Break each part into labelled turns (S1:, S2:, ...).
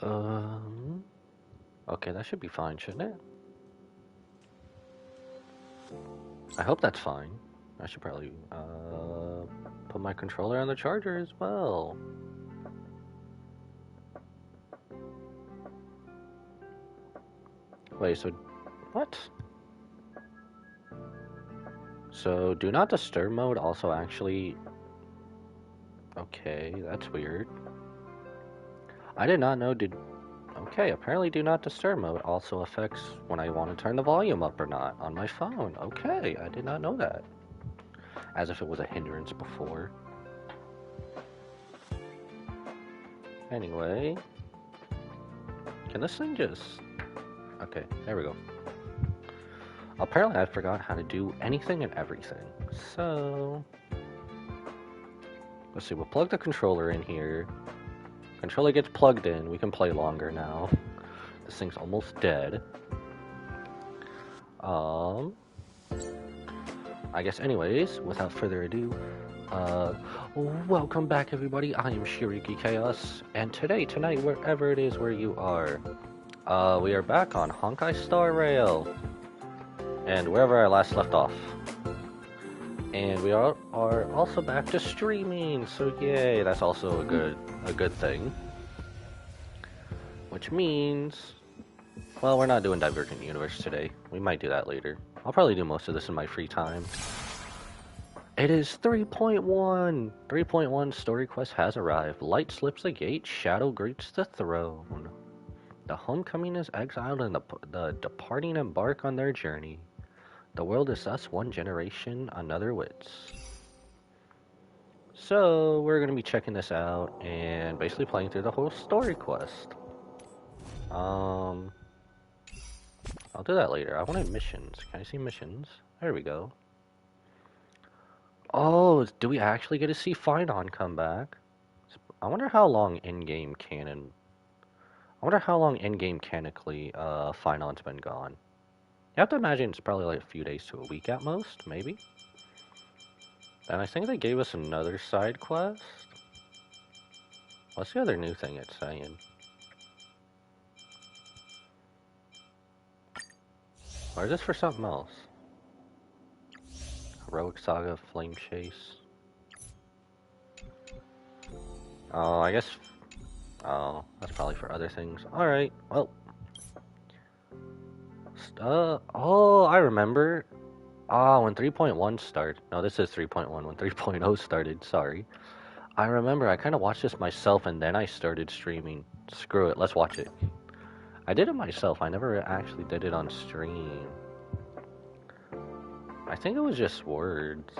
S1: Um, okay, that should be fine, shouldn't it? I hope that's fine. I should probably put my controller on the charger as well. Wait, so what? So do not disturb mode also actually... Okay, that's weird. I did not know did... Okay, apparently do not disturb mode also affects when I want to turn the volume up or not on my phone. Okay, I did not know that. As if it was a hindrance before. Anyway... Can this thing just... Okay, there we go. Apparently I forgot how to do anything and everything. So... Let's see, we'll plug the controller in here. Controller gets plugged in, we can play longer now. This thing's almost dead. I guess anyways, without further ado, welcome back everybody, I am Shiriki Chaos, and tonight, wherever it is where you are, we are back on Honkai Star Rail, and wherever I last left off. And we are also back to streaming, so yay, that's also a good thing. Which means, well, we're not doing Divergent Universe today. We might do that later. I'll probably do most of this in my free time. It is 3.1! 3.1 story quest has arrived. Light slips the gate, shadow greets the throne. The homecoming is exiled and the departing embark on their journey. The world is thus one generation, another wits. So, we're going to be checking this out and basically playing through the whole story quest. I'll do that later. I wanted missions. Can I see missions? There we go. Oh, do we actually get to see Finon come back? I wonder how long in-game canon... I wonder how long in-game canonically Finon's been gone. You have to imagine it's probably like a few days to a week at most, maybe? And I think they gave us another side quest. What's the other new thing it's saying? Or is this for something else? Heroic Saga, Flame Chase. Oh, I guess... Oh, that's probably for other things. Alright, well... oh, I remember. When 3.1 started. No, this is 3.1. When 3.0 started, sorry. I remember I kind of watched this myself and then I started streaming. Screw it, let's watch it. I did it myself. I never actually did it on stream. I think it was just words.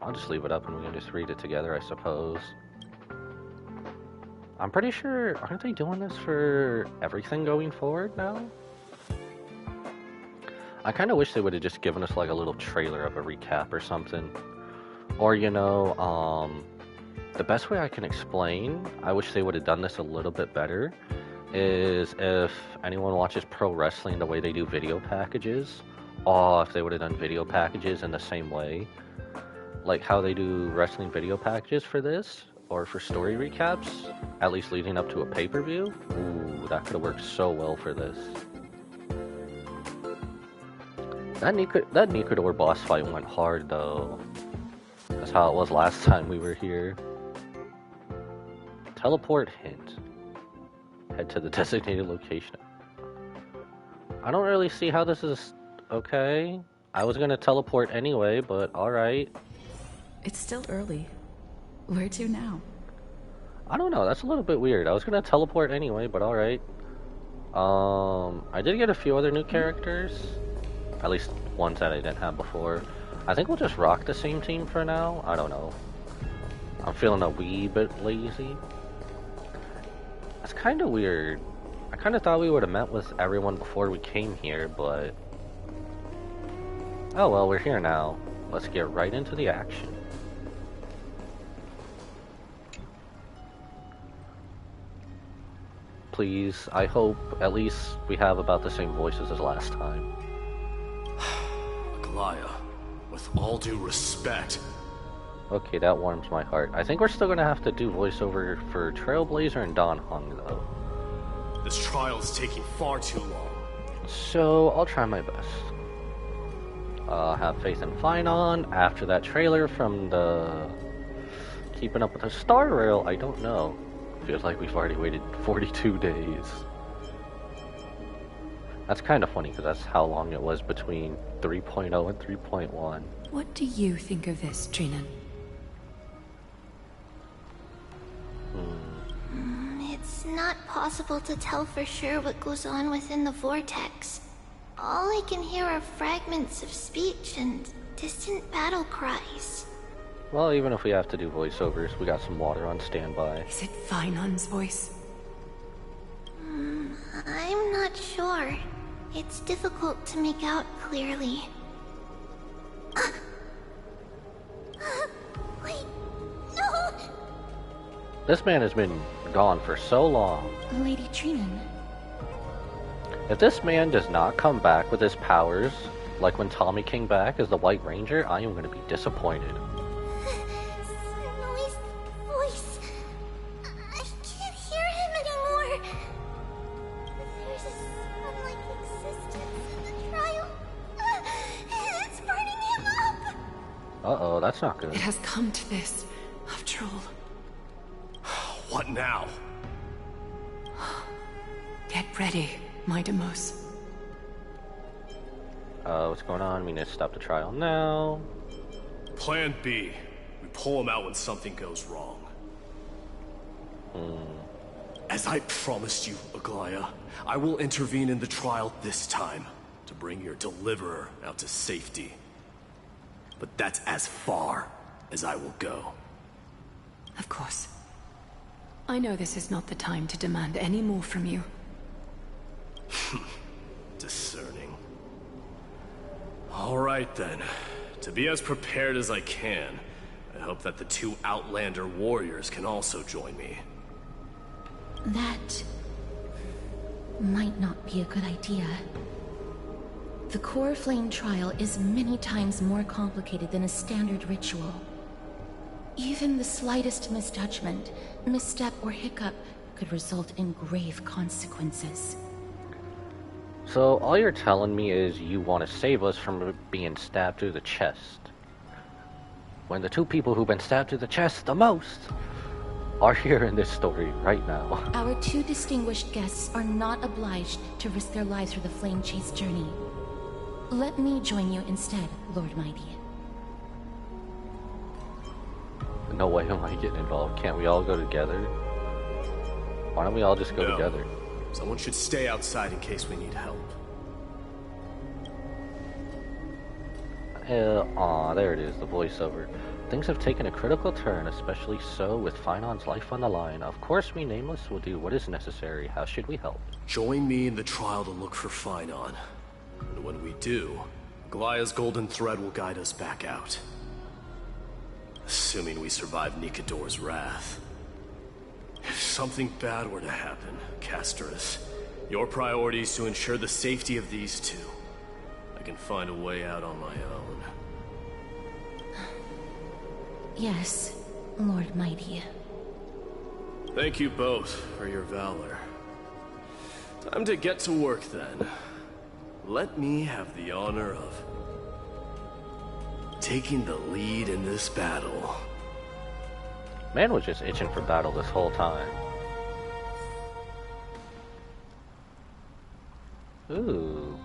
S1: I'll just leave it up and we can just read it together, I suppose. I'm pretty sure, aren't they doing this for everything going forward now? I kind of wish they would have just given us like a little trailer of a recap or something. Or, you know, the best way I can explain, I wish they would have done this a little bit better, is if anyone watches pro wrestling the way they do video packages, or if they would have done video packages in the same way, like how they do wrestling video packages for this, or for story recaps, at least leading up to a pay-per-view. Ooh, that could have worked so well for this. That Nikador boss fight went hard, though. That's how it was last time we were here. Teleport hint. Head to the designated location. I don't really see how this is okay. I was gonna teleport anyway, but alright.
S2: It's still early. Where to now?
S1: I don't know, that's a little bit weird. I was gonna teleport anyway, but alright. I did get a few other new characters. At least ones that I didn't have before. I think we'll just rock the same team for now. I don't know. I'm feeling a wee bit lazy. That's kind of weird. I kind of thought we would have met with everyone before we came here, but... Oh well, we're here now. Let's get right into the action. Please, I hope at least we have about the same voices as last time.
S3: Aglaya, with all due respect.
S1: Okay, that warms my heart. I think we're still gonna have to do voiceover for Trailblazer and Don Hung, though.
S3: This trial is taking far too long.
S1: So, I'll try my best. Have faith in Finon. After that trailer from the Keeping Up with the Star Rail, I don't know. Feels like we've already waited 42 days. That's kind of funny because that's how long it was between 3.0 and 3.1.
S2: What do you think of this, Trinan?
S4: It's not possible to tell for sure what goes on within the vortex. All I can hear are fragments of speech and distant battle cries.
S1: Well, even if we have to do voiceovers, we got some water on standby.
S2: Is it Finon's voice?
S4: I'm not sure. It's difficult to make out clearly. Wait, no!
S1: This man has been gone for so long.
S2: Lady Trinan.
S1: If this man does not come back with his powers, like when Tommy came back as the White Ranger, I am going to be disappointed.
S4: Noise, voice. I can't hear him anymore. There's a sun-like existence in the trial. It's burning him up.
S1: Uh-oh, that's not good.
S2: It has come to this, after all.
S3: What now?
S2: Get ready, my Demos.
S1: What's going on? We need to stop the trial now.
S3: Plan B. We pull him out when something goes wrong. As I promised you, Aglaya, I will intervene in the trial this time to bring your deliverer out to safety. But that's as far as I will go.
S2: Of course. I know this is not the time to demand any more from you.
S3: Discerning. All right then. To be as prepared as I can, I hope that the two Outlander warriors can also join me.
S5: That might not be a good idea. The core flame trial is many times more complicated than a standard ritual. Even the slightest misjudgment, misstep, or hiccup could result in grave consequences.
S1: So, all you're telling me is you want to save us from being stabbed through the chest. When the two people who've been stabbed through the chest the most are here in this story right now.
S5: Our two distinguished guests are not obliged to risk their lives for the flame chase journey. Let me join you instead, Lord Mighty.
S1: No way am I getting involved. Can't we all go together? Why don't we all just go
S3: No.
S1: together?
S3: Someone should stay outside in case we need help.
S1: Aw, there it is, the voiceover. Things have taken a critical turn, especially so with Finon's life on the line. Of course, we Nameless will do what is necessary. How should we help?
S3: Join me in the trial to look for Finon. And when we do, Goliath's golden thread will guide us back out. Assuming we survive Nikador's wrath. If something bad were to happen, Casterus, your priority is to ensure the safety of these two. I can find a way out on my own.
S5: Yes, Lord Mighty.
S3: Thank you both for your valor. Time to get to work then. Let me have the honor of taking the lead in this battle.
S1: Man was just itching for battle this whole time. Ooh.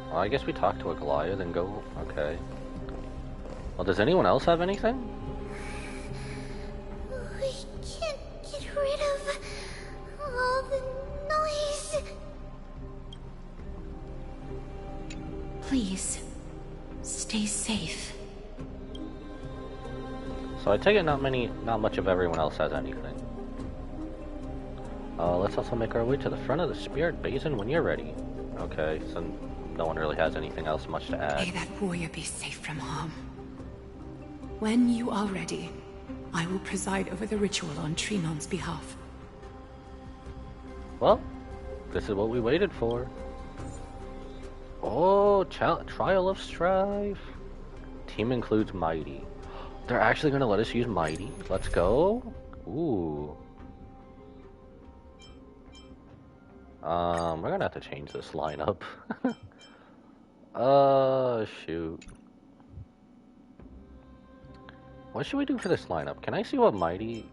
S1: Well, I guess we talk to a Goliath and go... Okay. Well, does anyone else have anything?
S4: We can't get rid of all the noise.
S5: Please, stay safe.
S1: So I take it not much of everyone else has anything. Let's also make our way to the front of the Spirit Basin when you're ready. Okay, so no one really has anything else much to add.
S2: May that warrior be safe from harm. When you are ready, I will preside over the ritual on Trinon's behalf.
S1: Well, this is what we waited for. Oh, Trial of Strife. Team includes Mighty. They're actually going to let us use Mighty. Let's go. Ooh. We're gonna have to change this lineup. Shoot. What should we do for this lineup? Can I see what Mighty...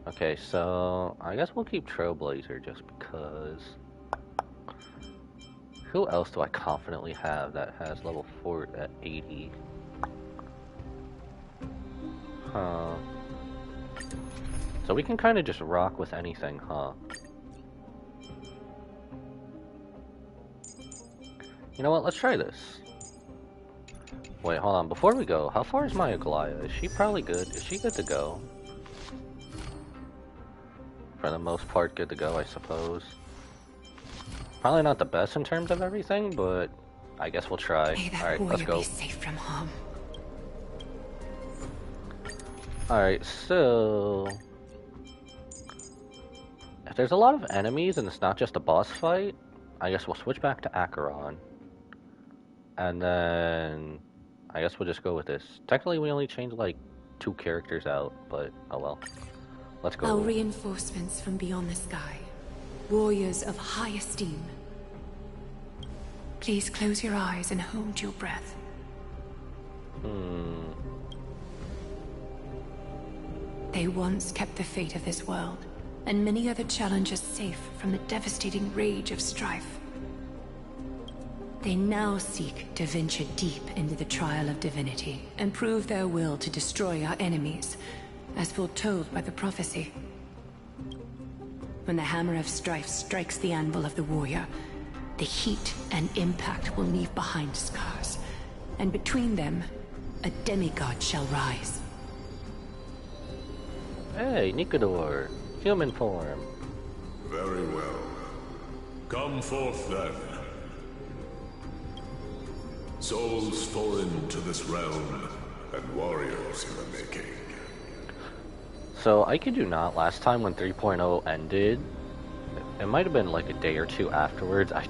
S1: Okay, so... I guess we'll keep Trailblazer just because... Who else do I confidently have that has level 4 at 80? Huh. So we can kind of just rock with anything, huh? You know what, let's try this. Wait, hold on, before we go, how far is my Aglaya? Is she probably good? Is she good to go? For the most part, good to go, I suppose. Probably not the best in terms of everything, but I guess we'll try. Alright, let's go.
S2: Be safe from harm.
S1: Alright, so... If there's a lot of enemies and it's not just a boss fight, I guess we'll switch back to Acheron. And then... I guess we'll just go with this. Technically, we only changed like 2 characters out, but oh well. Let's go.
S2: Our reinforcements from beyond the sky. Warriors of high esteem. Please close your eyes and hold your breath. They once kept the fate of this world, and many other challengers safe from the devastating rage of strife. They now seek to venture deep into the trial of divinity and prove their will to destroy our enemies, as foretold by the prophecy. When the hammer of strife strikes the anvil of the warrior, the heat and impact will leave behind scars, and between them, a demigod shall rise.
S1: Hey, Nikador, human form.
S6: Very well. Come forth then. Souls foreign to this realm, and warriors in the making.
S1: So, I kid you not, last time when 3.0 ended, it might have been like a day or 2 afterwards, I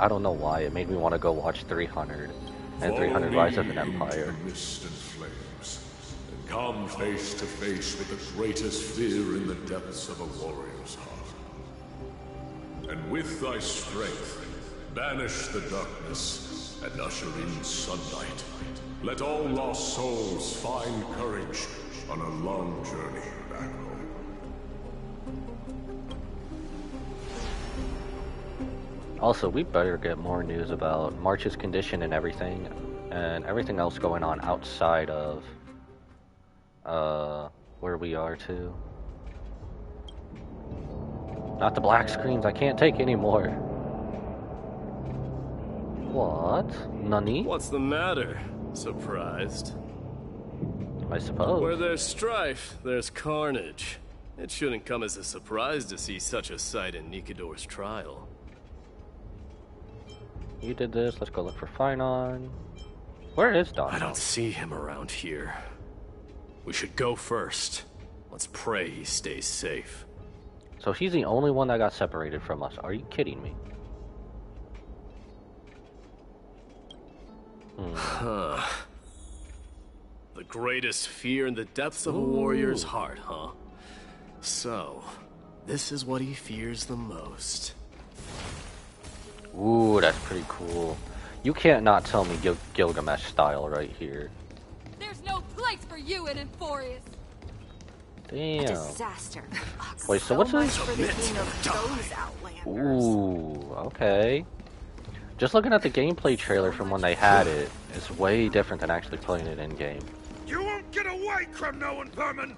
S1: don't know why, it made me want to go watch 300, and 300 Rise of an Empire.
S6: Mist and flames, and come face to face with the greatest fear in the depths of a warrior's heart. And with thy strength, banish the darkness, and usher in sunlight. Let all lost souls find courage on a long journey back home.
S1: Also, we better get more news about March's condition and everything else going on outside of, where we are too. Not the black screens, I can't take anymore. What? Nani?
S3: What's the matter? Surprised?
S1: I suppose.
S3: Where there's strife, there's carnage. It shouldn't come as a surprise to see such a sight in Nikador's trial.
S1: You did this, let's go look for Finon. Where is Don?
S3: I don't see him around here. We should go first. Let's pray he stays safe.
S1: So he's the only one that got separated from us. Are you kidding me?
S3: Huh. The greatest fear in the depths of a warrior's heart, huh? So, this is what he fears the most.
S1: Ooh, that's pretty cool. You can't not tell me Gilgamesh style right here.
S7: There's no place for you in Emphorius.
S1: Damn.
S8: Disaster.
S1: Wait, so what's this?
S8: For the king of those outlanders.
S1: Ooh, okay. Just looking at the gameplay trailer from when they had it, it's way different than actually playing it in-game.
S9: You won't get away, Kremno Vermin!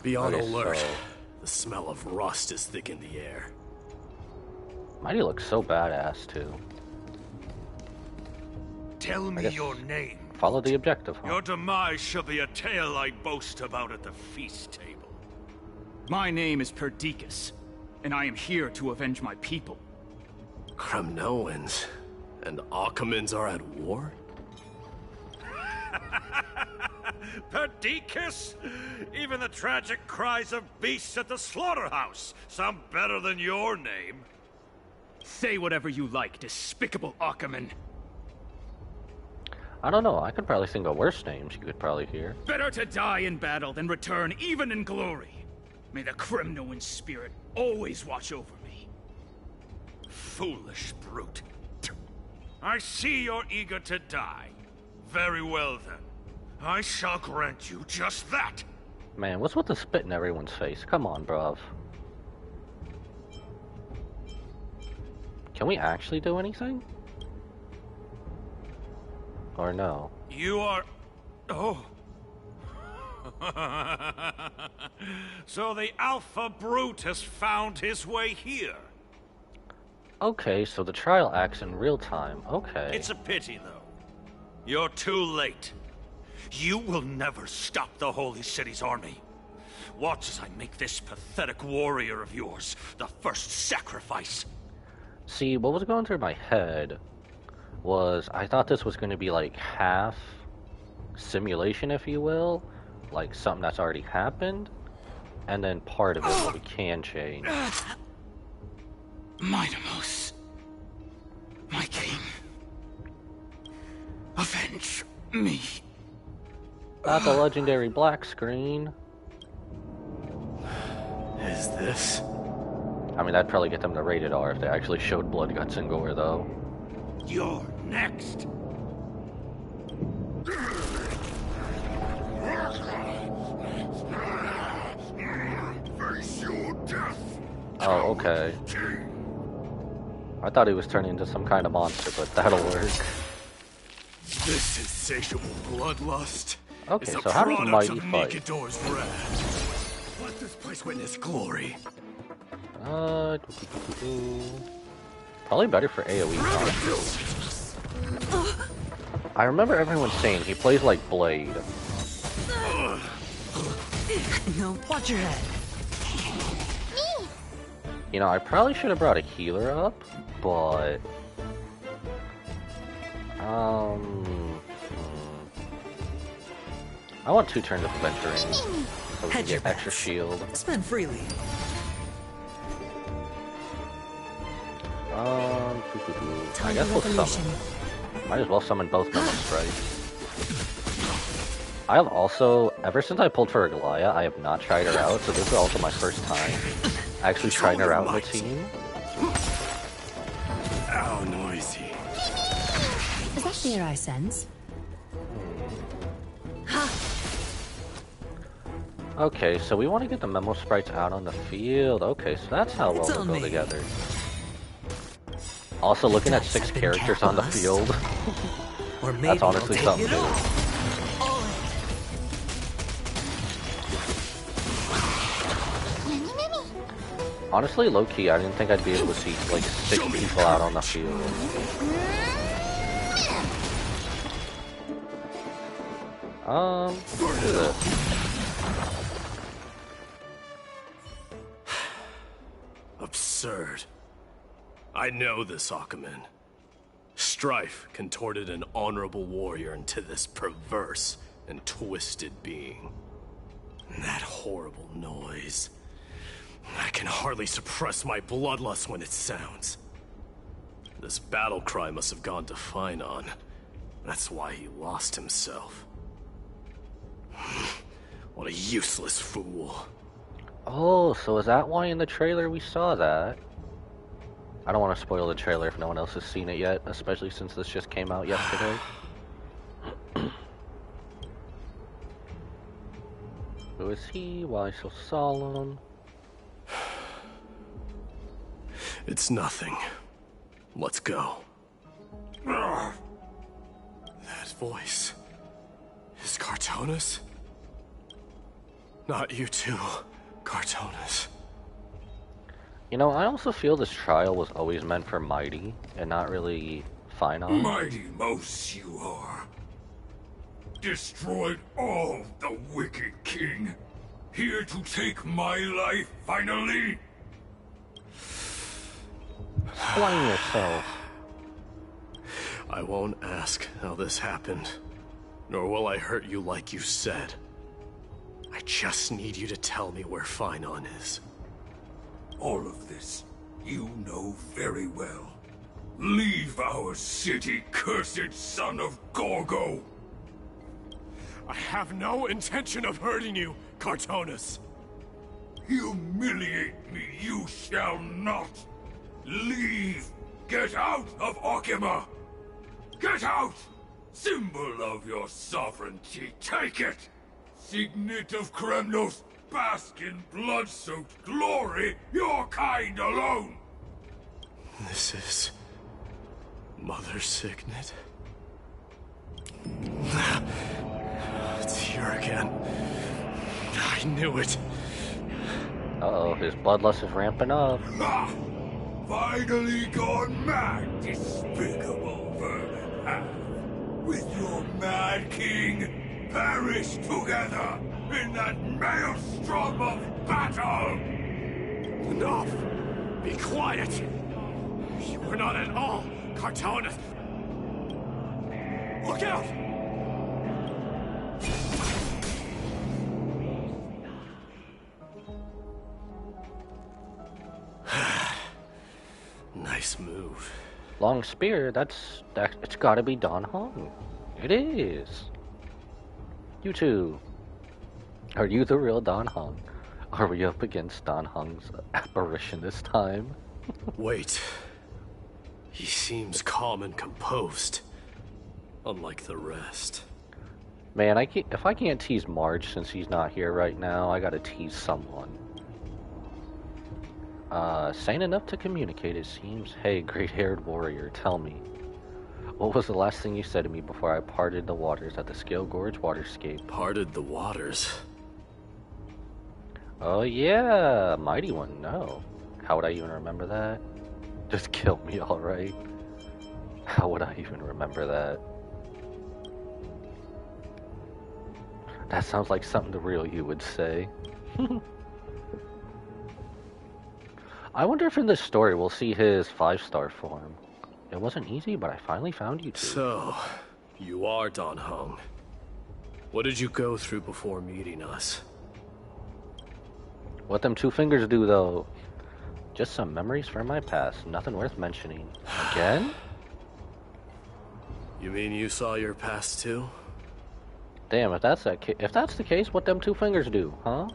S3: Be on
S1: Okay,
S3: alert.
S1: so-
S3: The smell of rust is thick in the air.
S1: Mighty looks so badass, too.
S9: Tell me
S1: guess-
S9: your name.
S1: Follow the objective, huh?
S9: Your demise shall be a tale I boast about at the feast table.
S10: My name is Perdiccas, and I am here to avenge my people.
S3: Kremnoans and Achaemons are at war?
S9: Perdiccas? Even the tragic cries of beasts at the slaughterhouse sound better than your name.
S10: Say whatever you like, despicable Achaemen.
S1: I don't know, I could probably think of worse names you could probably hear.
S10: Better to die in battle than return even in glory. May the Kremnoan spirit always watch over me.
S9: Foolish brute. I see you're eager to die. Very well then. I shall grant you just that.
S1: Man, what's with the spit in everyone's face? Come on, bruv. Can we actually do anything? Or no?
S9: You are... Oh. So the Alpha Brute has found his way here.
S1: Okay, so the trial acts in real time. Okay.
S9: It's a pity, though. You're too late. You will never stop the Holy City's army. Watch as I make this pathetic warrior of yours the first sacrifice.
S1: See, what was going through my head was I thought this was going to be like half simulation, if you will, like something that's already happened, and then part of it where we can change.
S10: Minimos, my king, avenge me.
S1: That's a legendary black screen.
S3: Is this?
S1: I mean, that'd probably get them to rated R if they actually showed blood, guts, and gore, though.
S9: You're next.
S6: Face your death.
S1: Oh, okay. I thought he was turning into some kind of monster, but that'll work.
S3: This insatiable bloodlust
S1: Okay,
S3: is a
S1: so how does
S3: product
S1: Mighty
S3: of
S1: fight?
S3: Mikador's wrath. Let this place witness glory.
S1: Probably better for AoE. I remember everyone saying he plays like Blade.
S8: No, watch your head.
S1: You know, I probably should have brought a healer up, but... I want 2 turns of adventuring, so we can get extra shield.
S8: Spend freely.
S1: I guess we'll summon. Might as well summon both Memo Sprites. I have also, ever since I pulled for Aglaya, I have not tried her out, so this is also my first time actually trying her out in the team.
S3: Ow, noisy.
S2: Is that fear I sense?
S1: Okay, so we want to get the Memo Sprites out on the field. Okay, so that's how well they'll go together. Also, looking at 6 characters on the field,
S8: Or maybe
S1: that's honestly
S8: take
S1: something
S8: it
S1: new.
S8: all.
S1: Honestly, low-key, I didn't think I'd be able to see, like, 6 people out on the field. What is this?
S3: Absurd. I know this, Akaman. Strife contorted an honorable warrior into this perverse and twisted being. And that horrible noise. I can hardly suppress my bloodlust when it sounds. This battle cry must have gone to Finon. That's why he lost himself. What a useless fool.
S1: Oh, so is that why in the trailer we saw that? I don't want to spoil the trailer if no one else has seen it yet, especially since this just came out yesterday. Who is he? Why so solemn?
S3: It's nothing. Let's go. That voice. Is Cartonis? Not you too, Cartonis.
S1: You know, I also feel this trial was always meant for Mighty, and not really Finon.
S6: Mighty Mos you are. Destroyed all the wicked king. Here to take my life finally.
S1: Explain yourself.
S3: I won't ask how this happened, nor will I hurt you like you said. I just need you to tell me where Finon is.
S6: All of this you know very well. Leave our city, cursed son of Gorgo!
S3: I have no intention of hurting you, Cartonus.
S6: Humiliate me you shall not! Leave! Get out of Okima! Get out! Symbol of your sovereignty, take it! Signet of Kremnos, bask in blood-soaked glory, your kind alone!
S3: This is... Mother Signet? It's here again. I knew it.
S1: Uh-oh, his bloodlust is ramping up.
S6: Ha! Finally gone mad, despicable vermin have! With your mad king, perish together in that maelstrom of battle!
S3: Enough! Be quiet! You were not at all Cartonus! Look out! Nice move.
S1: Long spear, it's gotta be Don Hong. It is. You two. Are you the real Don Hong? Are we up against Don Hong's apparition this time?
S3: Wait. He seems calm and composed. Unlike the rest.
S1: Man, if I can't tease Marge since he's not here right now, I gotta tease someone. Sane enough to communicate, it seems. Hey, great-haired warrior, tell me. What was the last thing you said to me before I parted the waters at the Scale Gorge waterscape?
S3: Parted the waters?
S1: Oh yeah, Mighty One, no. How would I even remember that? Just kill me, alright? How would I even remember that? That sounds like something the real you would say. I wonder if in this story we'll see his 5-star form. It wasn't easy, but I finally found you two.
S3: So, you are Don Hong. What did you go through before meeting us?
S1: What them 2 fingers do, though? Just some memories from my past, nothing worth mentioning. Again?
S3: You mean you saw your past too?
S1: Damn, if that's the case, what them 2 fingers do, huh?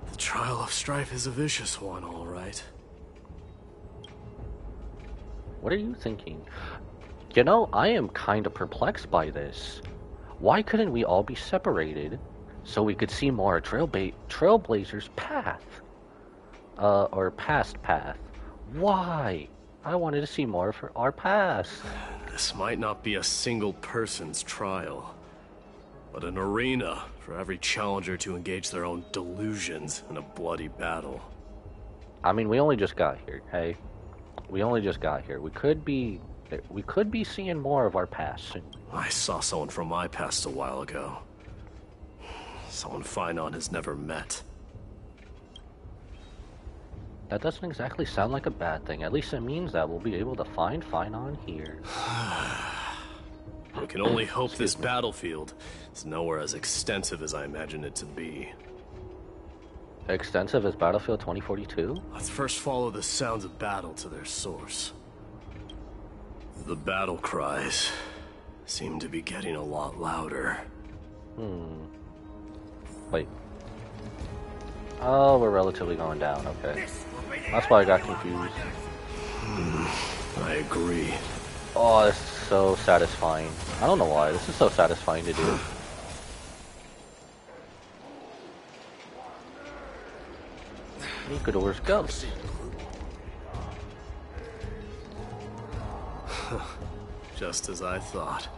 S3: The trial of strife is a vicious one, all right.
S1: What are you thinking? You know, I am kind of perplexed by this. Why couldn't we all be separated so we could see more Trailblazer's path? Or past path. Why? I wanted to see more of our past.
S3: This might not be a single person's trial, but an arena for every challenger to engage their own delusions in a bloody battle.
S1: I mean, we only just got here, hey? We only just got here. We could be seeing more of our past soon.
S3: I saw someone from my past a while ago. Someone Finon has never met.
S1: That doesn't exactly sound like a bad thing. At least it means that we'll be able to find Finon here.
S3: We can only hope this battlefield is nowhere as extensive as I imagine it to be.
S1: Extensive as Battlefield 2042?
S3: Let's first follow the sounds of battle to their source. The battle cries seem to be getting a lot louder.
S1: Wait. Oh, we're relatively going down, okay. That's why I got confused.
S3: I agree.
S1: Oh, this is so satisfying. I don't know why, this is so satisfying to do. Nikador's ghost.
S3: Just as I thought.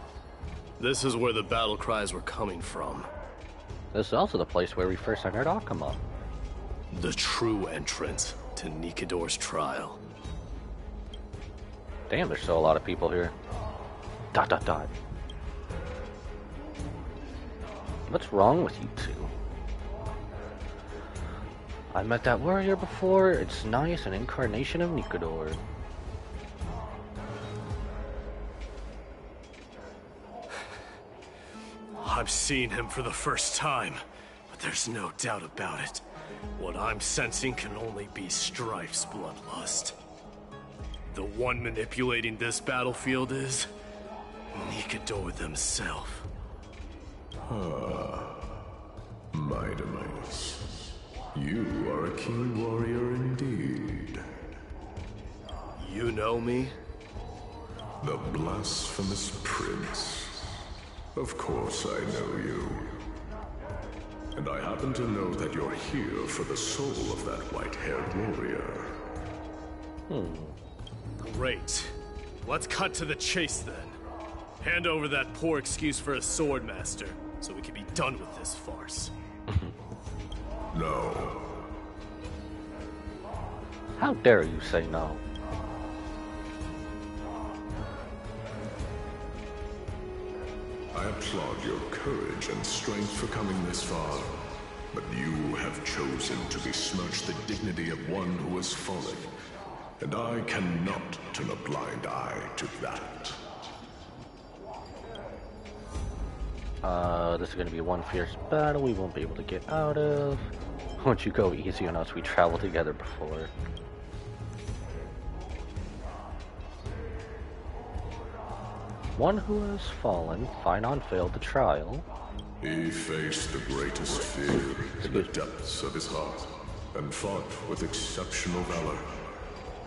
S3: This is where the battle cries were coming from.
S1: This is also the place where we first entered Akama.
S3: The true entrance to Nikador's trial.
S1: Damn, there's still a lot of people here. ... What's wrong with you two? I met that warrior before. It's nice, an incarnation of Nikador.
S3: I'm seeing him for the first time, but there's no doubt about it. What I'm sensing can only be Strife's bloodlust. The one manipulating this battlefield is Nikador themselves.
S6: My demise. You are a keen warrior indeed.
S3: You know me?
S6: The blasphemous prince. Of course I know you. And I happen to know that you're here for the soul of that white-haired warrior.
S3: Great. Let's cut to the chase then. Hand over that poor excuse for a swordmaster, so we can be done with this farce.
S6: No.
S1: How dare you say no?
S6: I applaud your courage and strength for coming this far, but you have chosen to besmirch the dignity of one who has fallen, and I cannot turn a blind eye to that.
S1: This is going to be one fierce battle we won't be able to get out of. Won't you go easy on us? We traveled together before. One who has fallen, Finon failed the trial.
S6: He faced the greatest fear in the depths of his heart, and fought with exceptional valor,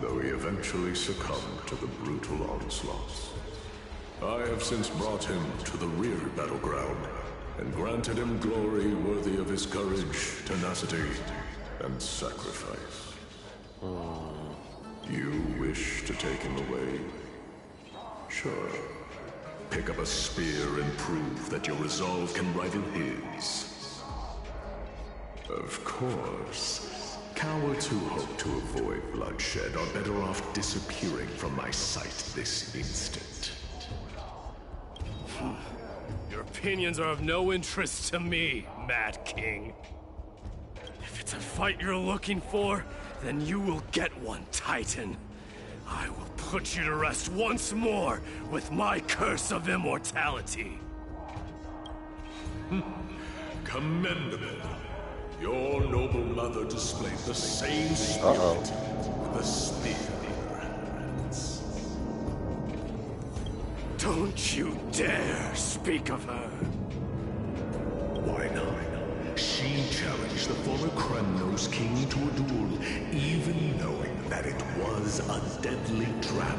S6: though he eventually succumbed to the brutal onslaughts. I have since brought him to the rear battleground, and granted him glory worthy of his courage, tenacity, and sacrifice. You wish to take him away? Sure. Pick up a spear and prove that your resolve can rival his. Of course, cowards who hope to avoid bloodshed are better off disappearing from my sight this instant.
S3: Your opinions are of no interest to me, Mad King. If it's a fight you're looking for, then you will get one, Titan. I will put you to rest once more with my curse of immortality.
S6: Commendable. Your noble mother displayed the same spirit with the spear in her hands.
S3: Don't you dare speak of her.
S6: Why not? She challenged the former Kremnos king to a duel, even knowing that it was a deadly trap,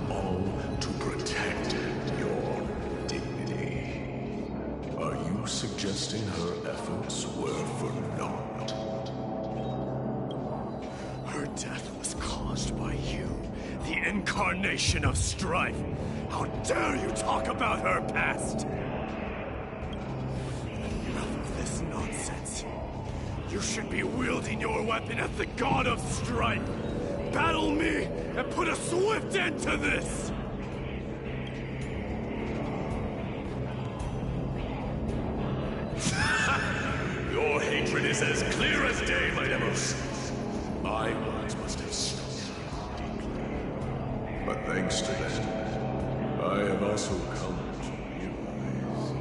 S6: all to protect your dignity. Are you suggesting her efforts were for naught?
S3: Her death was caused by you, the incarnation of strife. How dare you talk about her past? Enough of this nonsense. You should be wielding your weapon at the god of strife. Battle me and put a swift end to this!
S6: Your hatred is as clear as day, my Demos. My words must have stung deeply. But thanks to them, I have also come to realize.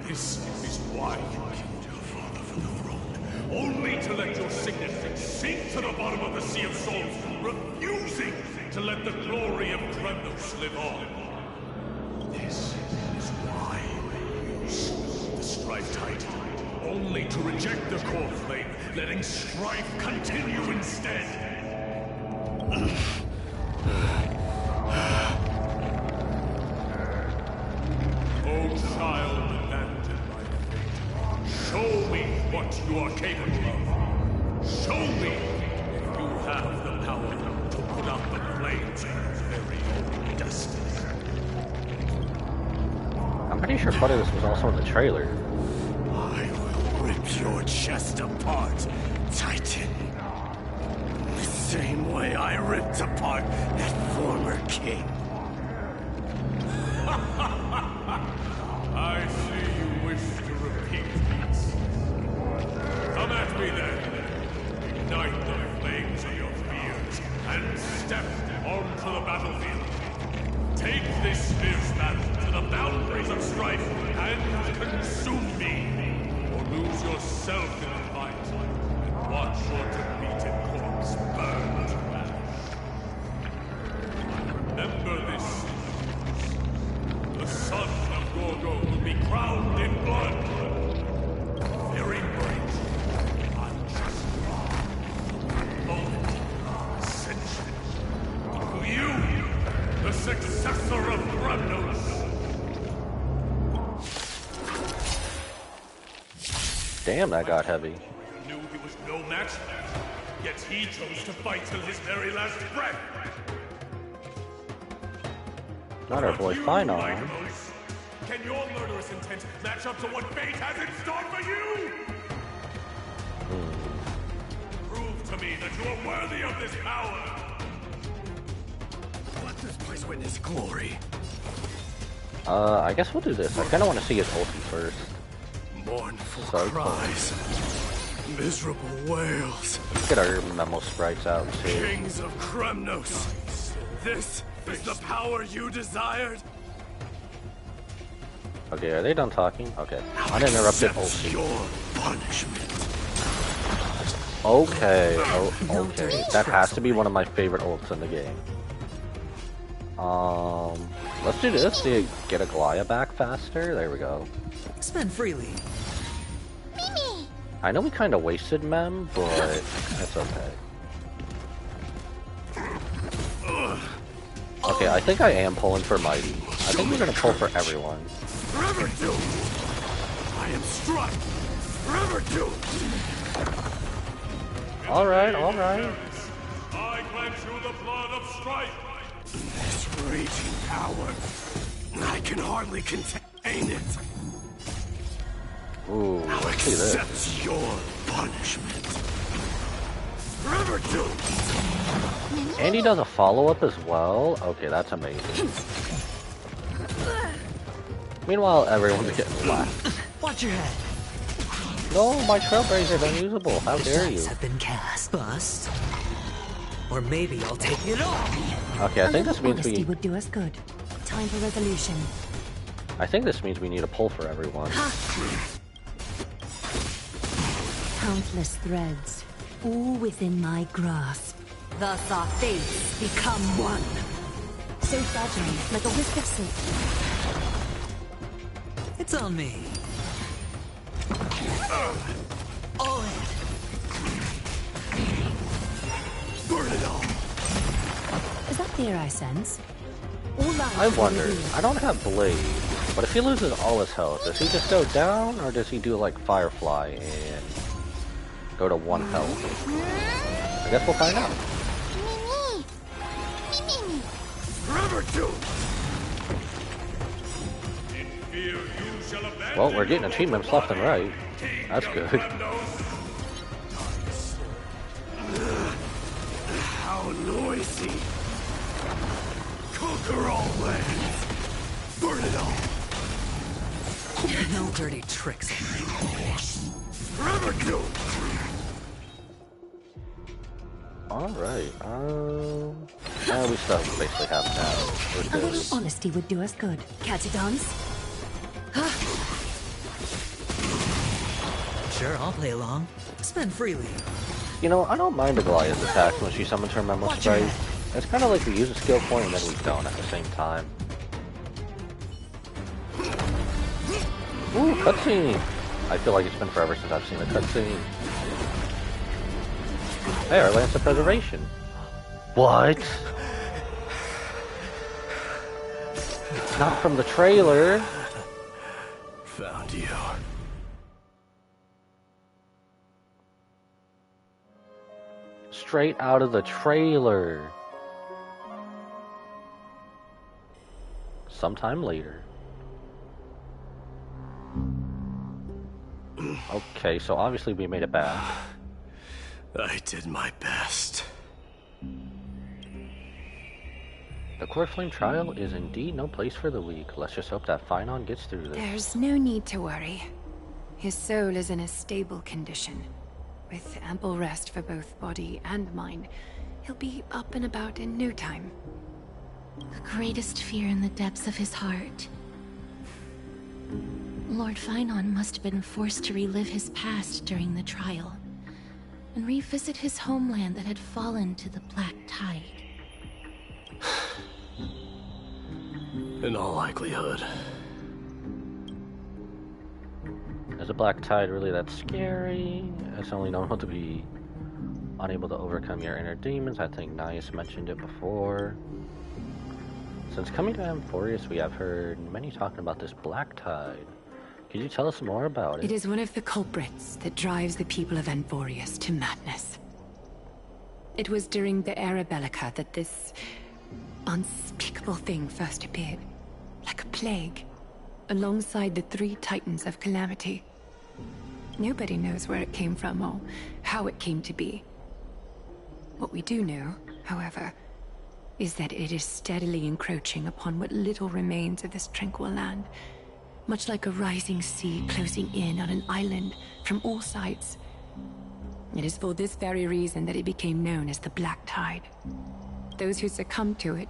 S6: This is why you killed your father for the throne, only to let your signet sink to the bottom of the Sea of Souls, refusing to let the glory of Kremnos live on. This is why you slew the Strife Titan, only to reject the core flame, letting strife continue instead. Oh, child abandoned by fate, show me what you are capable of. Show me if you have the power to put out the flames of your very own destiny.
S1: I'm pretty sure part of this was also in the trailer.
S3: I will rip your chest apart, Titan. The same way I ripped apart that former king.
S6: I see you wish to repeat this. Come at me then. Ignite the flames of your fears and step onto the battlefield. Take this fierce battle to the boundaries of strife and consume me, or lose yourself in the fight and watch your defeated corpse burn to ash.
S1: Damn, that got heavy.
S6: Knew he was no match, yet he chose to fight till his very last breath.
S1: Not our boy Fine on.
S6: Can your murderous intent match up to what fate has in store for you? Prove to me that you are worthy of this power.
S3: Let this place witness glory.
S1: I guess we'll do this. I kind of want to see his ulti first.
S3: Mournful
S1: So
S3: cries. Miserable wails.
S1: Let's get our memo sprites out too.
S3: Kings of Kremnos. This is the power you desired?
S1: Okay, are they done talking? Okay. Uninterrupted ulti.
S3: Your punishment.
S1: Okay, okay. That has to be one of my favorite ults in the game. Let's do this to get a Glia back faster. There we go.
S8: Spend freely.
S1: I know we kind of wasted Mem, but that's okay. Okay, I think I am pulling for Mighty. I think we're gonna pull for everyone.
S3: Forever doomed. I am struck. Forever doomed.
S1: Alright, alright.
S6: I grant you the blood of strife.
S3: This raging power. I can hardly contain it.
S1: Ooh, let's see this.
S3: Accept your punishment. Forever doomed.
S1: And he does a follow-up as well? Okay, that's amazing. Meanwhile, everyone's getting flashed.
S8: Watch your head.
S1: No, my Trailblazer's unusable. How dare you?
S8: Have been cast. Bust. Or maybe I'll take it all.
S1: Okay, I think this means
S2: Honesty
S1: we...
S2: would do us good. Time for resolution.
S1: I think this means we need to pull for everyone.
S2: Countless threads, all within my grasp. Thus our fates become one. So fragile, like a wisp of silk.
S8: It's on me. All in.
S3: Burn it all.
S2: Is that fear I sense? All life
S1: I
S2: will
S1: wonder.
S2: reveal.
S1: I don't have Blade, but if he loses all his health, does he just go down, or does he do like Firefly and go to 1 health? I guess we'll find out.
S3: Forever doomed.
S6: In fear you shall abandon.
S1: Well, we're getting achievements left and right. That's good.
S3: How noisy. Conquer all lands. Burn it all.
S8: No dirty tricks.
S3: Forever doomed.
S1: Alright, we still basically have now.
S2: A
S1: We're
S2: little
S1: good.
S2: honesty would do us good. Catty dance?
S8: Sure, I'll play along. Spend freely.
S1: You know, I don't mind the Goliath's attacks when she summons her Memo Sprite. It's kind of like we use a skill point and then we don't at the same time. Ooh, cutscene! I feel like it's been forever since I've seen a cutscene. Hey, our Lance of Preservation. What? Not from the trailer.
S3: Found you.
S1: Straight out of the trailer. Sometime later. Okay, so obviously we made it back.
S3: I did my best.
S1: The Core Flame trial is indeed no place for the weak. Let's just hope that Finon gets through this.
S2: There's no need to worry. His soul is in a stable condition. With ample rest for both body and mind, he'll be up and about in no time.
S5: The greatest fear in the depths of his heart. Lord Finon must have been forced to relive his past during the trial, and revisit his homeland that had fallen to the Black Tide.
S3: In all likelihood.
S1: Is a Black Tide really that scary? It's only known to be unable to overcome your inner demons. I think Nias mentioned it before. Since coming to Amphorius, we have heard many talking about this Black Tide. Could you tell us more about
S2: It
S1: it?
S2: is one of the culprits that drives the people of Enforius to madness. It was during the Era Bellica that this unspeakable thing first appeared, like a plague, alongside the three titans of calamity. Nobody knows where it came from or how it came to be. What we do know, however, is that it is steadily encroaching upon what little remains of this tranquil land, much like a rising sea closing in on an island from all sides. It is for this very reason that it became known as the Black Tide. Those who succumb to it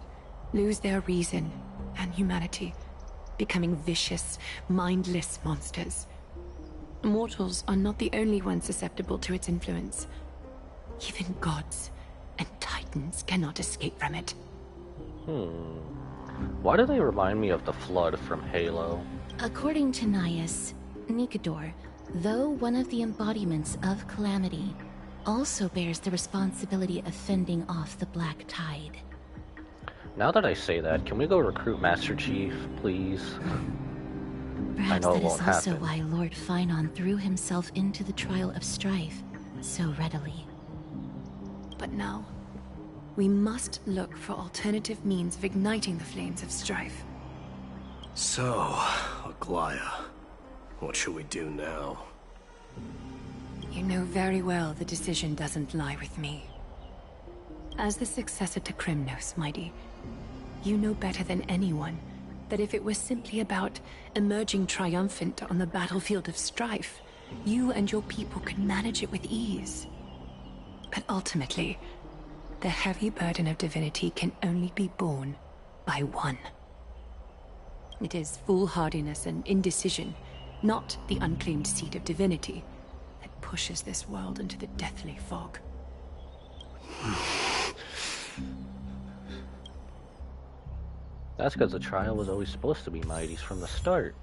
S2: lose their reason and humanity, becoming vicious, mindless monsters. Mortals are not the only ones susceptible to its influence. Even gods and titans cannot escape from it.
S1: Why do they remind me of the Flood from Halo?
S5: According to Nias, Nikador, though one of the embodiments of Calamity, also bears the responsibility of fending off the Black Tide.
S1: Now that I say that, can we go recruit Master Chief, please?
S5: Perhaps
S1: know it
S5: that is
S1: won't
S5: also
S1: happen.
S5: why Lord Finon threw himself into the trial of strife so readily.
S2: But now, we must look for alternative means of igniting the flames of strife.
S3: So, Aglaya, what should we do now?
S2: You know very well the decision doesn't lie with me. As the successor to Krymnos, Mighty, you know better than anyone that if it was simply about emerging triumphant on the battlefield of strife, you and your people could manage it with ease. But ultimately, the heavy burden of divinity can only be borne by one. It is foolhardiness and indecision, not the unclaimed seed of divinity, that pushes this world into the deathly fog.
S1: That's because the trial was always supposed to be Mighty's from the start.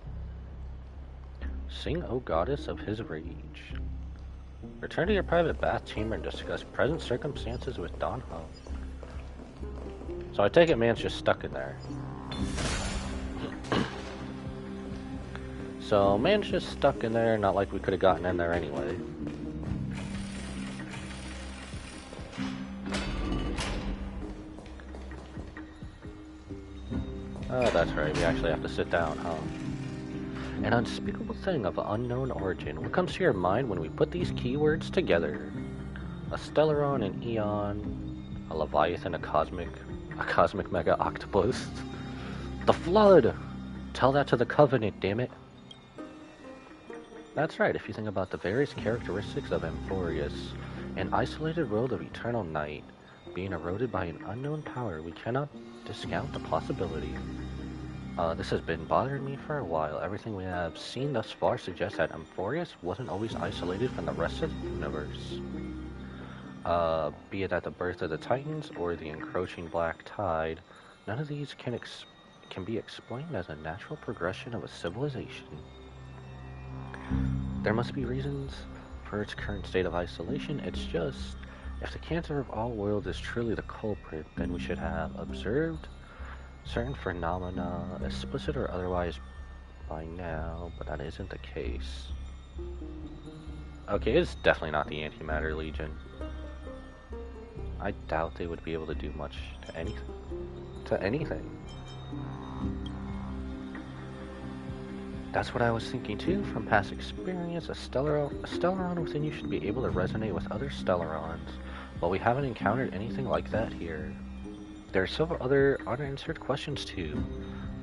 S1: Sing, O goddess of his rage. Return to your private bath chamber and discuss present circumstances with Don Ho. So I take it man's just stuck in there. So man's just stuck in there, not like we could have gotten in there anyway. Oh, that's right, we actually have to sit down, huh? An unspeakable thing of unknown origin. What comes to your mind when we put these keywords together? A Stellaron, an Eon, a Leviathan, a cosmic mega octopus. The Flood! Tell that to the Covenant, damn it. That's right, if you think about the various characteristics of Enforius, an isolated world of eternal night, being eroded by an unknown power, we cannot discount the possibility. This has been bothering me for a while. Everything we have seen thus far suggests that Enforius wasn't always isolated from the rest of the universe. Be it at the birth of the Titans or the encroaching Black Tide, none of these can be explained as a natural progression of a civilization. There must be reasons for its current state of isolation. It's just, if the cancer of all worlds is truly the culprit, then we should have observed certain phenomena, explicit or otherwise, by now, but that isn't the case. Okay, it's definitely not the Antimatter Legion. I doubt they would be able to do much to anything. That's what I was thinking too, from past experience. A Stellaron within you should be able to resonate with other Stellarons, but we haven't encountered anything like that here. There are several other unanswered questions too.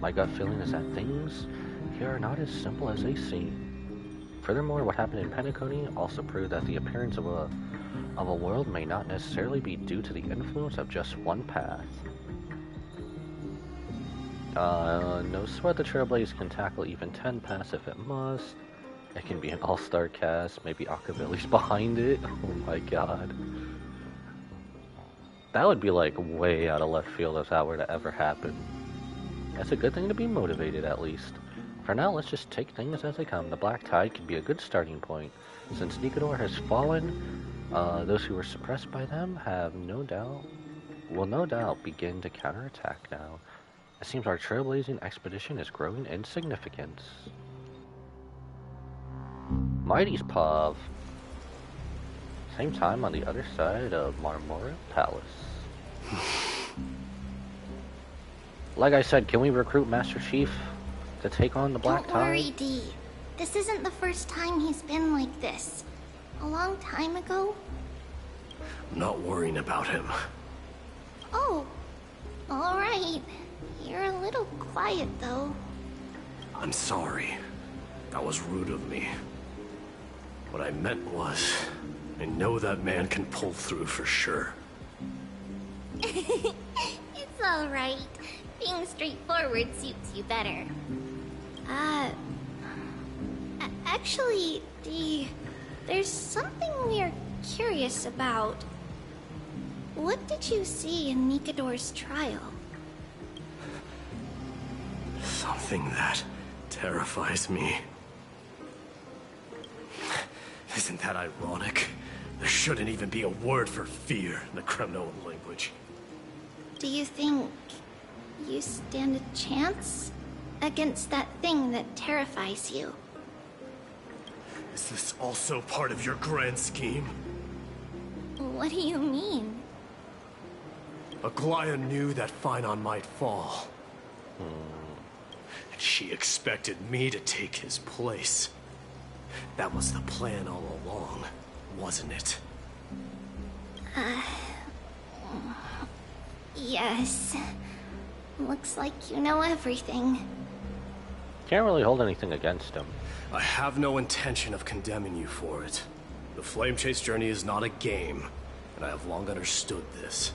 S1: My gut feeling is that things here are not as simple as they seem. Furthermore, what happened in Penacony also proved that the appearance of a world may not necessarily be due to the influence of just one path. No sweat, the Trailblaze can tackle even 10 paths if it must. It can be an all-star cast, maybe Akavilli's behind it. Oh my god. That would be like way out of left field if that were to ever happen. That's a good thing to be motivated at least. For now, let's just take things as they come. The Black Tide could be a good starting point. Since Nikador has fallen, those who were suppressed by them will no doubt begin to counterattack now. It seems our trailblazing expedition is growing in significance. Mighty's Pav. Same time on the other side of Marmora Palace. Like I said, can we recruit Master Chief to take on the Black Tide?
S4: Don't worry, Dee. This isn't the first time he's been like this. A long time ago.
S3: I'm not worrying about him.
S4: Oh, alright. You're a little quiet, though.
S3: I'm sorry. That was rude of me. What I meant was, I know that man can pull through for sure.
S4: It's alright. Being straightforward suits you better. Actually, Dee, there's something we're curious about. What did you see in Nikador's trial?
S3: Something that terrifies me. Isn't that ironic? There shouldn't even be a word for fear in the Kremnoan language.
S4: Do you think you stand a chance against that thing that terrifies you?
S3: Is this also part of your grand scheme?
S4: What do you mean?
S3: Aglaya knew that Finon might fall. And she expected me to take his place. That was the plan all along, wasn't it?
S4: Yes. Looks like you know everything.
S1: Can't really hold anything against him.
S3: I have no intention of condemning you for it. The Flame Chase journey is not a game, and I have long understood this.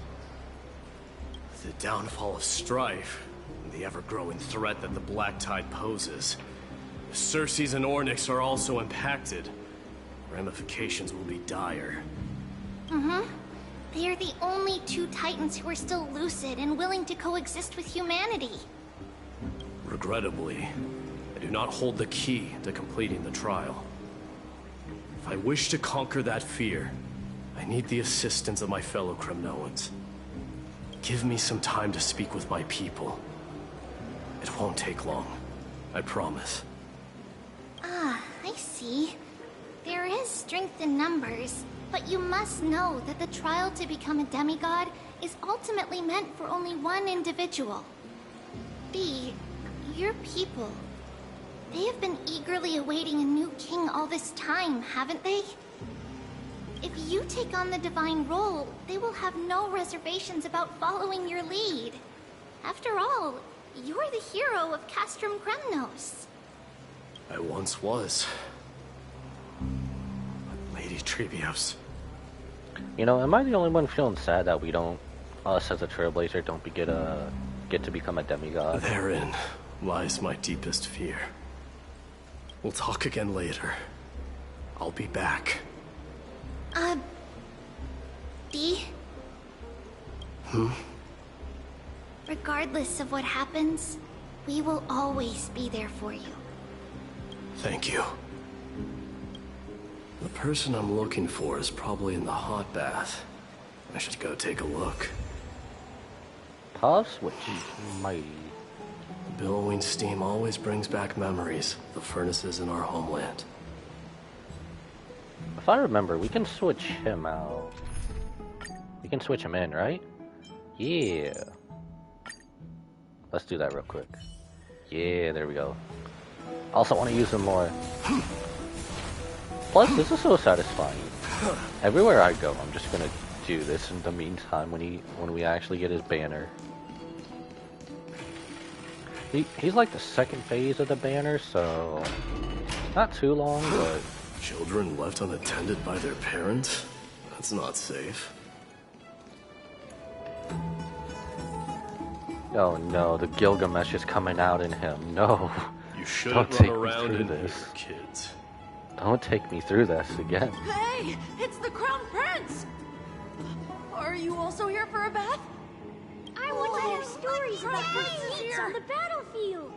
S3: The downfall of Strife, and the ever-growing threat that the Black Tide poses, if Cersei's and Ornyx are also impacted, ramifications will be dire.
S4: They are the only two Titans who are still lucid and willing to coexist with humanity.
S3: Regrettably, I do not hold the key to completing the trial. If I wish to conquer that fear, I need the assistance of my fellow Kremnoans. Give me some time to speak with my people. It won't take long, I promise.
S4: Ah, I see. There is strength in numbers, but you must know that the trial to become a demigod is ultimately meant for only one individual. B, your people. They have been eagerly awaiting a new king all this time, haven't they? If you take on the divine role, they will have no reservations about following your lead. After all, you're the hero of Castrum Kremnos.
S3: I once was. But Lady Trebios.
S1: You know, am I the only one feeling sad that we don't, us as a Trailblazer, don't get to become a demigod?
S3: Therein lies my deepest fear. We'll talk again later. I'll be back.
S4: D? Regardless of what happens, we will always be there for you.
S3: Thank you. The person I'm looking for is probably in the hot bath. I should go take a look.
S1: Pav switch. Mighty.
S3: The billowing steam always brings back memories of the furnaces in our homeland.
S1: If I remember, we can switch him out. We can switch him in, right? Yeah. Let's do that real quick. Yeah, there we go. Also want to use him more. Plus, this is so satisfying. Everywhere I go, I'm just gonna do this in the meantime when we actually get his banner. He's like the second phase of the banner, so not too long, but
S3: Children left unattended by their parents? That's not safe.
S1: oh no, the Gilgamesh is coming out in him. No.
S3: You shouldn't
S1: Don't take
S3: run
S1: me
S3: around
S1: through
S3: in
S1: this.
S3: here, kids.
S1: Don't take me through this again.
S7: Hey, it's the Crown Prince! Are you also here for a bath?
S4: I want to hear stories about your feats on the battlefield.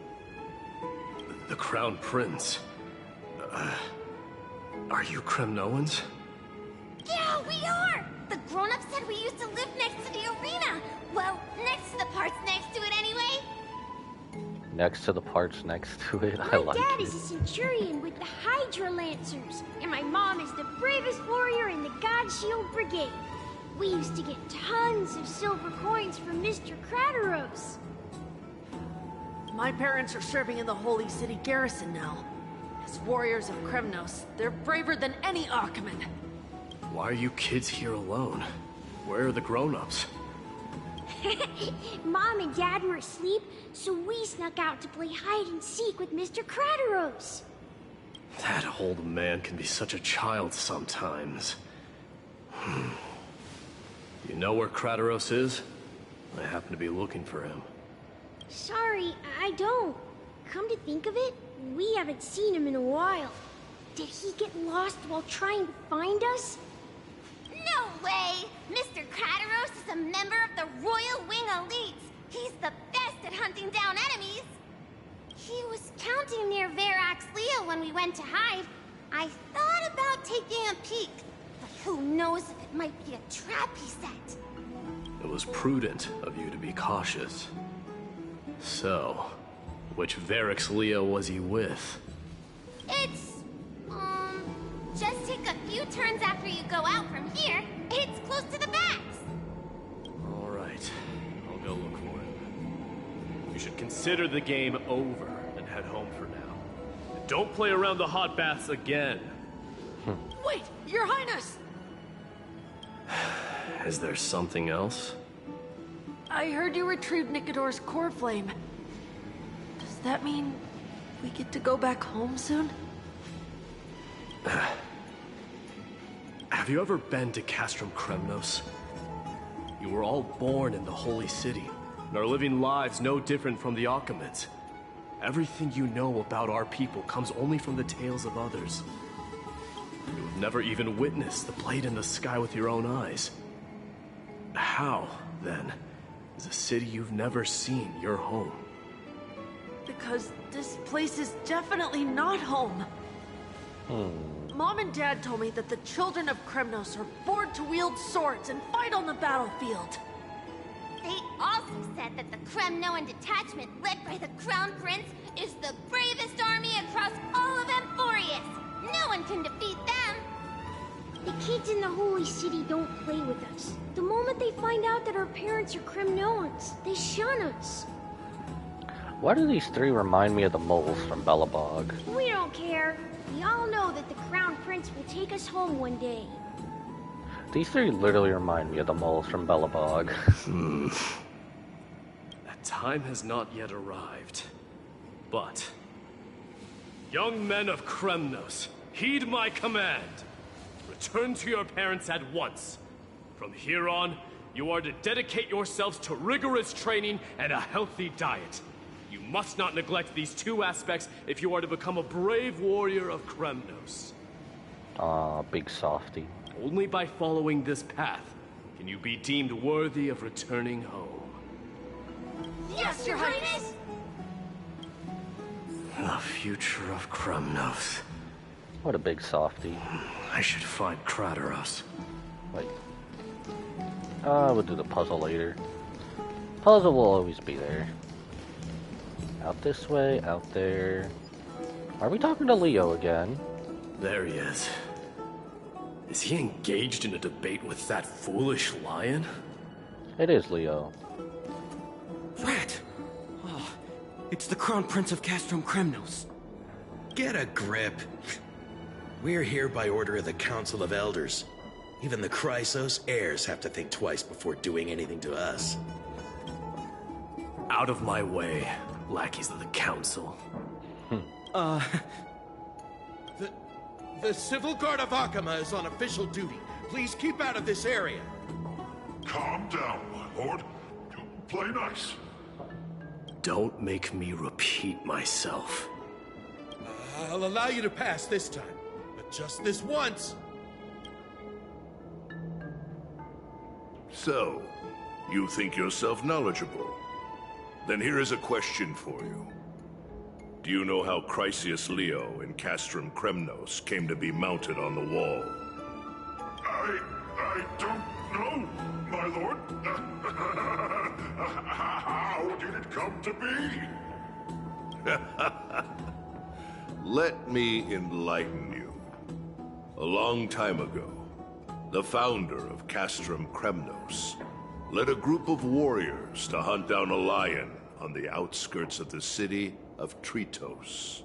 S3: The Crown Prince. Are you Kremnoans?
S4: Yeah, we are! The grown-ups said we used to live next to the arena. Well, next to the parts next to it anyway.
S1: next to the parts next to it. I
S4: My
S1: like
S4: dad
S1: it.
S4: is a centurion with the Hydra Lancers, and my mom is the bravest warrior in the God Shield Brigade. We used to get tons of silver coins from Mr. Crateros.
S7: My parents are serving in the Holy City garrison now. As warriors of Kremnos, they're braver than any Archiman.
S3: Why are you kids here alone? Where are the grown-ups?
S4: Mom and Dad were asleep, so we snuck out to play hide and seek with Mr. Crateros.
S3: That old man can be such a child sometimes. You know where Crateros is? I happen to be looking for him.
S4: Sorry, I don't. Come to think of it, we haven't seen him in a while. Did he get lost while trying to find us?
S11: No way! Mr. Crateros is a member of the Royal Wing Elites. He's the best at hunting down enemies. He was counting near Verax Leo when we went to hide. I thought about taking a peek, but who knows if it might be a trap he set.
S3: It was prudent of you to be cautious. So, which Verax Leo was he with?
S11: It's, just take a few turns after you go out from here. It's close to the backs.
S3: All right, I'll go look for him. You should consider the game over and head home for now. And don't play around the hot baths again.
S7: Wait, Your Highness!
S3: Is there something else?
S7: I heard you retrieved Nicodor's core flame. Does that mean we get to go back home soon?
S3: Have you ever been to Castrum Kremnos? You were all born in the Holy City, and are living lives no different from the Achaemenids. Everything you know about our people comes only from the tales of others. You have never even witnessed the blade in the sky with your own eyes. How, then, is a city you've never seen your home?
S7: Because this place is definitely not home. Mom and Dad told me that the children of Kremnos are born to wield swords and fight on the battlefield.
S11: They also said that the Kremnoan detachment led by the Crown Prince is the bravest army across all of Amphorius. No one can defeat them.
S4: The kids in the Holy City don't play with us. The moment they find out that our parents are Kremnoans, they shun us.
S1: Why do these three remind me of the moles from Belobog?
S4: We don't care. We all know that the Crown Prince will take us home one day.
S1: These three literally remind me of the moles from Belobog.
S3: That time has not yet arrived. But, young men of Kremnos, heed my command. Return to your parents at once. From here on, you are to dedicate yourselves to rigorous training and a healthy diet. You must not neglect these two aspects if you are to become a brave warrior of Kremnos.
S1: Aw, big softy.
S3: Only by following this path can you be deemed worthy of returning home.
S7: Yes, Your Highness!
S3: The future of Kremnos.
S1: What a big softy.
S3: I should find Crateros.
S1: Wait. We'll do the puzzle later. Puzzle will always be there. Out this way, out there. Are we talking to Leo again?
S3: There he is. Is he engaged in a debate with that foolish lion?
S1: It is Leo.
S12: Rat! Oh, it's the Crown Prince of Castrum Kremnos.
S13: Get a grip. We're here by order of the Council of Elders. Even the Chrysos heirs have to think twice before doing anything to us.
S3: Out of my way, lackeys of the Council.
S14: The Civil Guard of Akama is on official duty. Please keep out of this area.
S6: Calm down, my lord. Play nice.
S3: Don't make me repeat myself.
S14: I'll allow you to pass this time, but just this once.
S6: So, you think yourself knowledgeable? Then here is a question for you. Do you know how Chrysius Leo in Castrum Kremnos came to be mounted on the wall? I don't know, my lord. How did it come to be? Let me enlighten you. A long time ago, the founder of Castrum Kremnos led a group of warriors to hunt down a lion on the outskirts of the city of Tritos.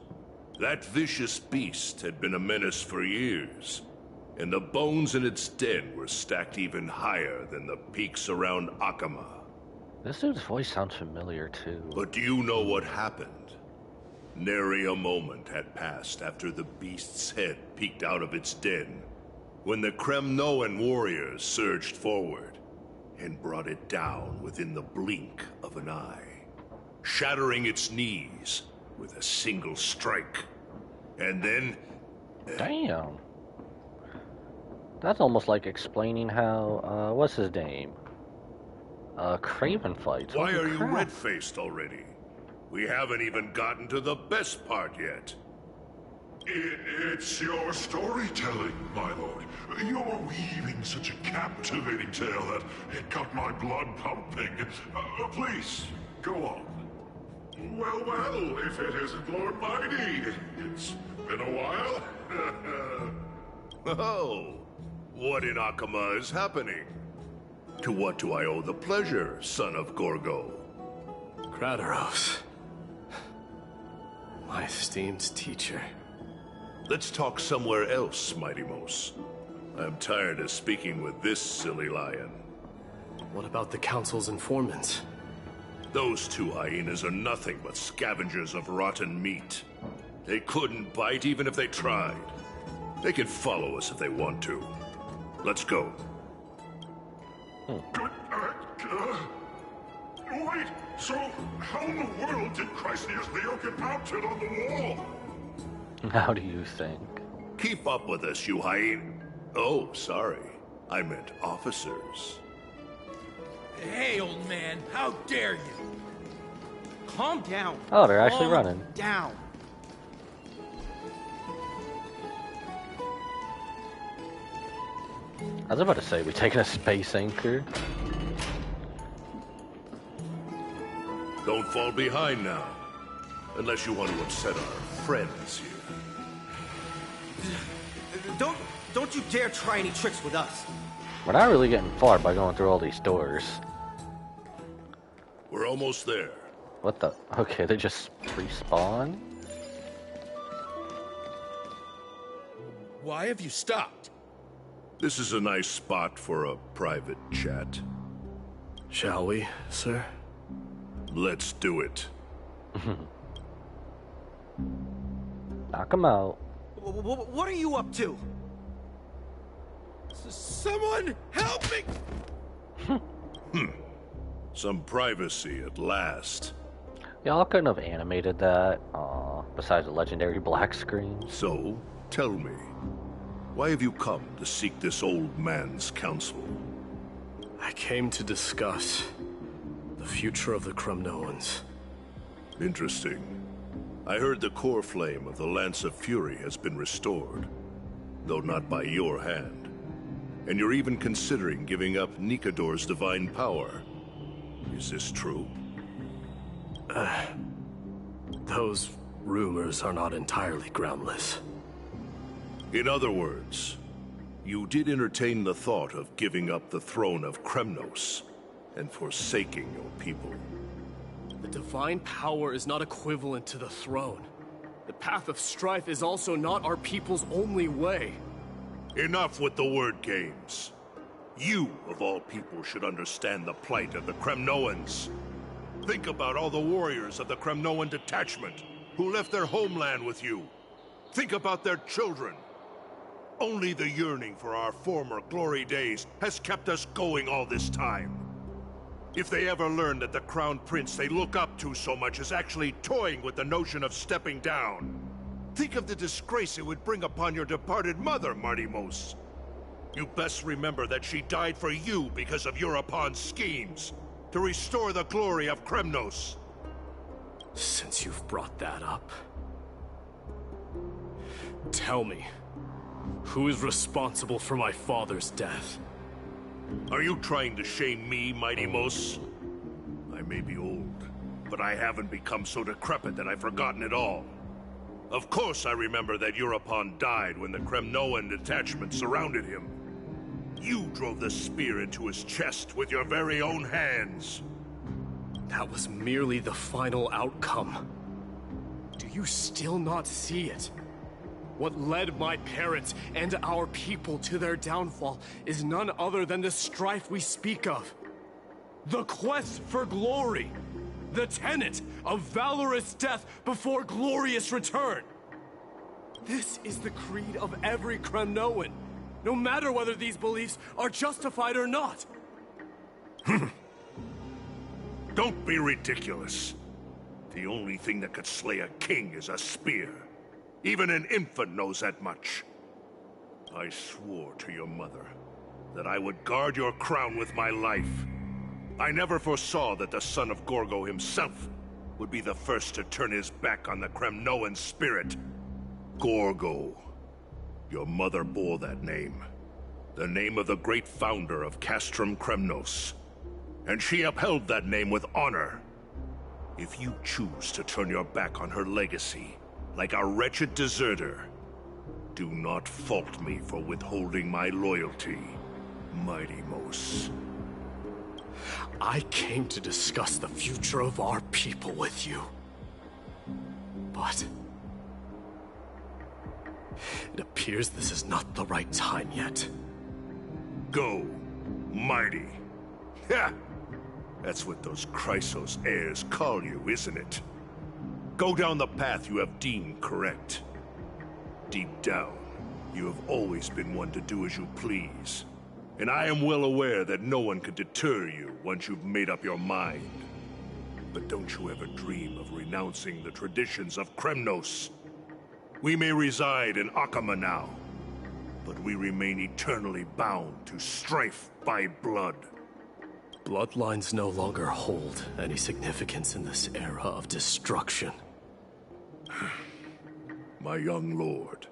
S6: That vicious beast had been a menace for years, and the bones in its den were stacked even higher than the peaks around Akama.
S1: This dude's voice sounds familiar too.
S6: But do you know what happened? Nary a moment had passed after the beast's head peeked out of its den, when the Kremnoan warriors surged forward and brought it down within the blink of an eye, shattering its knees with a single strike. And then...
S1: Damn. That's almost like explaining how, what's his name? Craven fights.
S6: Why
S1: Holy
S6: are
S1: crap.
S6: you red-faced already? We haven't even gotten to the best part yet.
S15: It's your storytelling, my lord. You're weaving such a captivating tale that it got my blood pumping. Please, go on. Well, if it isn't Lord Mighty. It's been a while.
S6: Oh, what in Akama is happening? To what do I owe the pleasure, son of Gorgo?
S3: Kradaros. My esteemed teacher.
S6: Let's talk somewhere else, Mighty Mos. I'm tired of speaking with this silly lion.
S3: What about the Council's informants?
S6: Those two hyenas are nothing but scavengers of rotten meat. They couldn't bite even if they tried. They can follow us if they want to. Let's go.
S15: Wait, so how in the world did Chrysius Leo get mounted on the wall?
S1: How do you think?
S6: Keep up with us, you hyena. Oh, sorry. I meant officers.
S14: Hey, old man, how dare you?
S12: Calm down.
S1: Oh, they're actually
S12: Calm
S1: running.
S12: down.
S1: I was about to say, we taking a space anchor?
S6: Don't fall behind now. Unless you want to upset our friends here.
S12: Don't you dare try any tricks with us.
S1: We're not really getting far by going through all these doors.
S6: We're almost there.
S1: What the? Okay, they just respawn?
S14: Why have you stopped?
S6: This is a nice spot for a private chat.
S3: Shall we, sir?
S6: Let's do it.
S1: Knock him out.
S12: What are you up to?
S14: Someone help me!
S6: Some privacy at last.
S1: Y'all couldn't have animated that, besides the legendary black screen.
S6: So, tell me, why have you come to seek this old man's counsel?
S3: I came to discuss the future of the Kremnoans.
S6: Interesting. I heard the core flame of the Lance of Fury has been restored, though not by your hand. And you're even considering giving up Nikador's divine power. Is this true?
S3: Those rumors are not entirely groundless.
S6: In other words, you did entertain the thought of giving up the throne of Kremnos and forsaking your people.
S3: The divine power is not equivalent to the throne. The path of strife is also not our people's only way.
S6: Enough with the word games. You, of all people, should understand the plight of the Kremnoans. Think about all the warriors of the Kremnoan detachment who left their homeland with you. Think about their children. Only the yearning for our former glory days has kept us going all this time. If they ever learn that the Crown Prince they look up to so much is actually toying with the notion of stepping down, think of the disgrace it would bring upon your departed mother, Mighty Mos. You best remember that she died for you because of Europon's schemes, to restore the glory of Kremnos.
S3: Since you've brought that up, tell me, who is responsible for my father's death?
S6: Are you trying to shame me, Mighty Mos? I may be old, but I haven't become so decrepit that I've forgotten it all. Of course I remember that Europon died when the Kremnoan detachment surrounded him. You drove the spear into his chest with your very own hands.
S3: That was merely the final outcome. Do you still not see it? What led my parents and our people to their downfall is none other than the strife we speak of. The quest for glory. The tenet of valorous death before glorious return. This is the creed of every Kremnoan, no matter whether these beliefs are justified or not.
S6: Don't be ridiculous. The only thing that could slay a king is a spear. Even an infant knows that much. I swore to your mother that I would guard your crown with my life. I never foresaw that the son of Gorgo himself would be the first to turn his back on the Kremnoan spirit. Gorgo. Your mother bore that name. The name of the great founder of Castrum Kremnos. And she upheld that name with honor. If you choose to turn your back on her legacy, like a wretched deserter, do not fault me for withholding my loyalty, Mighty Mos.
S3: I came to discuss the future of our people with you. But it appears this is not the right time yet.
S6: Go, Mighty. Ha! That's what those Chrysos heirs call you, isn't it? Go down the path you have deemed correct. Deep down, you have always been one to do as you please. And I am well aware that no one could deter you once you've made up your mind. But don't you ever dream of renouncing the traditions of Kremnos. We may reside in Akama now, but we remain eternally bound to strife by blood.
S3: Bloodlines no longer hold any significance in this era of destruction.
S6: My young lord,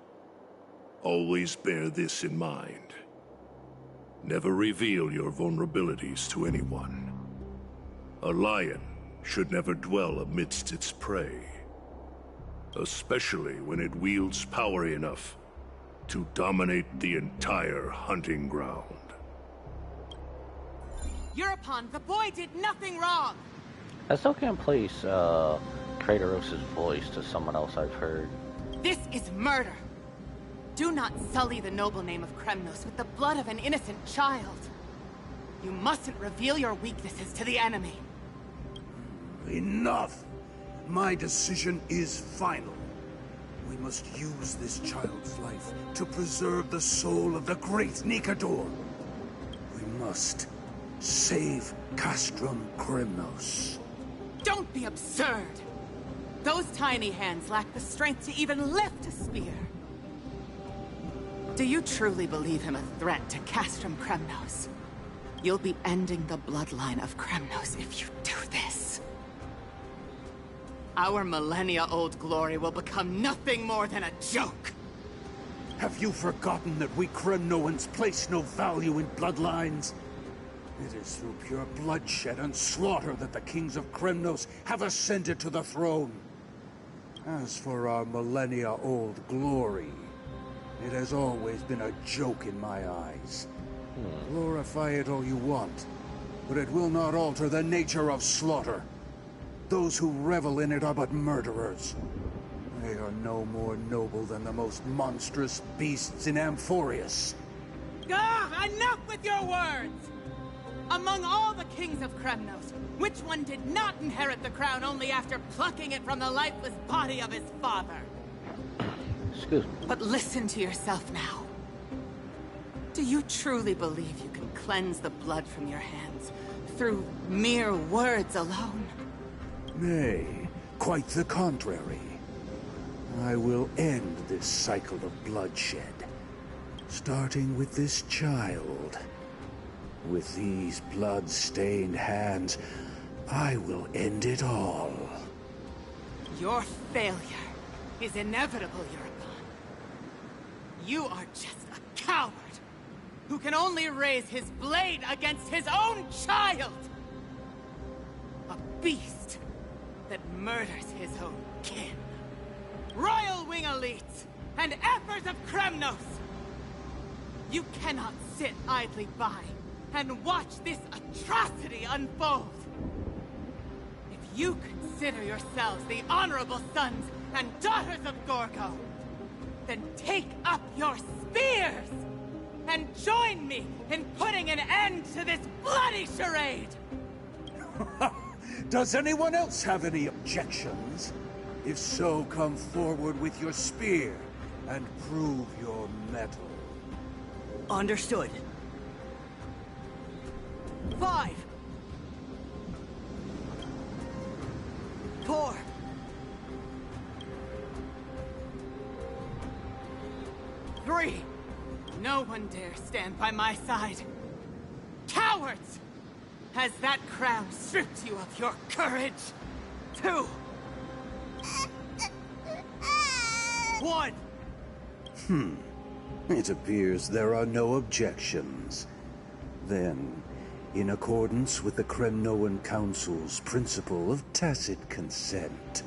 S6: always bear this in mind. Never reveal your vulnerabilities to anyone. A lion should never dwell amidst its prey, especially when it wields power enough to dominate the entire hunting ground.
S16: Europon, the boy did nothing wrong!
S1: I still can't place Kratos' voice to someone else I've heard.
S16: This is murder! Do not sully the noble name of Kremnos with the blood of an innocent child. You mustn't reveal your weaknesses to the enemy.
S17: Enough! My decision is final. We must use this child's life to preserve the soul of the great Nikador. We must save Castrum Kremnos.
S16: Don't be absurd! Those tiny hands lack the strength to even lift a spear. Do you truly believe him a threat to Castrum Kremnos? You'll be ending the bloodline of Kremnos if you do this. Our millennia-old glory will become nothing more than a joke.
S17: Have you forgotten that we Kremnoans place no value in bloodlines? It is through pure bloodshed and slaughter that the kings of Kremnos have ascended to the throne. As for our millennia-old glory, it has always been a joke in my eyes. Glorify it all you want, but it will not alter the nature of slaughter. Those who revel in it are but murderers. They are no more noble than the most monstrous beasts in Amphorius.
S16: Enough with your words! Among all the kings of Kremnos, which one did not inherit the crown only after plucking it from the lifeless body of his father?
S1: Excuse me.
S16: But listen to yourself now. Do you truly believe you can cleanse the blood from your hands through mere words alone?
S17: Nay, quite the contrary. I will end this cycle of bloodshed, starting with this child. With these blood-stained hands, I will end it all.
S16: Your failure is inevitable, Europon. You are just a coward who can only raise his blade against his own child! A beast murders his own kin. Royal Wing elites and Emperors of Kremnos! You cannot sit idly by and watch this atrocity unfold. If you consider yourselves the honorable sons and daughters of Gorgo, then take up your spears and join me in putting an end to this bloody charade!
S17: Does anyone else have any objections? If so, come forward with your spear and prove your mettle.
S8: Understood. 5. 4.
S16: 3. No one dare stand by my side. Cowards! Has that crown stripped you of your courage? 2. 1.
S17: It appears there are no objections. Then, in accordance with the Kremnoan Council's principle of tacit consent,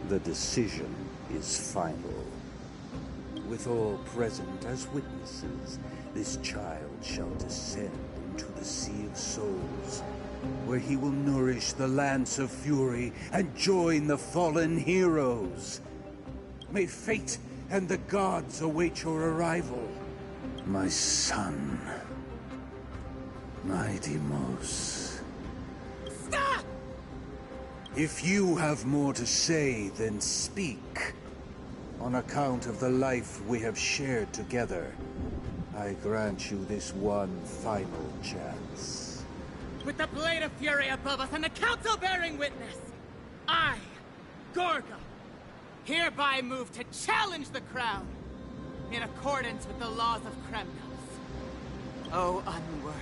S17: the decision is final. With all present as witnesses, this child shall descend into the Sea of Souls, where he will nourish the Lance of Fury and join the fallen heroes. May fate and the gods await your arrival, my son. My Deimos.
S16: Stop!
S17: If you have more to say, then speak. On account of the life we have shared together, I grant you this one final chance.
S16: With the Blade of Fury above us and the Council bearing witness, I, Gorgo, hereby move to challenge the crown in accordance with the laws of Kremnos. O unworthy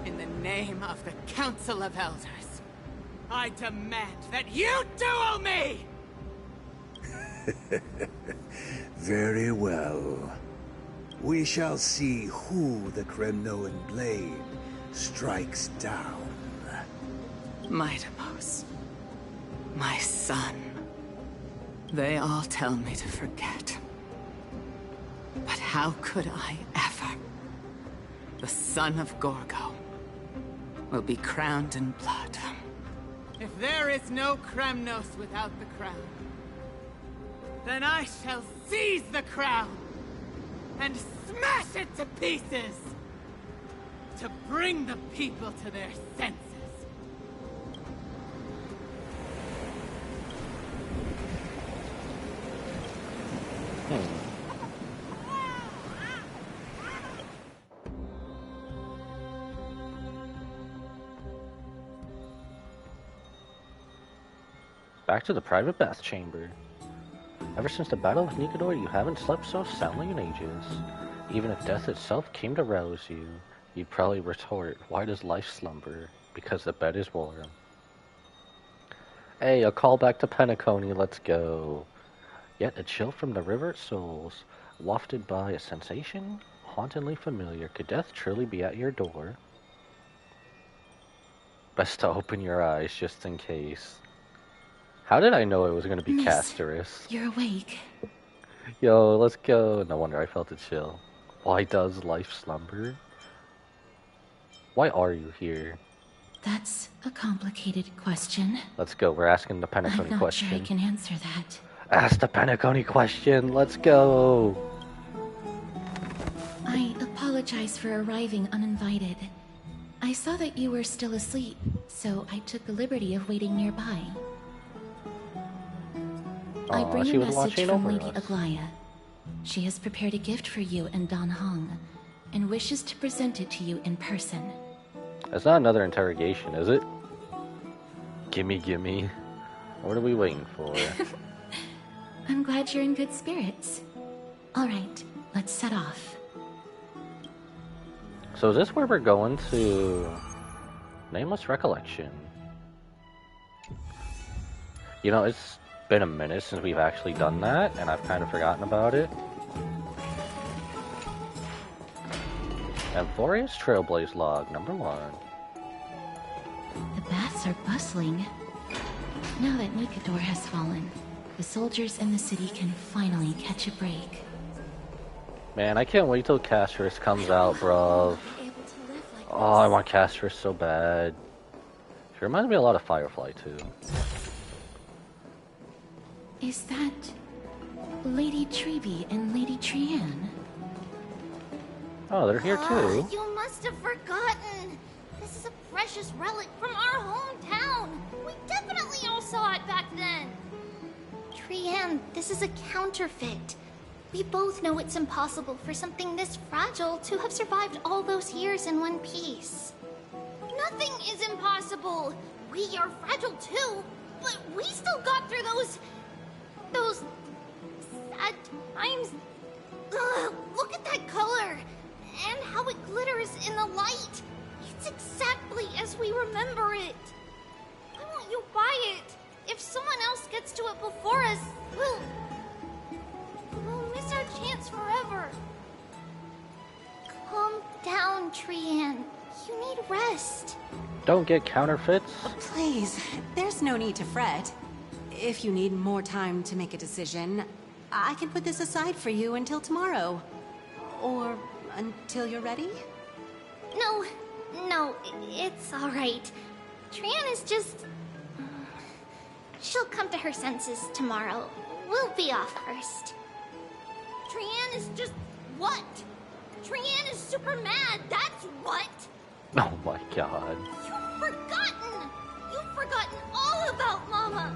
S16: king, in the name of the Council of Elders, I demand that you duel me!
S17: Very well. We shall see who the Kremnoan blade strikes down.
S16: My Deimos, my son. They all tell me to forget. But how could I ever? The son of Gorgo will be crowned in blood. If there is no Kremnos without the crown, then I shall seize the crown and smash it to pieces to bring the people to their senses.
S1: Back to the private bath chamber. Ever since the Battle of Nicanor, you haven't slept so soundly in ages. Even if death itself came to rouse you, you'd probably retort, why does life slumber? Because the bed is warm. Hey, a call back to Penacony, let's go. Yet a chill from the river souls, wafted by a sensation hauntingly familiar. Could death truly be at your door? Best to open your eyes just in case. How did I know it was going to be Casterus?
S5: You're awake.
S1: Yo, let's go. No wonder I felt a chill. Why does life slumber? Why are you here?
S5: That's a complicated question.
S1: Let's go. We're asking the Penacony
S5: I'm not
S1: question.
S5: sure I can answer that.
S1: Ask the Penacony question. Let's go.
S5: I apologize for arriving uninvited. I saw that you were still asleep, so I took the liberty of waiting nearby. I bring
S1: she
S5: a
S1: was
S5: message
S1: watching
S5: from
S1: over
S5: Lady
S1: us.
S5: Aglaya. She has prepared a gift for you and Dan Hong, and wishes to present it to you in person.
S1: That's not another interrogation, is it? Gimme, gimme. What are we waiting for?
S5: I'm glad you're in good spirits. Alright, let's set off.
S1: So is this where we're going to? Nameless Recollection. You know, it's been a minute since we've actually done that, and I've kind of forgotten about it. Amphorius Trailblaze Log, number 1.
S5: The baths are bustling. Now that Nikador has fallen, the soldiers in the city can finally catch a break.
S1: Man, I can't wait till Castorus comes out, bruv. Oh, I want Castorus so bad. She reminds me a lot of Firefly, too.
S5: Is that Lady Treby and Lady Trianne?
S1: Oh, they're here too.
S11: You must have forgotten. This is a precious relic from our hometown. We definitely all saw it back then.
S4: Trianne, this is a counterfeit. We both know it's impossible for something this fragile to have survived all those years in one piece.
S11: Nothing is impossible. We are fragile too, but we still got through those sad times. Ugh, look at that color and how it glitters in the light. It's exactly as we remember it. Why won't you buy it? If someone else gets to it before us, we'll miss our chance forever.
S4: Calm down, Trianne. You need rest.
S1: Don't get counterfeits.
S18: Please, there's no need to fret. If you need more time to make a decision, I can put this aside for you until tomorrow. Or until you're ready?
S4: No, it's all right. Trianne is just... She'll come to her senses tomorrow. We'll be off first.
S11: Trianne is just what? Trianne is super mad, that's what!
S1: Oh my god.
S11: You've forgotten all about Mama!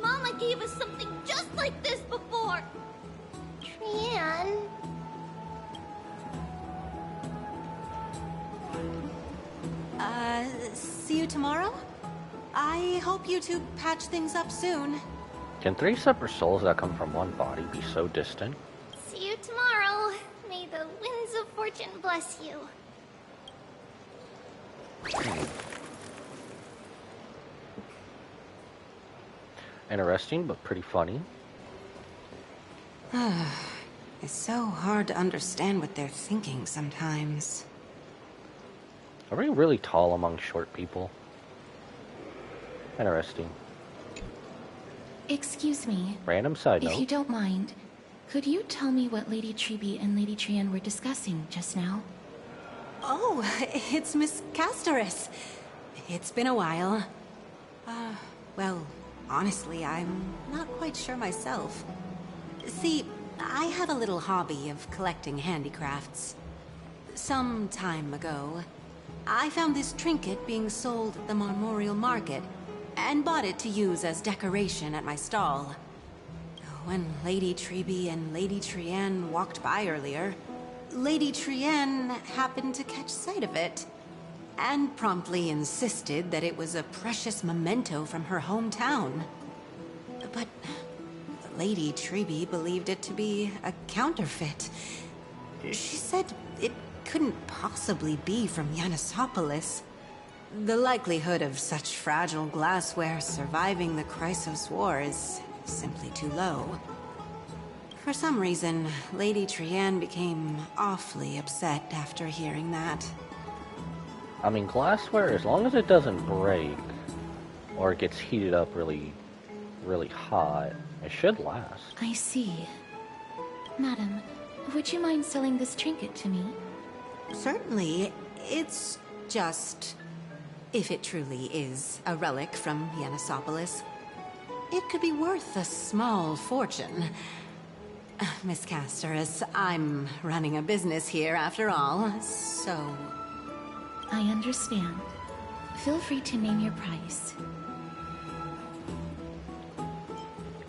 S11: Mama gave us something just like this before!
S4: Trianne...
S18: See you tomorrow? I hope you two patch things up soon.
S1: Can three separate souls that come from one body be so distant?
S4: See you tomorrow. May the winds of fortune bless you.
S1: Interesting, but pretty funny.
S18: It's so hard to understand what they're thinking sometimes.
S1: Are we really tall among short people? Interesting.
S5: Excuse me.
S1: Random side note.
S5: If you don't mind, could you tell me what Lady Treby and Lady Trianne were discussing just now?
S18: Oh, it's Miss Castorus. It's been a while. Well, honestly, I'm not quite sure myself. See, I have a little hobby of collecting handicrafts. Some time ago, I found this trinket being sold at the Memorial Market, and bought it to use as decoration at my stall. When Lady Treby and Lady Trianne walked by earlier, Lady Trianne happened to catch sight of it, and promptly insisted that it was a precious memento from her hometown. But Lady Treby believed it to be a counterfeit. She said it couldn't possibly be from Yanisopolis. The likelihood of such fragile glassware surviving the Chrysos War is simply too low. For some reason, Lady Trianne became awfully upset after hearing that.
S1: I mean, glassware, as long as it doesn't break, or it gets heated up really hot, it should last.
S5: I see. Madam, would you mind selling this trinket to me?
S18: Certainly. It's just... if it truly is a relic from Yanisopolis, it could be worth a small fortune. Miss Castorus, I'm running a business here after all, so...
S5: I understand. Feel free to name your price.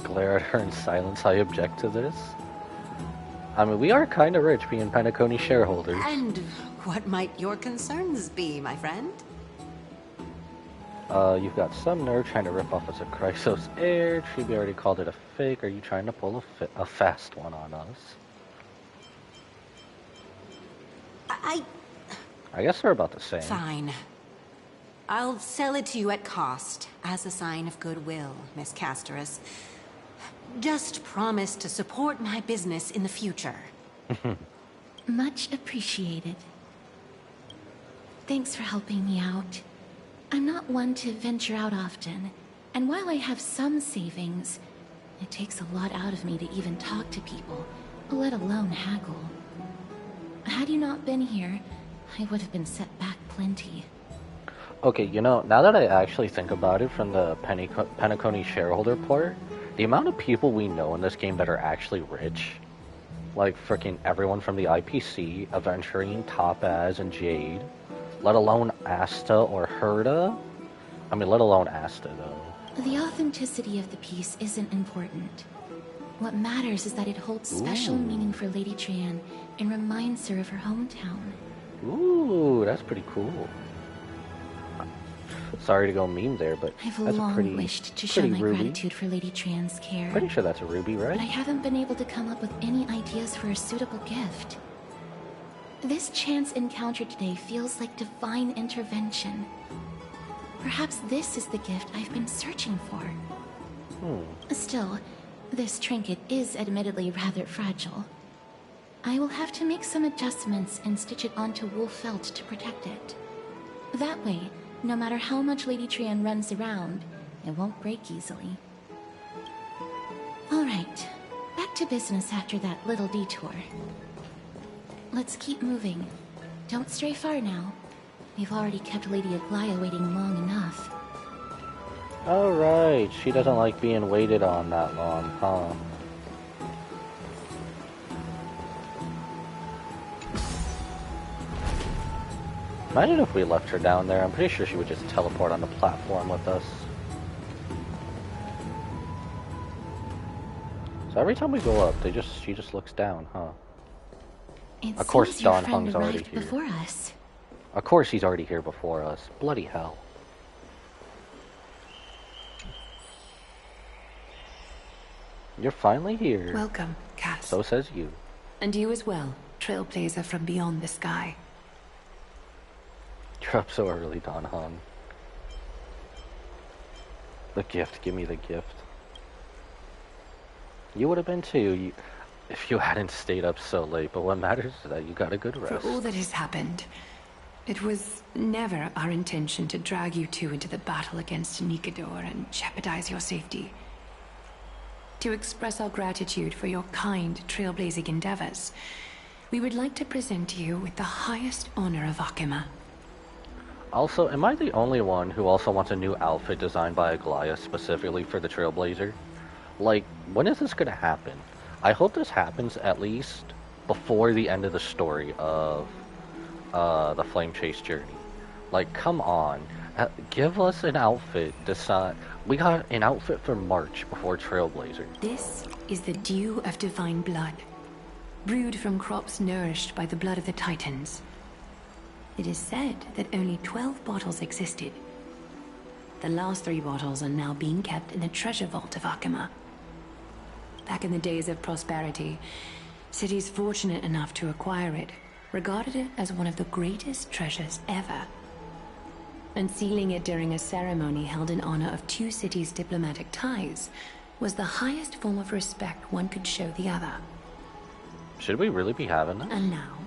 S1: Glare at her in silence. I object to this. I mean, we are kind of rich being Penacony shareholders.
S18: And what might your concerns be, my friend?
S1: You've got some nerve trying to rip off us a Chrysos heir. Treby already called it a fake. Are you trying to pull a fast one on us? I guess they're about the same.
S18: Fine. I'll sell it to you at cost, as a sign of goodwill, Miss Castorus. Just promise to support my business in the future.
S5: Much appreciated. Thanks for helping me out. I'm not one to venture out often, And while I have some savings, it takes a lot out of me to even talk to people, let alone haggle. Had you not been here, I would have been set back plenty.
S1: Okay, you know, now that I actually think about it from the Penacony shareholder part, the amount of people we know in this game that are actually rich, like freaking everyone from the IPC, Aventurine, Topaz, and Jade, let alone Asta or Herda. I mean, let alone Asta, though.
S5: The authenticity of the piece isn't important. What matters is that it holds special meaning for Lady Trian and reminds her of her hometown.
S1: Ooh, that's pretty cool. Sorry to go meme there, but
S5: I've
S1: that's
S5: long
S1: a pretty,
S5: wished to show my gratitude for Lady Trian's care.
S1: Pretty sure that's a ruby, right?
S5: But I haven't been able to come up with any ideas for a suitable gift. This chance encounter today feels like divine intervention. Perhaps this is the gift I've been searching for. Still, this trinket is admittedly rather fragile. I will have to make some adjustments and stitch it onto wool felt to protect it. That way, no matter how much Lady Trian runs around, it won't break easily. Alright, back to business after that little detour. Let's keep moving. Don't stray far now. We've already kept Lady Aglaya waiting long enough.
S1: Alright, she doesn't like being waited on that long, huh? Imagine if we left her down there. I'm pretty sure she would just teleport on the platform with us. So every time we go up, she just looks down, huh? Of course Don Hung's already here.
S5: Before us.
S1: Of course he's already here before us. Bloody hell. You're finally here.
S2: Welcome, Cass.
S1: So says you.
S2: And you as well, trailblazer from beyond the sky.
S1: You're up so early, Don Hung. The gift, give me the gift. You would have been too, if you hadn't stayed up so late, but what matters is that you got a good rest.
S2: For all that has happened, it was never our intention to drag you two into the battle against Nikador and jeopardize your safety. To express our gratitude for your kind trailblazing endeavors, we would like to present you with the highest honor of Akima.
S1: Also, am I the only one who also wants a new outfit designed by Aglaya specifically for the Trailblazer? Like, when is this gonna happen? I hope this happens at least before the end of the story of the Flame Chase journey. Like, come on. Give us an outfit design. We got an outfit for March before Trailblazer.
S2: This is the dew of divine blood, brewed from crops nourished by the blood of the Titans. It is said that only 12 bottles existed. The last 3 bottles are now being kept in the treasure vault of Akima. Back in the days of prosperity, cities fortunate enough to acquire it regarded it as one of the greatest treasures ever. Unsealing it during a ceremony held in honor of 2 cities' diplomatic ties was the highest form of respect one could show the other.
S1: Should we really be having this?
S2: And now,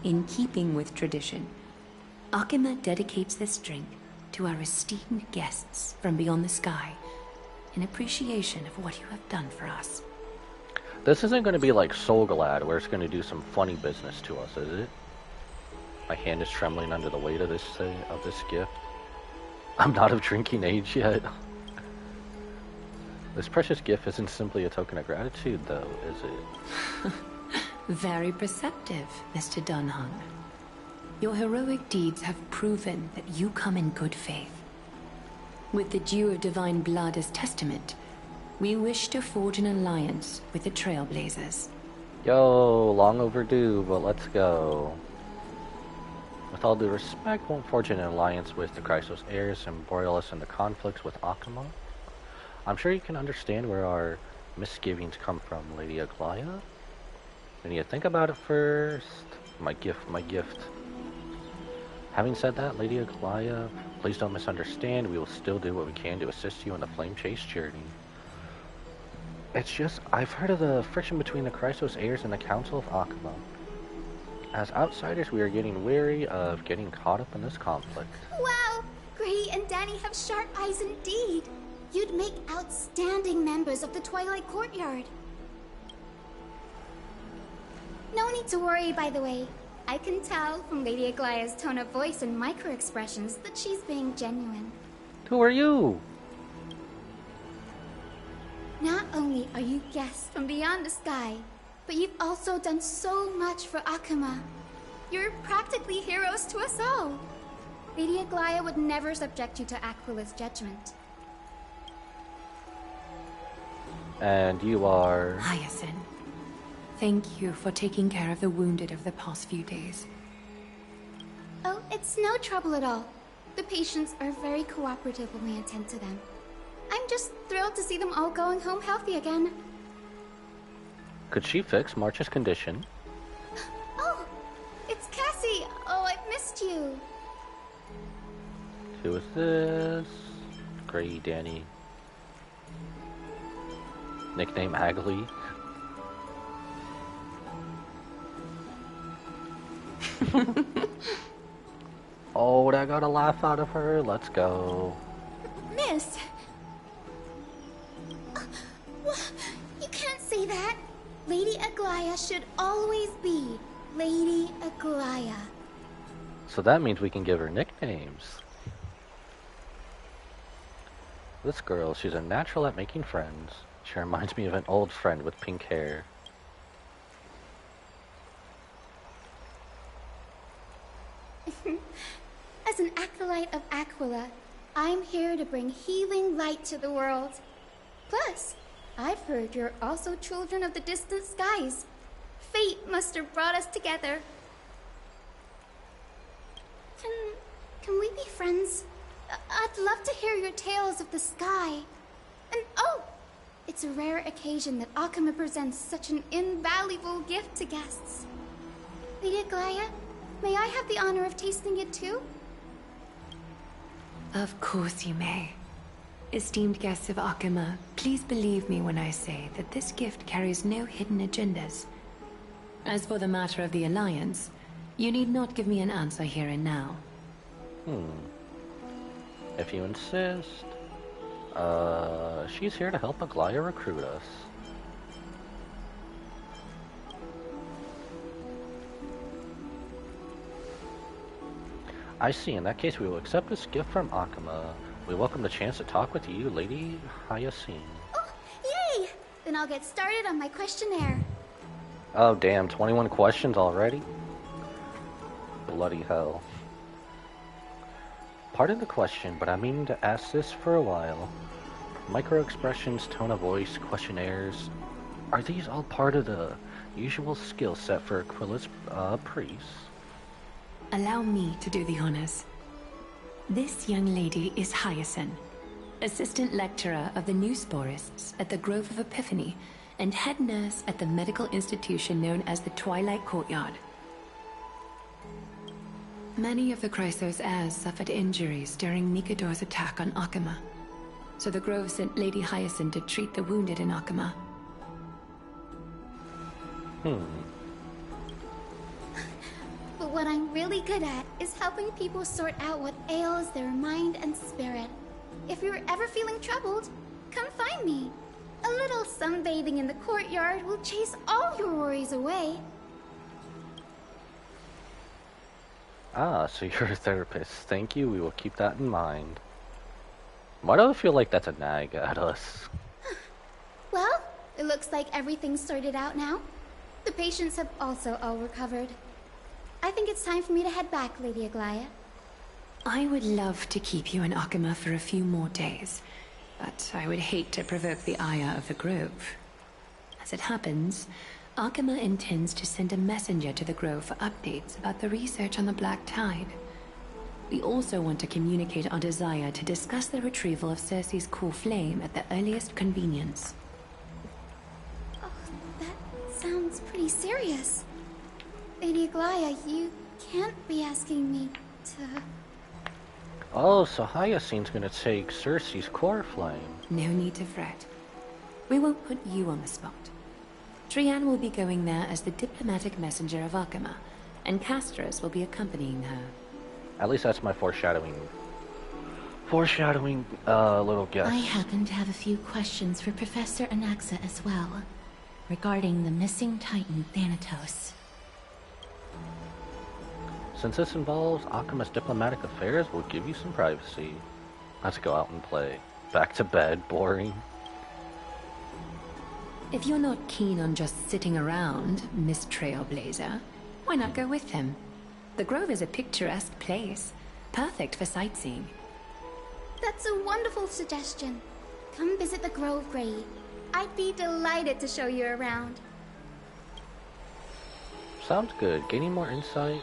S2: in keeping with tradition, Akima dedicates this drink to our esteemed guests from beyond the sky in appreciation of what you have done for us.
S1: This isn't going to be like Soul Glad, where it's going to do some funny business to us, is it? My hand is trembling under the weight of this gift. I'm not of drinking age yet. This precious gift isn't simply a token of gratitude, though, is it?
S2: Very perceptive, Mr. Dunhung. Your heroic deeds have proven that you come in good faith. With the dew of divine blood as testament, we wish to forge an alliance with the Trailblazers.
S1: Yo, long overdue, but let's go. With all due respect, won't forge an alliance with the Chrysos heirs and embroil us in the conflicts with Akima. I'm sure you can understand where our misgivings come from, Lady Aglaya. We need to think about it first. My gift, my gift. Having said that, Lady Aglaya, please don't misunderstand. We will still do what we can to assist you in the Flame Chase journey. It's just, I've heard of the friction between the Chrysos heirs and the Council of Akima. As outsiders, we are getting wary of getting caught up in this conflict.
S4: Wow! Gray and Danny have sharp eyes indeed. You'd make outstanding members of the Twilight Courtyard. No need to worry, by the way. I can tell from Lady Aglaya's tone of voice and micro-expressions that she's being genuine.
S1: Who are you?
S4: Not only are you guests from beyond the sky, but you've also done so much for Akuma. You're practically heroes to us all. Lady Aglaya would never subject you to Aquila's judgment.
S1: And you are...
S2: Hyacinth. Thank you for taking care of the wounded of the past few days.
S4: Oh, it's no trouble at all. The patients are very cooperative when we attend to them. I'm just thrilled to see them all going home healthy again.
S1: Could she fix March's condition?
S4: Oh, it's Cassie. Oh, I've missed you.
S1: Who is this? Grey Danny. Nickname Agley. Oh, I got a laugh out of her. Let's go.
S4: Miss! You can't say that. Lady Aglaya should always be Lady Aglaya.
S1: So that means we can give her nicknames. This girl, she's a natural at making friends. She reminds me of an old friend with pink hair.
S4: As an acolyte of Aquila, I'm here to bring healing light to the world. Plus, I've heard you're also children of the distant skies. Fate must have brought us together. Can we be friends? I'd love to hear your tales of the sky. And oh, it's a rare occasion that Akuma presents such an invaluable gift to guests. Lady Aglaya, may I have the honor of tasting it too?
S2: Of course you may. Esteemed guests of Akuma, please believe me when I say that this gift carries no hidden agendas. As for the matter of the Alliance, you need not give me an answer here and now.
S1: If you insist. She's here to help Aglaya recruit us. I see. In that case, we will accept this gift from Akuma. We welcome the chance to talk with you, Lady Hyacinth.
S4: Oh, yay! Then I'll get started on my questionnaire.
S1: Oh, damn. 21 questions already? Bloody hell. Pardon the question, but I've meaning to ask this for a while. Micro-expressions, tone of voice, questionnaires. Are these all part of the usual skill set for Aquila's priests?
S2: Allow me to do the honors. This young lady is Hyacinth, assistant lecturer of the Newsporists at the Grove of Epiphany, and head nurse at the medical institution known as the Twilight Courtyard. Many of the Chrysos heirs suffered injuries during Mikador's attack on Akuma, so the Grove sent Lady Hyacinth to treat the wounded in Akuma.
S4: But what I'm really good at is helping people sort out what ails their mind and spirit. If you're ever feeling troubled, come find me. A little sunbathing in the courtyard will chase all your worries away.
S1: Ah, so you're a therapist. Thank you, we will keep that in mind. Why do I feel like that's a nag at us?
S4: Well, it looks like everything's sorted out now. The patients have also all recovered. I think it's time for me to head back, Lady Aglaya.
S2: I would love to keep you in Akuma for a few more days, but I would hate to provoke the ire of the Grove. As it happens, Akuma intends to send a messenger to the Grove for updates about the research on the Black Tide. We also want to communicate our desire to discuss the retrieval of Circe's core flame at the earliest convenience.
S4: Oh, that sounds pretty serious. Lady Aglaya, you can't be asking me to...
S1: Oh, so Hyacinth's gonna take Circe's core flame.
S2: No need to fret. We won't put you on the spot. Trianne will be going there as the diplomatic messenger of Akuma, and Castorus will be accompanying her.
S1: At least that's my foreshadowing Foreshadowing, little guess.
S5: I happen to have a few questions for Professor Anaxa as well, regarding the missing Titan Thanatos.
S1: Since this involves Akima's diplomatic affairs, we'll give you some privacy. Let's go out and play. Back to bed, boring.
S2: If you're not keen on just sitting around, Miss Trailblazer, why not go with him? The Grove is a picturesque place, perfect for sightseeing.
S4: That's a wonderful suggestion. Come visit the Grove, Gray. I'd be delighted to show you around.
S1: Sounds good. Gaining more insight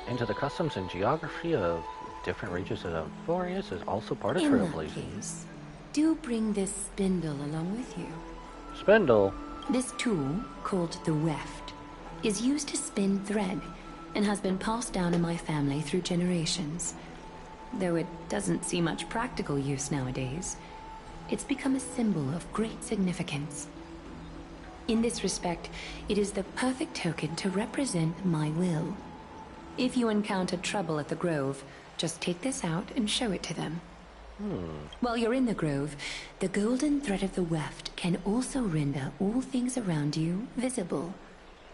S1: into the customs and geography of different regions of Forius is also part of Trailblazing.
S2: Do bring this spindle along with you.
S1: Spindle?
S2: This tool, called the weft, is used to spin thread and has been passed down in my family through generations. Though it doesn't see much practical use nowadays, it's become a symbol of great significance. In this respect, it is the perfect token to represent my will. If you encounter trouble at the Grove, just take this out and show it to them. While you're in the Grove, the golden thread of the weft can also render all things around you visible,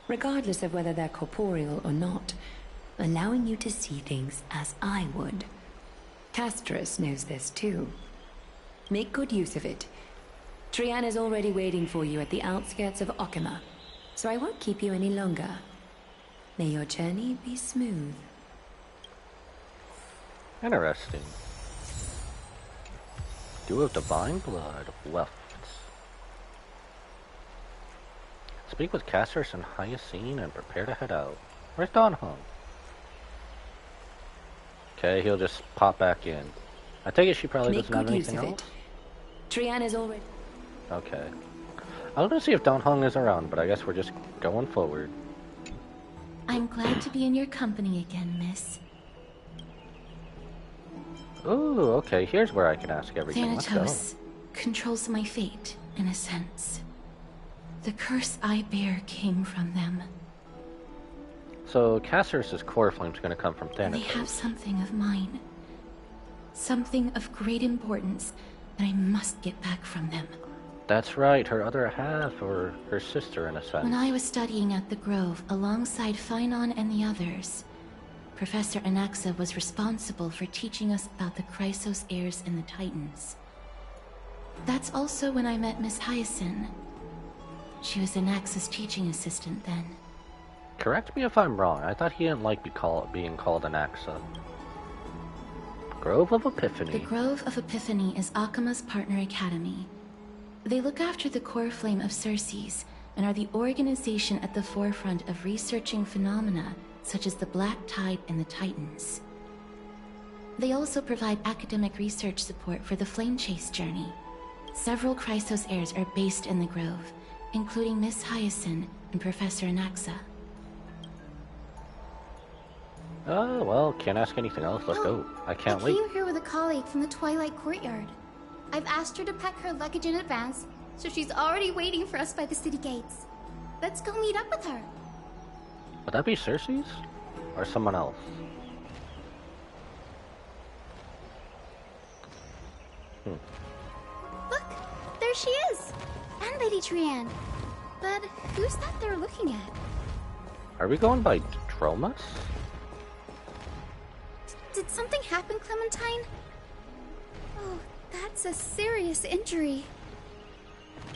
S2: regardless of whether they're corporeal or not, allowing you to see things as I would. Castorus knows this too. Make good use of it. Trian is already waiting for you at the outskirts of Okima, so I won't keep you any longer. May your journey be smooth.
S1: Interesting. Dew of divine blood, wefts. Speak with Castorus and Hyacine and prepare to head out. Where's Don Hung? Okay, he'll just pop back in. I take it she probably doesn't have anything else.
S2: Trian is already...
S1: Okay. I was gonna see if Don Hung is around, but I guess we're just going forward.
S5: I'm glad to be in your company again, miss.
S1: Ooh, okay, here's where I can ask everything.
S5: Thanatos controls my fate, in a sense. The curse I bear came from them.
S1: So, Castorus' core flame's gonna come from Thanatos.
S5: They have something of mine. Something of great importance that I must get back from them.
S1: That's right, her other half, or her sister in a sense.
S5: When I was studying at the Grove alongside Phynon and the others, Professor Anaxa was responsible for teaching us about the Chrysos heirs and the Titans. That's also when I met Miss Hyacin. She was Anaxa's teaching assistant then.
S1: Correct me if I'm wrong, I thought he didn't like being called Anaxa. Grove of Epiphany.
S5: The Grove of Epiphany is Akima's partner academy. They look after the core flame of Circes and are the organization at the forefront of researching phenomena such as the Black Tide and the Titans. They also provide academic research support for the Flame Chase journey. Several Chrysos heirs are based in the Grove, including Miss Hyacin and Professor Anaxa.
S1: Oh, well, can't ask anything else. Let's go. I can't wait.
S4: I came here with a colleague from the Twilight Courtyard. I've asked her to pack her luggage in advance, so she's already waiting for us by the city gates. Let's go meet up with her.
S1: Would that be Circes? Or someone else?
S4: Look, there she is! And Lady Trian. But who's that they're looking at?
S1: Are we going by Dromas?
S4: Did something happen, Clementine? Oh, that's a serious injury.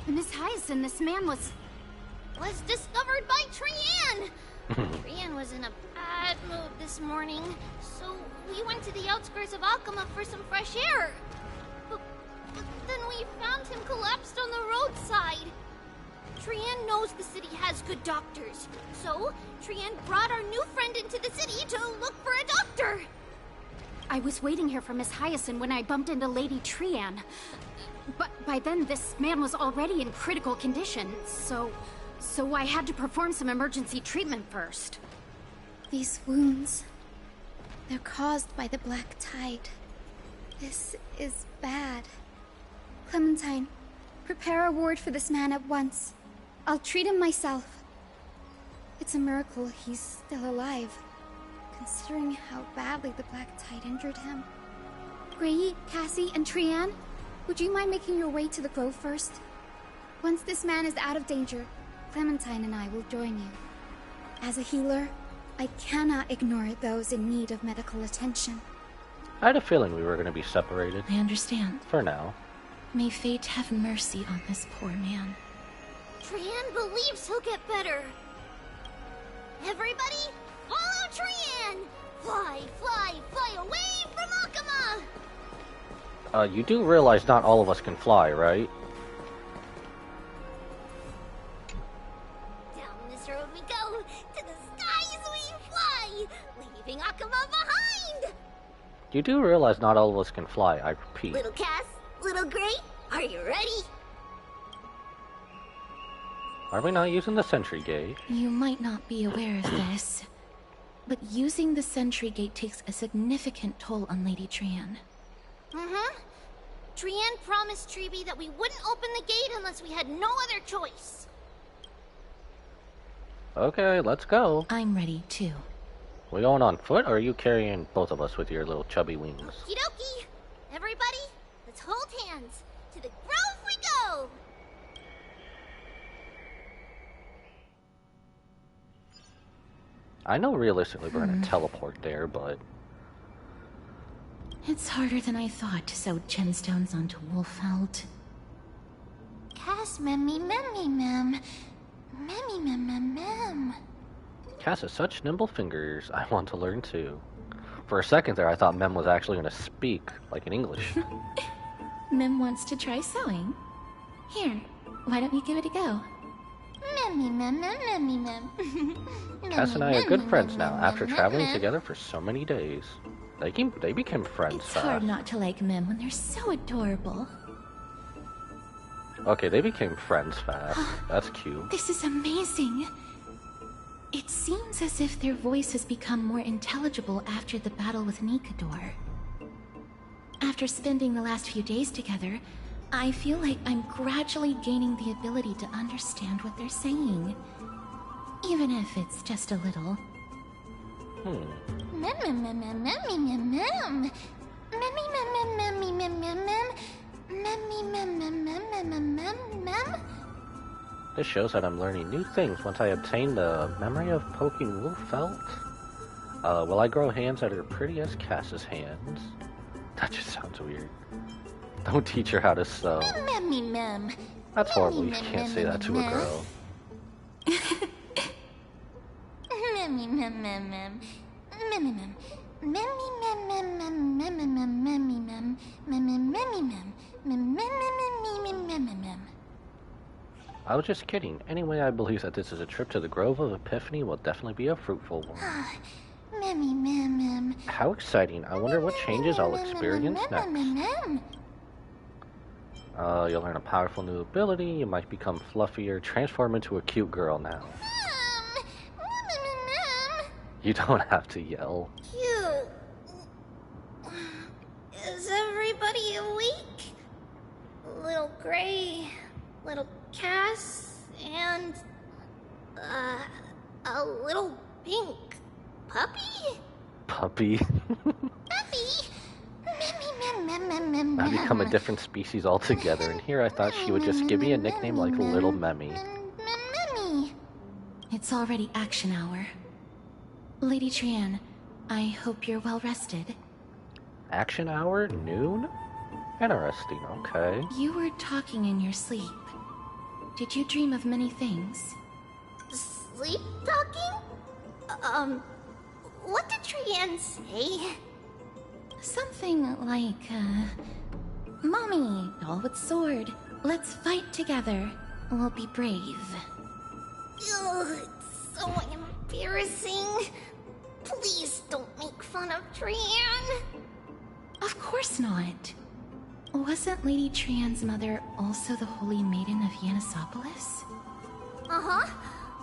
S4: Miss Hyacin, this man was
S11: discovered by Trian! Trian was in a bad mood this morning, so we went to the outskirts of Akama for some fresh air. But then we found him collapsed on the roadside. Trian knows the city has good doctors, so Trian brought our new friend into the city to look for a doctor.
S4: I was waiting here for Miss Hyacin when I bumped into Lady Trian. But by then, this man was already in critical condition, so I had to perform some emergency treatment first. These wounds, they're caused by the Black Tide. This is bad. Clementine, prepare a ward for this man at once. I'll treat him myself. It's a miracle he's still alive, considering how badly the Black Tide injured him.
S19: Gray, Cassie, and Trianne, would you mind making your way to the grove first? Once this man is out of danger, Clementine and I will join you. As a healer, I cannot ignore those in need of medical attention.
S1: I had a feeling we were going to be separated.
S5: I understand.
S1: For now.
S5: May fate have mercy on this poor man.
S11: Trianne believes he'll get better. Everybody, follow Trianne! Fly, fly, fly away from Akama!
S1: You do realize not all of us can fly, right?
S11: Down this road we go, to the skies we fly, leaving Akama behind!
S1: You do realize not all of us can fly, I repeat.
S11: Little Cass, Little Gray, are you ready?
S1: Are we not using the sentry gate?
S5: You might not be aware of this, but using the sentry gate takes a significant toll on Lady Trianne.
S11: Mm-hmm. Trianne promised Treeby that we wouldn't open the gate unless we had no other choice.
S1: Okay, let's go.
S5: I'm ready, too.
S1: We going on foot, or are you carrying both of us with your little chubby wings?
S11: Okie dokie. Everybody, let's hold hands. To the grove we go!
S1: I know realistically we're gonna teleport there, but...
S5: It's harder than I thought to sew gemstones onto Wolfeld.
S11: Cass, memmy, mem. Memmy, mem.
S1: Cass has such nimble fingers. I want to learn too. For a second there, I thought Mem was actually gonna speak, like in English.
S5: Mem wants to try sewing. Here, why don't we give it a go?
S11: Memmy, mem.
S1: Cass and I are good friends now, after traveling together for so many days. They became friends
S5: It's
S1: fast.
S5: hard not to like Mem when they're so adorable.
S1: Okay, they became friends fast. That's cute.
S5: This is amazing. It seems as if their voice has become more intelligible after the battle with Nikador. After spending the last few days together, I feel like I'm gradually gaining the ability to understand what they're saying. Even if it's just a little.
S1: This shows that I'm learning new things once I obtain the memory of poking Wolfelt. Will I grow hands that are pretty as Cass's hands? That just sounds weird. Don't teach her how to sew. That's horrible, you can't say that to a girl. I was just kidding. Anyway, I believe that this is a trip to the Grove of Epiphany will definitely be a fruitful one. How exciting. I wonder what changes I'll experience next. You'll learn a powerful new ability, you might become fluffier, transform into a cute girl now. You don't have to yell.
S11: Cute. Is everybody awake? Little Gray, Little Cass, and... a little pink puppy?
S1: Puppy? I become a different species altogether, and here I thought she would just give me a nickname like Little Memmy.
S5: It's already action hour. Lady Trianne, I hope you're well rested.
S1: Action hour? Noon? Interesting, okay.
S5: You were talking in your sleep. Did you dream of many things?
S11: Sleep talking? What did Trianne say?
S5: Something like, Mommy, doll with sword, let's fight together. We'll be brave.
S11: Ugh, it's so embarrassing. Please don't make fun of Trianne.
S5: Of course not. Wasn't Lady Trianne's mother also the Holy Maiden of Yanisopolis?
S11: Uh-huh.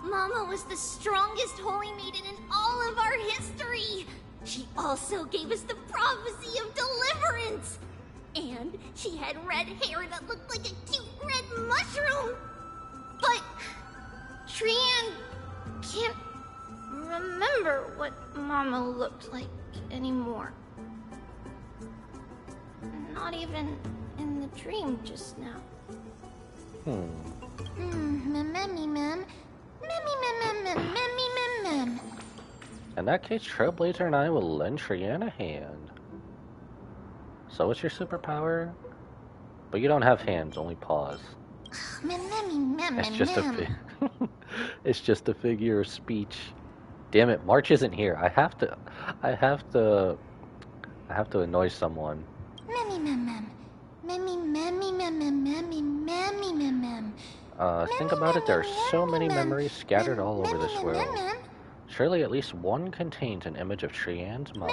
S11: Mama was the strongest Holy Maiden in all of our history. She also gave us the prophecy of deliverance. And she had red hair that looked like a cute red mushroom. But Trianne can't remember what Mama looked like anymore. not even in the dream just now.
S1: In that case, Trailblazer and I will lend Trian a hand. So what's your superpower? But you don't have hands, only paws. It's just it's just a figure of speech. Damn it, March isn't here. I have to annoy someone. Think about it, there are so many memories scattered all over this world. Surely at least one contains an image of Trian's mama.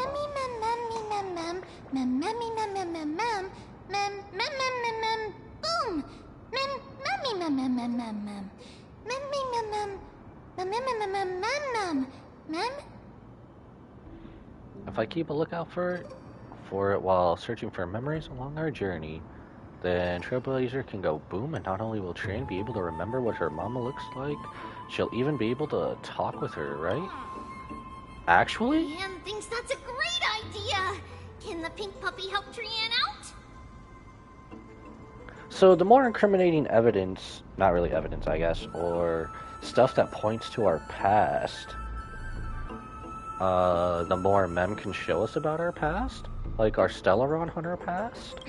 S1: If I keep a lookout for it while searching for memories along our journey, then Trailblazer can go boom, and not only will Trian be able to remember what her mama looks like, she'll even be able to talk with her, right? Actually?
S11: Trian thinks that's a great idea! Can the pink puppy help Trian out?
S1: So the more incriminating evidence, not really evidence I guess, or stuff that points to our past, the more Mem can show us about our past. Like our Stellaron Hunter past.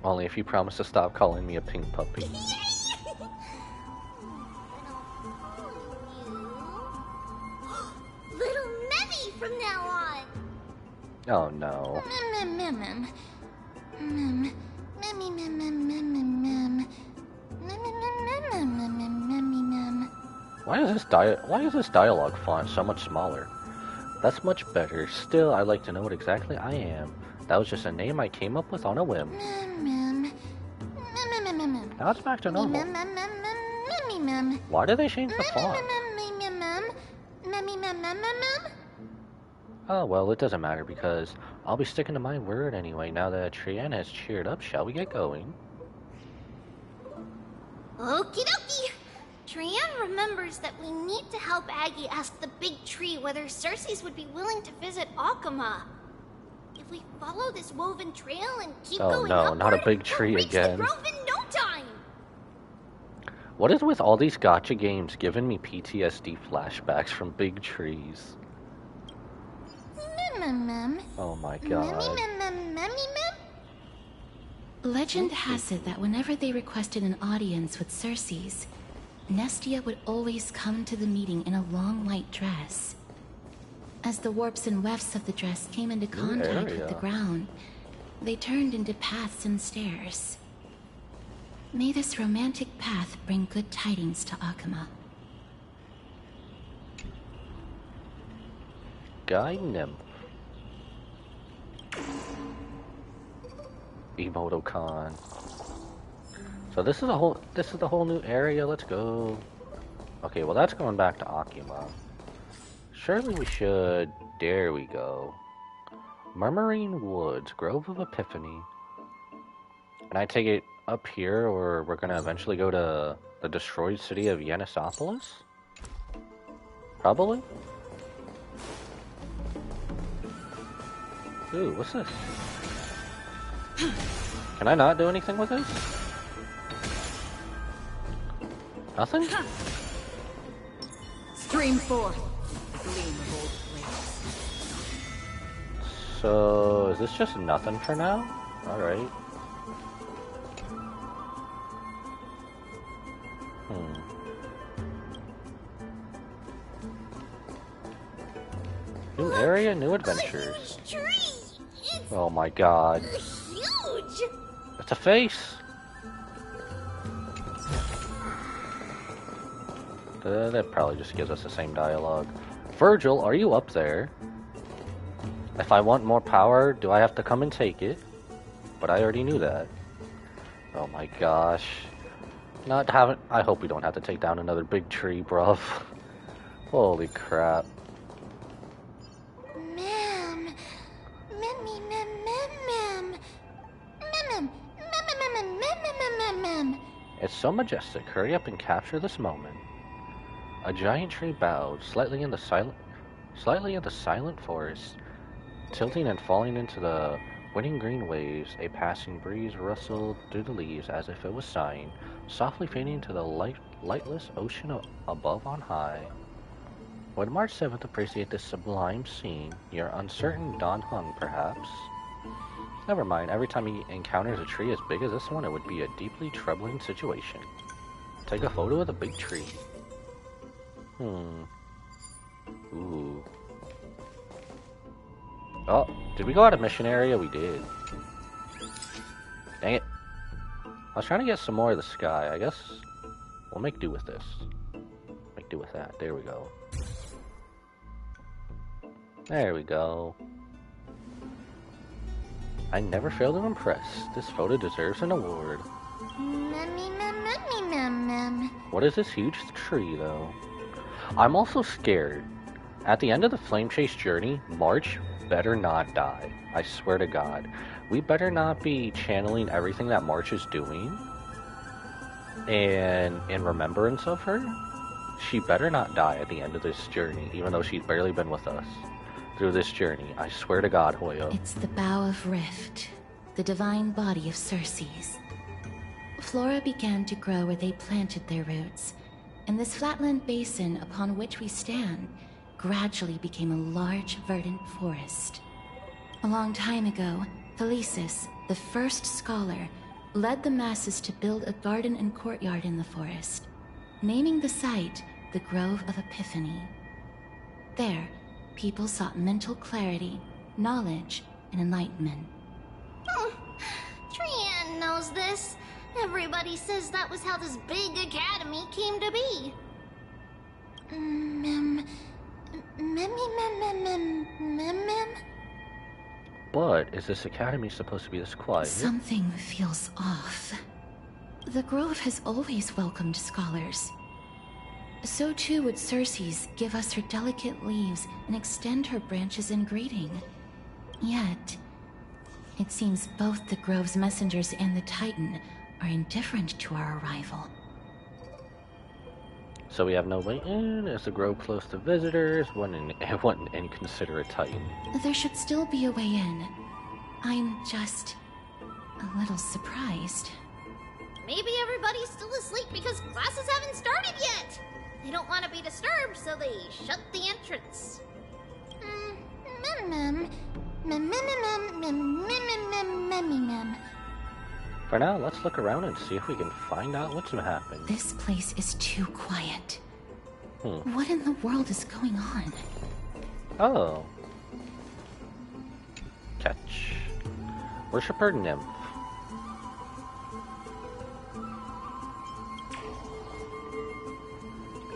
S1: Only if you promise to stop calling me a pink puppy.
S11: Little Memmy from now on!
S1: Oh no. Why is this dialogue font so much smaller? That's much better. Still, I'd like to know what exactly I am. That was just a name I came up with on a whim. Now it's back to normal. Why did they change the font? Oh, well, it doesn't matter because I'll be sticking to my word anyway now that Trian has cheered up. Shall we get going?
S11: Okie dokie! Trian remembers that we need to help Aggie ask the big tree whether Circes would be willing to visit Akama. If we follow this woven trail and keep going
S1: no,
S11: upward,
S1: not a big tree
S11: we'll reach
S1: again.
S11: the grove in no time!
S1: What is with all these gacha games giving me PTSD flashbacks from big trees? Oh my god.
S5: Legend has it that whenever they requested an audience with Circes, Nestia would always come to the meeting in a long white dress. As the warps and wefts of the dress came into contact with the ground, they turned into paths and stairs. May this romantic path bring good tidings to Akama.
S1: Guy nymph. Emoticon. So this is the whole new area. Let's go. Okay, well that's going back to Akuma. Surely we should. There we go. Murmuring Woods, Grove of Epiphany. And I take it up here, or we're gonna eventually go to the destroyed city of Yanisopolis? Probably? Ooh, what's this? Can I not do anything with this? Nothing?
S16: Stream forth, gleam of old flames.
S1: So, is this just nothing for now? Alright. New area, new adventures. Oh my god.
S11: Huge!
S1: It's a face! That probably just gives us the same dialogue. Virgil, are you up there? If I want more power, do I have to come and take it? But I already knew that. Oh my gosh. I hope we don't have to take down another big tree, bruv. Holy crap. It's so majestic. Hurry up and capture this moment. A giant tree bowed slightly in the silent forest. tilting and falling into the winning green waves. A passing breeze rustled through the leaves as if it was sighing, softly fading to the lightless ocean above on high. Would March 7th appreciate this sublime scene? Your uncertain Don Hung, perhaps? Never mind, every time he encounters a tree as big as this one, it would be a deeply troubling situation. Take a photo of the big tree. Ooh. Oh, did we go out of mission area? We did. Dang it. I was trying to get some more of the sky. I guess we'll make do with this. Make do with that. There we go. There we go. I never fail to impress. This photo deserves an award. What is this huge tree, though? I'm also scared. At the end of the Flame Chase journey, March better not die. I swear to God. We better not be channeling everything that March is doing. And in remembrance of her, she better not die at the end of this journey, even though she's barely been with us through this journey. I swear to God, Hoyo.
S5: It's the Bough of Rift, the divine body of Circe's. Flora began to grow where they planted their roots, and this flatland basin upon which we stand gradually became a large, verdant forest. A long time ago, Thelesis, the first scholar, led the masses to build a garden and courtyard in the forest, naming the site the Grove of Epiphany. There, people sought mental clarity, knowledge, and enlightenment.
S11: Trian knows this. Everybody says that was how this big academy came to be.
S1: But is this academy supposed to be this quiet?
S5: Something feels off. The Grove has always welcomed scholars. So too would Circe's give us her delicate leaves and extend her branches in greeting. Yet, it seems both the Grove's messengers and the Titan are indifferent to our arrival.
S1: So we have no way in. Is the Grove close to visitors? Wouldn't consider a Titan.
S5: There should still be a way in. I'm just a little surprised.
S11: Maybe everybody's still asleep because classes haven't started yet. They don't want to be disturbed, so they shut the entrance.
S1: For now, let's look around and see if we can find out what's happened.
S5: This place is too quiet. What in the world is going on?
S1: Oh. Catch. Worshipper Nymph.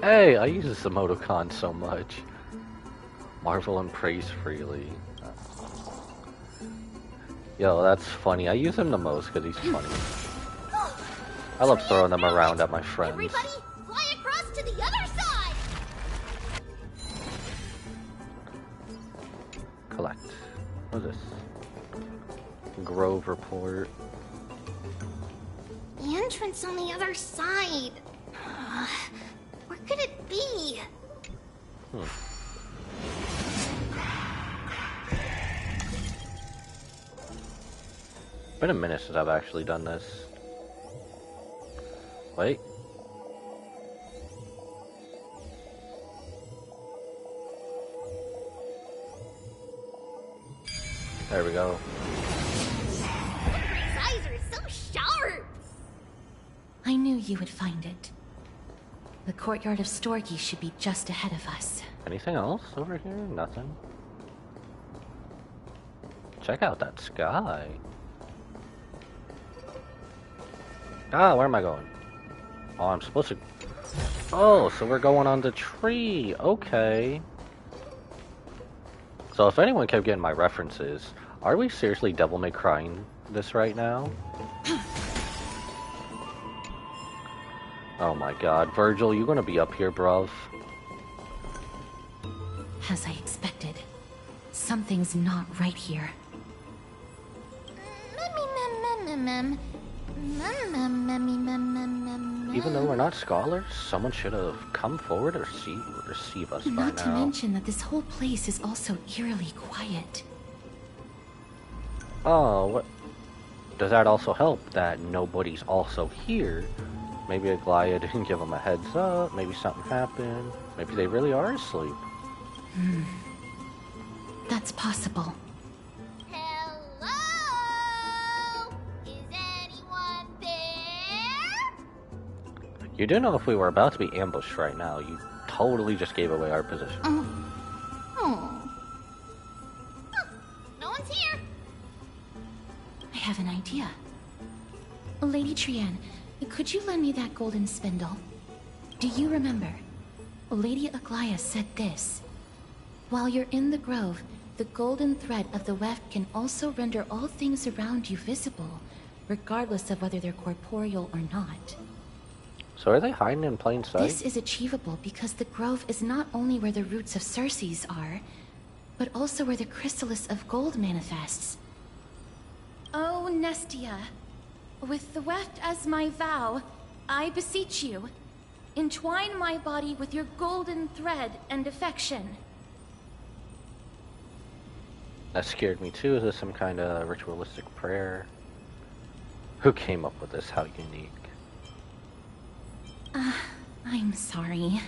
S1: Hey, I use this emoticon so much. Marvel and praise freely. Yo, that's funny. I use him the most because he's funny. I love throwing them around at my friends.
S11: Everybody, fly across to the other side!
S1: Collect. What is this? Grove report.
S11: The entrance on the other side. Where could it be?
S1: Been a minute since I've actually done this. Wait. There we go.
S11: His eyes are so sharp!
S5: I knew you would find it. The courtyard of Storky should be just ahead of us.
S1: Anything else over here? Nothing. Check out that sky. Ah, where am I going? Oh, I'm supposed to... Oh, so we're going on the tree. Okay. So if anyone kept getting my references, are we seriously Devil May Crying this right now? Oh my god. Virgil, you gonna be up here, bruv?
S5: As I expected. Something's not right here.
S1: Even though we're not scholars, someone should have come forward or receive us by now.
S5: Not to mention that this whole place is also eerily quiet.
S1: Oh, what? Does that also help that nobody's also here? Maybe Aglaya didn't give them a heads up. Maybe something happened. Maybe they really are asleep.
S5: That's possible.
S11: Hello? Is anyone there?
S1: You do know if we were about to be ambushed right now, you totally just gave away our position.
S11: Oh. Huh, no one's here.
S5: I have an idea. Lady Trian, could you lend me that golden spindle? Do you remember? Lady Aglaya said this. While you're in the grove, the golden thread of the weft can also render all things around you visible, regardless of whether they're corporeal or not.
S1: So are they hiding in plain sight?
S5: This is achievable because the grove is not only where the roots of Circes are, but also where the chrysalis of gold manifests. Oh, Nestia, with the weft as my vow, I beseech you, entwine my body with your golden thread and affection.
S1: That scared me too. Is this some kind of ritualistic prayer? Who came up with this? How unique.
S5: I'm sorry.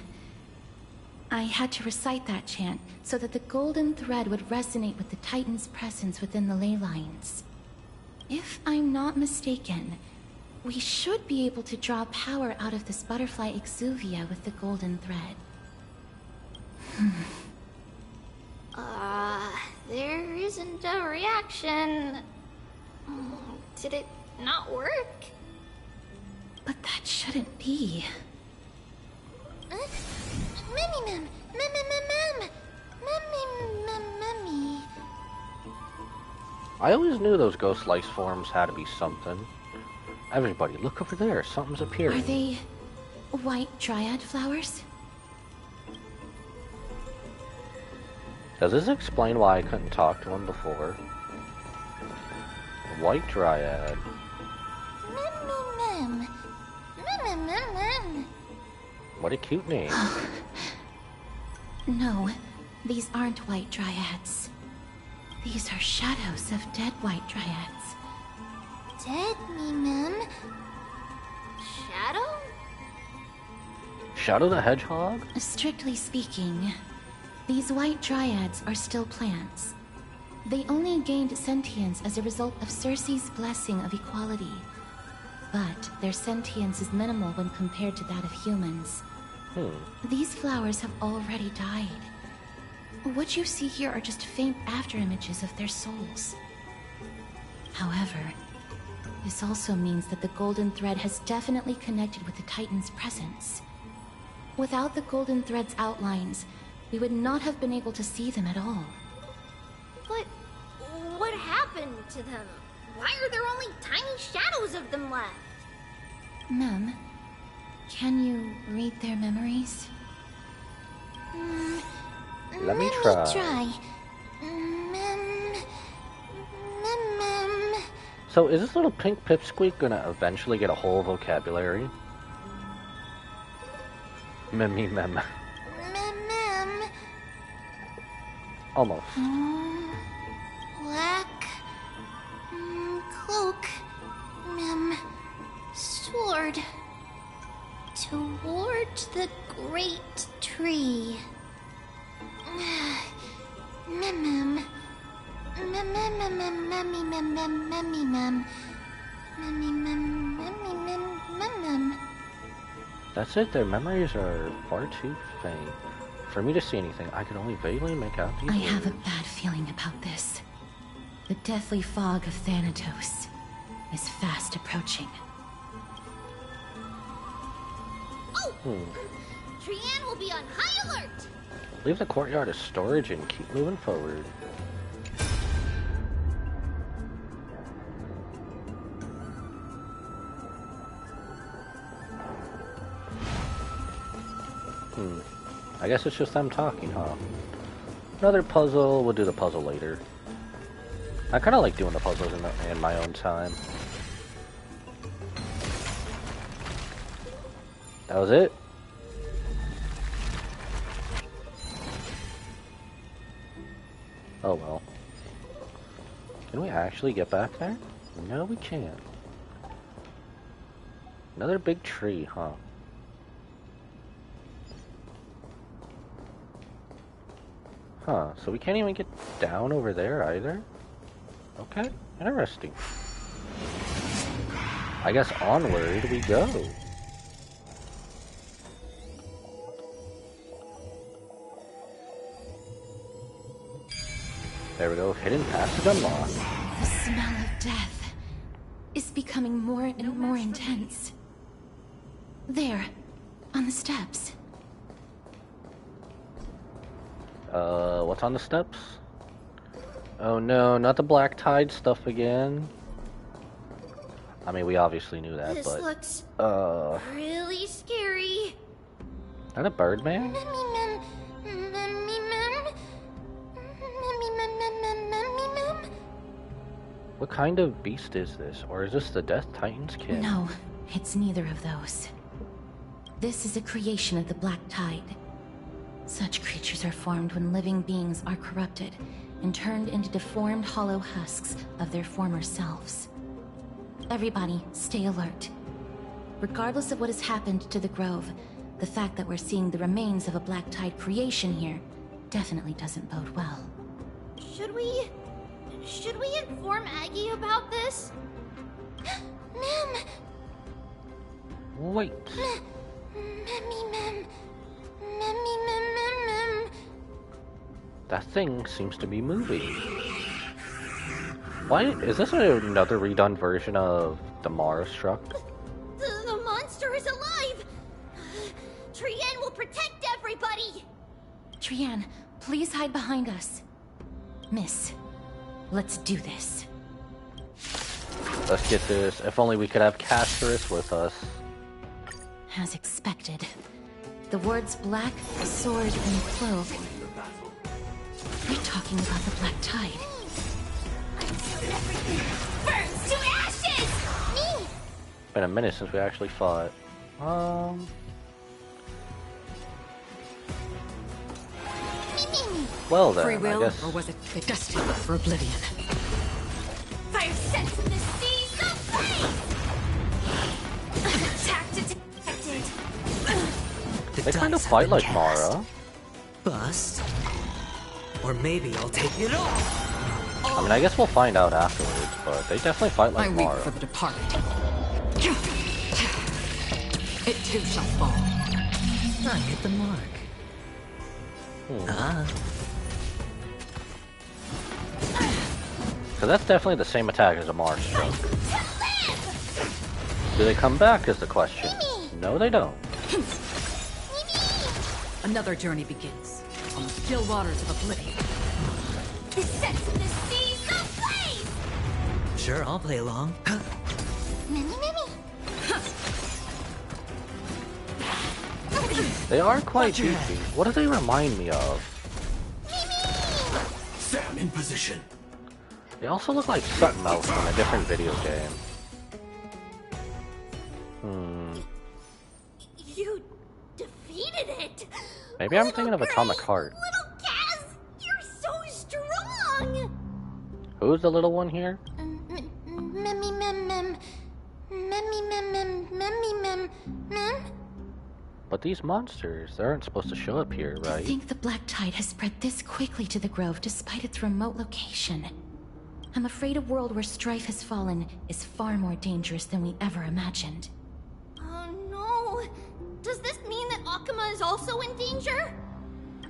S5: I had to recite that chant so that the golden thread would resonate with the Titan's presence within the ley lines. If I'm not mistaken, we should be able to draw power out of this butterfly exuvia with the golden thread.
S11: There isn't a reaction. Did it not work?
S5: But that shouldn't be.
S11: Mummy.
S1: I always knew those ghost life forms had to be something. Everybody, look over there. Something's appearing.
S5: Are they white dryad flowers?
S1: Does this explain why I couldn't talk to him before? White dryad. What a cute name.
S5: No, these aren't white dryads. These are shadows of dead white dryads.
S11: Dead Mem? Shadow?
S1: Shadow the Hedgehog?
S5: Strictly speaking, these white dryads are still plants. They only gained sentience as a result of Circe's blessing of equality. But their sentience is minimal when compared to that of humans. These flowers have already died. What you see here are just faint afterimages of their souls. However, this also means that the golden thread has definitely connected with the Titan's presence. Without the golden thread's outlines, we would not have been able to see them at all.
S11: But what happened to them? Why are there only tiny shadows of them left?
S5: Mem, can you read their memories?
S1: Let me try. So is this little pink pipsqueak gonna eventually get a whole vocabulary? Mem. Almost.
S11: Black cloak, sword toward the great tree.
S1: That's it, their memories are far too faint. For me to see anything, I could only vaguely make out these
S5: I
S1: words.
S5: have a bad feeling about this. The deathly fog of Thanatos is fast approaching.
S11: Trian will be on high alert!
S1: Leave the courtyard as storage and keep moving forward. I guess it's just them talking, huh? Another puzzle. We'll do the puzzle later. I kind of like doing the puzzles in my own time. That was it. Oh well. Can we actually get back there? No, we can't. Another big tree, huh? Huh, so we can't even get down over there either? Okay, interesting. I guess onward we go. There we go, hidden passage unlocked.
S5: The smell of death is becoming more and more intense. There, on the steps.
S1: What's on the steps? Oh no, not the black tide stuff again. I mean, we obviously knew that,
S11: This
S1: but...
S11: looks really scary.
S1: Is that a bird man? What kind of beast is this? Or is this the Death Titan's kin?
S5: No, it's neither of those. This is a creation of the Black Tide. Such creatures are formed when living beings are corrupted and turned into deformed hollow husks of their former selves. Everybody, stay alert. Regardless of what has happened to the Grove, the fact that we're seeing the remains of a Black Tide creation here definitely doesn't bode well.
S11: Should we inform Aggie about this? Ma'am!
S1: Wait.
S11: Ma'am.
S1: That thing seems to be moving. Why? Is this another redone version of the Mara Struck?
S11: The monster is alive! Trienne will protect everybody!
S5: Trienne, please hide behind us. Miss, let's do this.
S1: Let's get this. If only we could have Castorus with us.
S5: As expected, the words black, sword, and cloak. You're talking about the Black Tide.
S11: Burns to ashes! Me!
S1: It's been a minute since we actually fought. Well then,
S18: Free will,
S1: I guess...
S18: or was it destined for oblivion?
S11: Fire sets in the seas of flame! Attack detected!
S1: They kind of fight like Mara.
S8: Bust. Or maybe I'll take it off.
S1: I mean, I guess we'll find out afterwards, but they definitely fight like
S18: I weep
S1: Mara.
S18: for the departed. It too shall fall.
S8: I hit the mark.
S1: So that's definitely the same attack as a Mara Stroke. Do they come back is the question. No, they don't.
S18: Another journey begins on the still waters of oblivion.
S11: It sets in the seas of flame!
S8: Sure, I'll play along.
S11: Mimi.
S1: They are quite goofy. What do they remind me of?
S3: Sam, in position.
S1: They also look like something else from a different video game.
S11: You defeated it!
S1: Maybe I'm thinking of Atomic Heart.
S11: Little Kaz! You're so strong!
S1: Who's the little one here? But these monsters, they aren't supposed to show up here, right?
S5: I think the Black Tide has spread this quickly to the Grove despite its remote location. I'm afraid a world where strife has fallen is far more dangerous than we ever imagined.
S11: Oh no! Does this mean that Akuma is also in danger?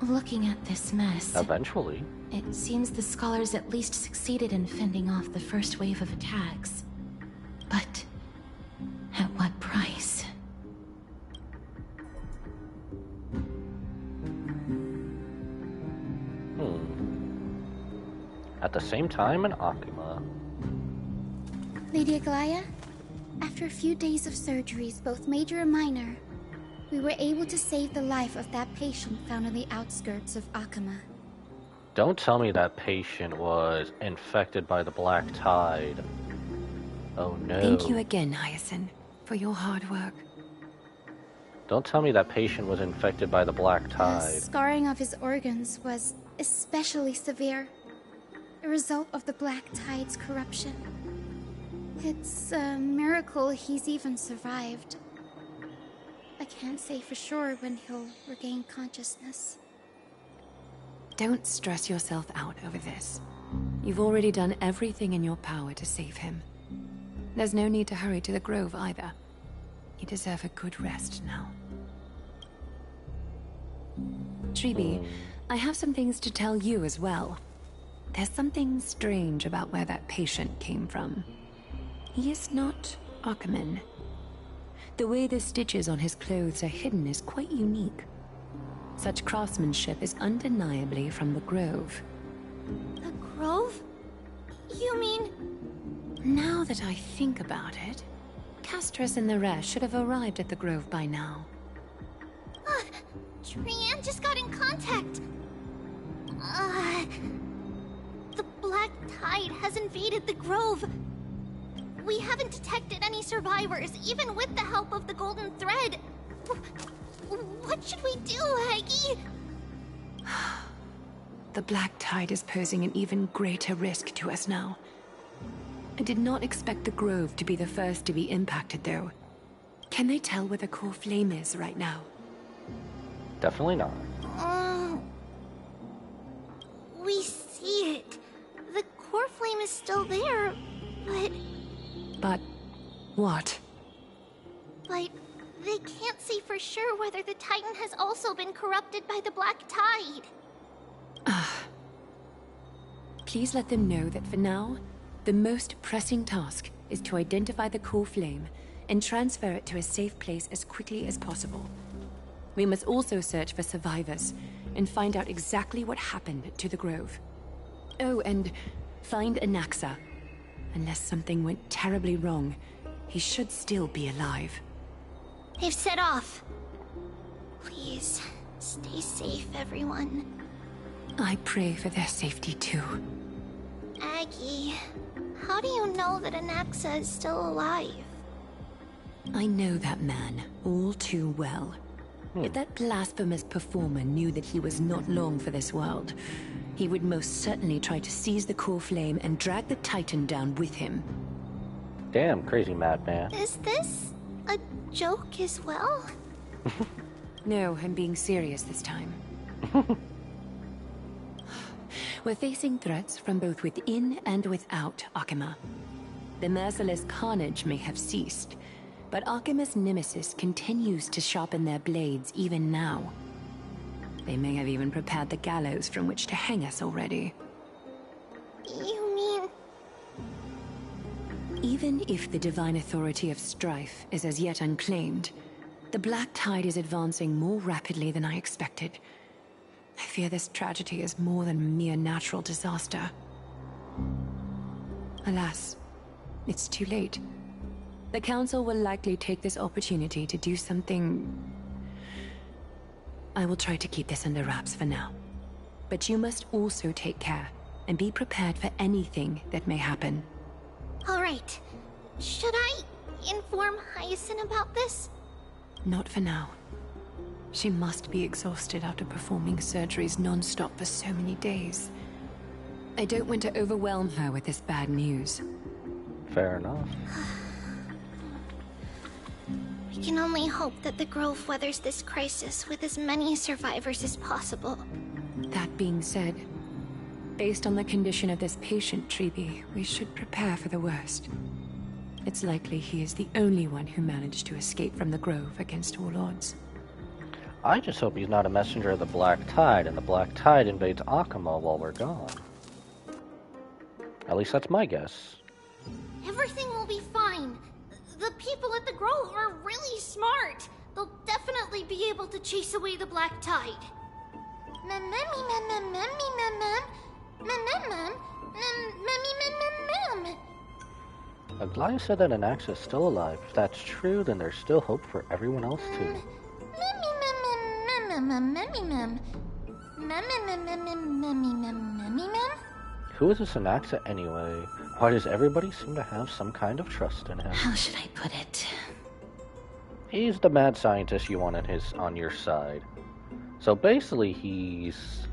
S5: Looking at this mess,
S1: Eventually.
S5: it seems the scholars at least succeeded in fending off the first wave of attacks. But at what price?
S1: At the same time in Akuma.
S19: Lady Aglaya, after a few days of surgeries, both major and minor, we were able to save the life of that patient found on the outskirts of Akuma.
S1: Don't tell me that patient was infected by the Black Tide. Oh no.
S2: Thank you again, Hyacinth, for your hard work.
S1: Don't tell me that patient was infected by the Black
S19: The
S1: Tide.
S19: scarring of his organs was especially severe. a result of the Black Tide's corruption. It's a miracle he's even survived. I can't say for sure when he'll regain consciousness.
S2: Don't stress yourself out over this. You've already done everything in your power to save him. There's no need to hurry to the Grove either. You deserve a good rest now. Treeby, I have some things to tell you as well. There's something strange about where that patient came from. He is not Ackerman. The way the stitches on his clothes are hidden is quite unique. Such craftsmanship is undeniably from the Grove.
S19: The Grove? You mean...
S2: Now that I think about it, Castris and the rest should have arrived at the Grove by now.
S11: Trian just got in contact. The Black Tide has invaded the Grove. We haven't detected any survivors, even with the help of the Golden Thread. What should we do, Aggie?
S2: The Black Tide is posing an even greater risk to us now. I did not expect the Grove to be the first to be impacted, though. Can they tell where the core flame is right now?
S1: Definitely not.
S11: We see it. The core flame is still there, but...
S2: But... what?
S11: But they can't say for sure whether the Titan has also been corrupted by the Black Tide.
S2: Please let them know that for now, the most pressing task is to identify the core flame and transfer it to a safe place as quickly as possible. We must also search for survivors and find out exactly what happened to the Grove. Oh, and find Anaxa. Unless something went terribly wrong, he should still be alive.
S11: They've set off. Please, stay safe, everyone.
S2: I pray for their safety too.
S11: Aggie, how do you know that Anaxa is still alive?
S2: I know that man all too well. If that blasphemous performer knew that he was not long for this world, he would most certainly try to seize the core flame and drag the Titan down with him.
S1: Damn, crazy madman.
S11: Is this a joke as well?
S2: No, I'm being serious this time. We're facing threats from both within and without Akima. The merciless carnage may have ceased, but Akima's nemesis continues to sharpen their blades even now. They may have even prepared the gallows from which to hang us already.
S11: You mean...
S2: Even if the divine authority of strife is as yet unclaimed, the Black Tide is advancing more rapidly than I expected. I fear this tragedy is more than a mere natural disaster. Alas, it's too late. The Council will likely take this opportunity to do something... I will try to keep this under wraps for now. But you must also take care and be prepared for anything that may happen.
S11: All right. Should I inform Hyacinth about this?
S2: Not for now. She must be exhausted after performing surgeries non-stop for so many days. I don't want to overwhelm her with this bad news.
S1: Fair enough.
S11: We can only hope that the Grove weathers this crisis with as many survivors as possible.
S2: That being said, based on the condition of this patient, Treeby, we should prepare for the worst. It's likely he is the only one who managed to escape from the Grove against all odds.
S1: I just hope he's not a messenger of the Black Tide, and the Black Tide invades Akima while we're gone. At least that's my guess.
S11: Everything will be fine. The people at the Grove are really smart. They'll definitely be able to chase away the Black Tide.
S1: I'm glad you said that Anaxa is still alive. If that's true, then there's still hope for everyone else too. Who is this Anaxa anyway? Why does everybody seem to have some kind of trust in him?
S5: How should I put it?
S1: He's the mad scientist you want on your side. So basically he's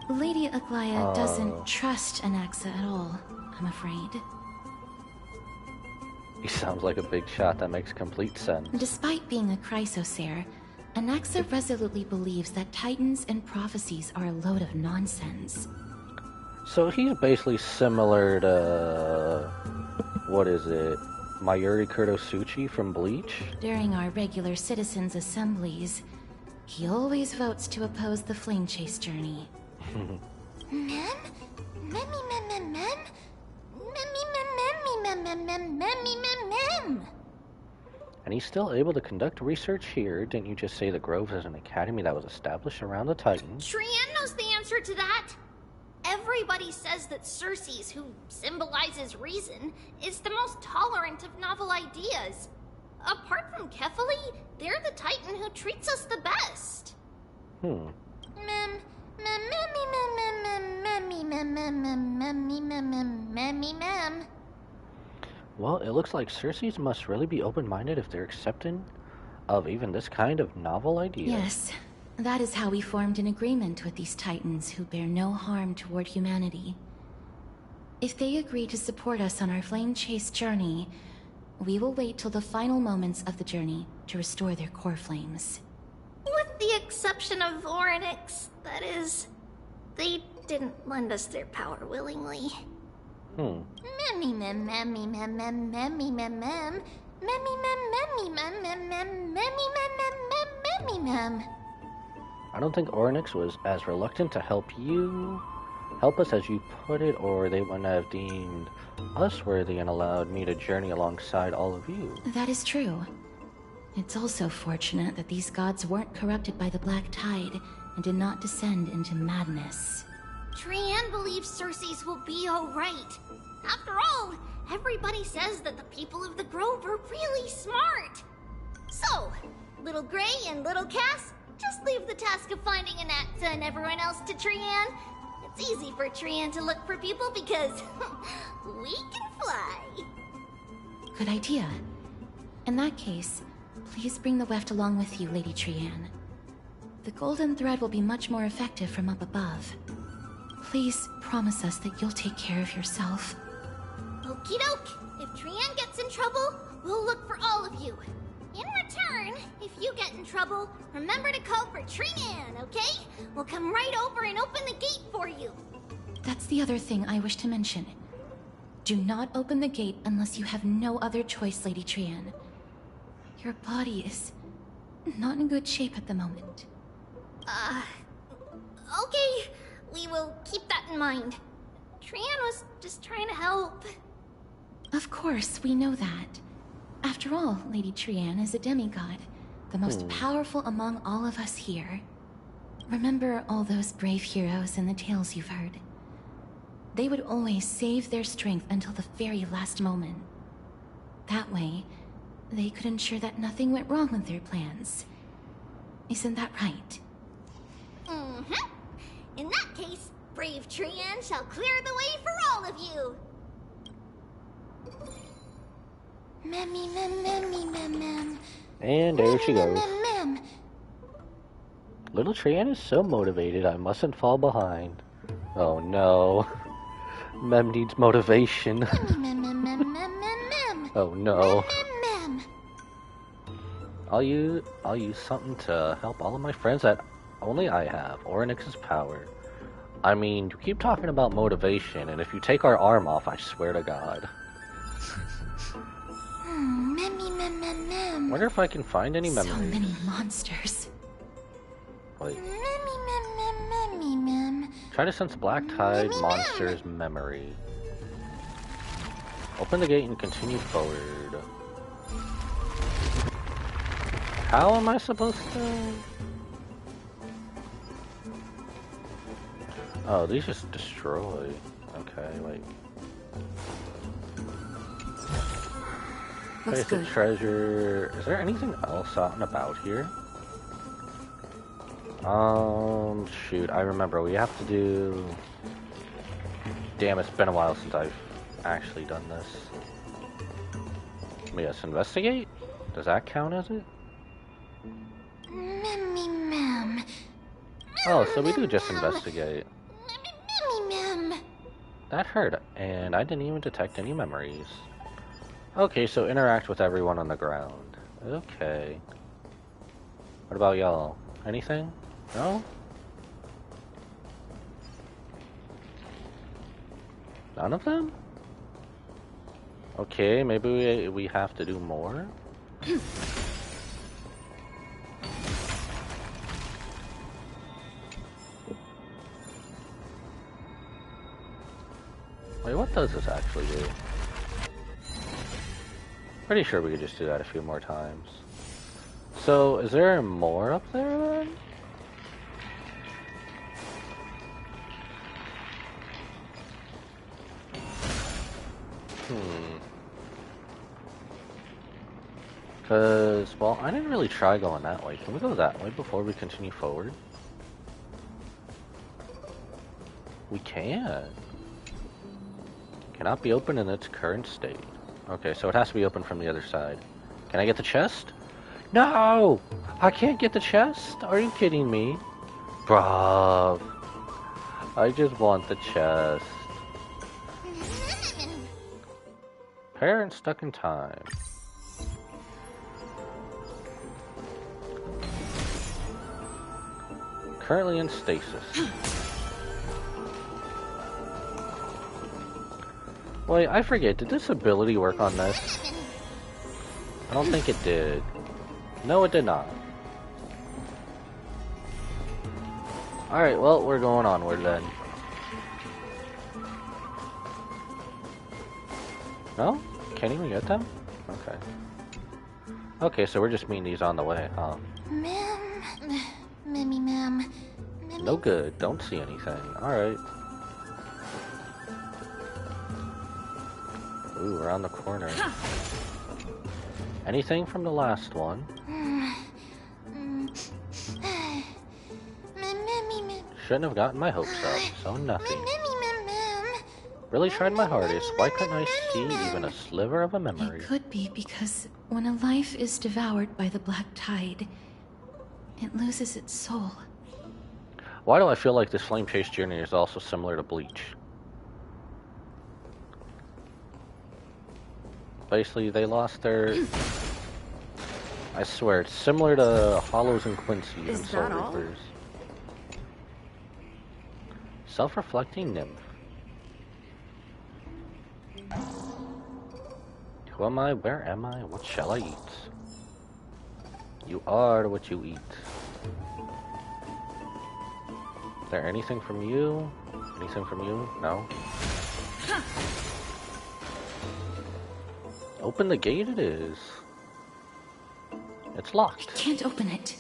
S5: Lady Aglaya doesn't trust Anaxa at all, I'm afraid.
S1: He sounds like a big shot. That makes complete sense.
S5: Despite being a chrysosaur, Anaxa resolutely believes that titans and prophecies are a load of nonsense.
S1: So he's basically similar to... what is it? Mayuri Kurtosuchi from Bleach?
S5: During our regular citizens' assemblies, he always votes to oppose the flame chase journey.
S11: Mem? Memmy mem mem mem? Memmy mem memmy mem mem mem memmy mem mem.
S1: And he's still able to conduct research here. Didn't you just say the Grove is an academy that was established around the Titans?
S11: Trian knows the answer to that. Everybody says that Circes, who symbolizes reason, is the most tolerant of novel ideas. Apart from Kefali, they're the Titan who treats us the best.
S1: Hmm.
S11: Mem, mem, memmy, mem, mem, memmy, mem, mem, mem, memmy, mem, mem, memmy, mem.
S1: Well, it looks like Circes must really be open-minded if they're accepting of even this kind of novel idea.
S5: Yes, that is how we formed an agreement with these Titans who bear no harm toward humanity. If they agree to support us on our flame chase journey, we will wait till the final moments of the journey to restore their core flames.
S11: With the exception of Orynyx, that is. They didn't lend us their power willingly. Memmy mem memmy mem mem memmy mem mem. Memmy mem memmy mem mem mem memmy mem mem mem memmy mem.
S1: I don't think Orynyx was as reluctant to help us as you put it, or they wouldn't have deemed us worthy and allowed me to journey alongside all of you.
S5: That is true. It's also fortunate that these gods weren't corrupted by the Black Tide and did not descend into madness.
S11: Trian believes Circes will be alright. After all, everybody says that the people of the Grove are really smart. So, Little Gray and Little Cass, just leave the task of finding Anaxa and everyone else to Trian. It's easy for Trian to look for people because we can fly.
S5: Good idea. In that case, please bring the weft along with you, Lady Trian. The golden thread will be much more effective from up above. Please promise us that you'll take care of yourself.
S11: Okie doke. If Trian gets in trouble, we'll look for all of you. In return, if you get in trouble, remember to call for Trian, okay? We'll come right over and open the gate for you.
S5: That's the other thing I wish to mention. Do not open the gate unless you have no other choice, Lady Trian. Your body is not in good shape at the moment.
S11: Okay. We will keep that in mind. Trian was just trying to help.
S5: Of course, we know that. After all, Lady Trian is a demigod, the most powerful among all of us here. Remember all those brave heroes in the tales you've heard? They would always save their strength until the very last moment. That way, they could ensure that nothing went wrong with their plans. Isn't that right?
S11: Mm-hmm. In that case, brave Trian shall clear the way for all of you. Memmy mem memmy mem mem.
S1: And there she goes.
S11: Mem mem.
S1: Little Trian is so motivated, I mustn't fall behind. Oh no. Mem needs motivation.
S11: Mem mem mem mem mem mem.
S1: Oh no.
S11: Mem mem.
S1: I'll use something to help all of my friends that only I have. Orynyx's power. I mean, you keep talking about motivation, and if you take our arm off, I swear to God.
S11: Memmy mem mem mem.
S1: Wonder if I can find any memories.
S5: So many monsters.
S1: Wait.
S11: Memmy mem mem memmy mem.
S1: Try to sense Black Tide monster's memory. Open the gate and continue forward. How am I supposed to... Oh, these just destroy. Okay, wait.
S5: Looks
S1: Place of treasure. Is there anything else out and about here? Shoot, I remember. We have to do... Damn, it's been a while since I've actually done this. Yes, investigate? Does that count as it?
S11: Memmy mem.
S1: Oh, so we do just investigate. That hurt, and I didn't even detect any memories. Okay, so interact with everyone on the ground. Okay. What about y'all? Anything? No? None of them? Okay, maybe we have to do more? Wait, what does this actually do? Pretty sure we could just do that a few more times. So, is there more up there then? Because, well, I didn't really try going that way. Can we go that way before we continue forward? We can. Cannot be opened in its current state. Okay, so it has to be open from the other side. Can I get the chest? No! I can't get the chest? Are you kidding me? Bruv. I just want the chest. Parent stuck in time. Currently in stasis. Wait, I forget, did this ability work on this? I don't think it did. No, it did not. Alright, well, we're going onward then. No? Can't even get them? Okay. Okay, so we're just meeting these on the way, huh?
S11: Ma'am.
S1: No good, don't see anything. Alright. Ooh, around the corner. Anything from the last one? Shouldn't have gotten my hopes up, so nothing. Really tried my hardest. Why couldn't I see even a sliver of a memory?
S5: It could be because when a life is devoured by the black tide, it loses its soul.
S1: Why do I feel like this flame chase journey is also similar to Bleach? Basically, they lost their... I swear, it's similar to Hollows and Quincy and Soul Reapers. Self-reflecting nymph. Who am I? Where am I? What shall I eat? You are what you eat. Is there anything from you? Anything from you? No? Open the gate it is. It's locked.
S5: I can't open it.